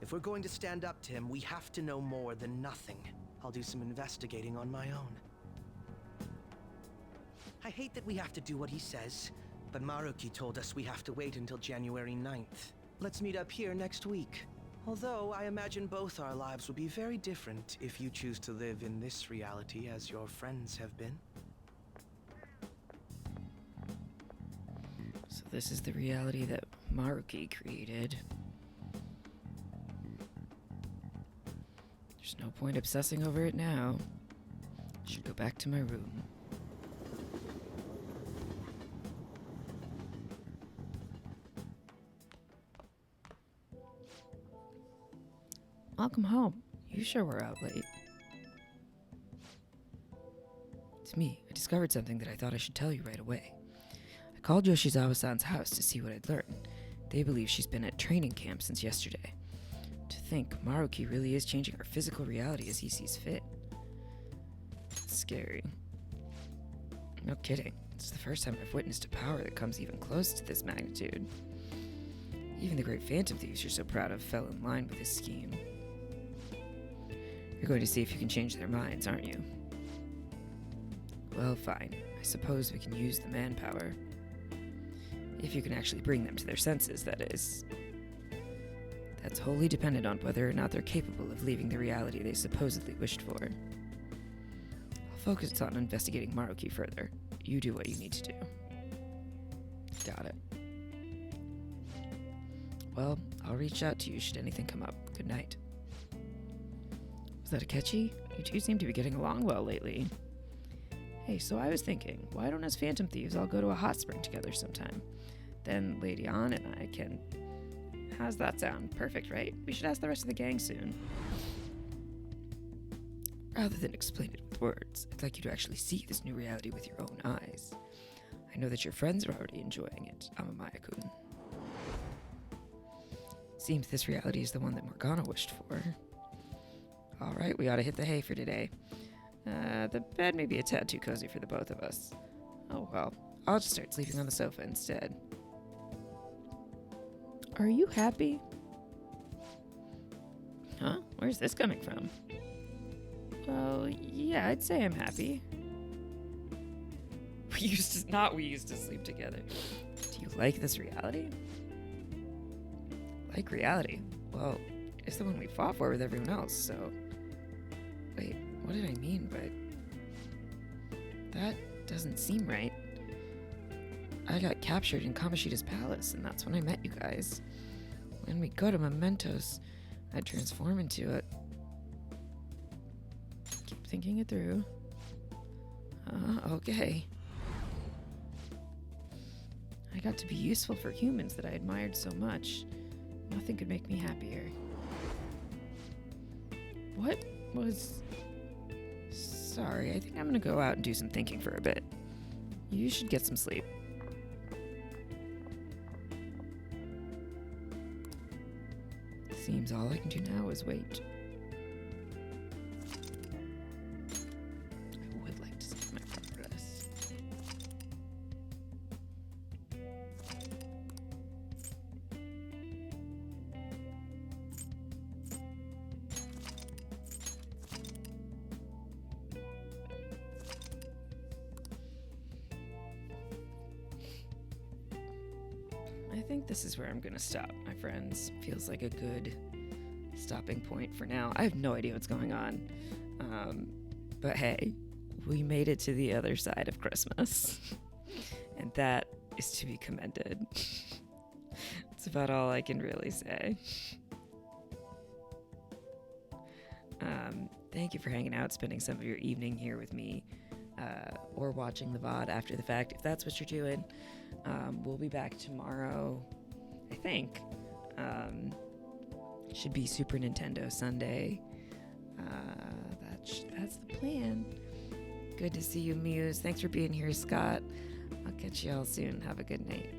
If we're going to stand up to him, we have to know more than nothing. I'll do some investigating on my own. I hate that we have to do what he says, but Maruki told us we have to wait until January 9th. Let's meet up here next week. Although I imagine both our lives will be very different if you choose to live in this reality as your friends have been. So this is the reality that Maruki created. There's no point obsessing over it now. I should go back to my room. Welcome home. You sure were out late. It's me. I discovered something that I thought I should tell you right away. I called Yoshizawa-san's house to see what I'd learned. They believe she's been at training camp since yesterday. To think, Maruki really is changing her physical reality as he sees fit. It's scary. No kidding. It's the first time I've witnessed a power that comes even close to this magnitude. Even the great Phantom Thieves you're so proud of fell in line with his scheme. You're going to see if you can change their minds, aren't you? Well, fine. I suppose we can use the manpower. If you can actually bring them to their senses, that is. That's wholly dependent on whether or not they're capable of leaving the reality they supposedly wished for. I'll focus on investigating Maruki further. You do what you need to do. Got it. Well, I'll reach out to you should anything come up. Good night. Was that Akechi? You two seem to be getting along well lately. Hey, so I was thinking, why don't us Phantom Thieves all go to a hot spring together sometime? Then Lady Ann and I can... How's that sound? Perfect, right? We should ask the rest of the gang soon. Rather than explain it with words, I'd like you to actually see this new reality with your own eyes. I know that your friends are already enjoying it, Amamaya-kun. Seems this reality is the one that Morgana wished for. Alright, we ought to hit the hay for today. The bed may be a tad too cozy for the both of us. Oh well, I'll just start sleeping on the sofa instead. Are you happy? Huh? Where's this coming from? Well, yeah, I'd say I'm happy. We used to sleep together. Do you like this reality? Like reality? Well, it's the one we fought for with everyone else, so... Wait, what did I mean by... That doesn't seem right. I got captured in Kamoshida's palace, and that's when I met you guys. When we go to Mementos, I'd transform into it. Keep thinking it through. Okay. I got to be useful for humans that I admired so much. Nothing could make me happier. What was... Sorry, I think I'm gonna go out and do some thinking for a bit. You should get some sleep. Seems all I can do now is wait. I would like to see my progress. I think this is where I'm gonna stop, my friends. Feels like a good stopping point for now. I have no idea what's going on. But hey, we made it to the other side of Christmas. And that is to be commended. It's about all I can really say. Thank you for hanging out, spending some of your evening here with me, or watching the VOD after the fact, if that's what you're doing. We'll be back tomorrow, I think. Should be Super Nintendo Sunday. That's the plan. Good to see you, Muse. Thanks for being here, Scott. I'll catch you all soon. Have a good night.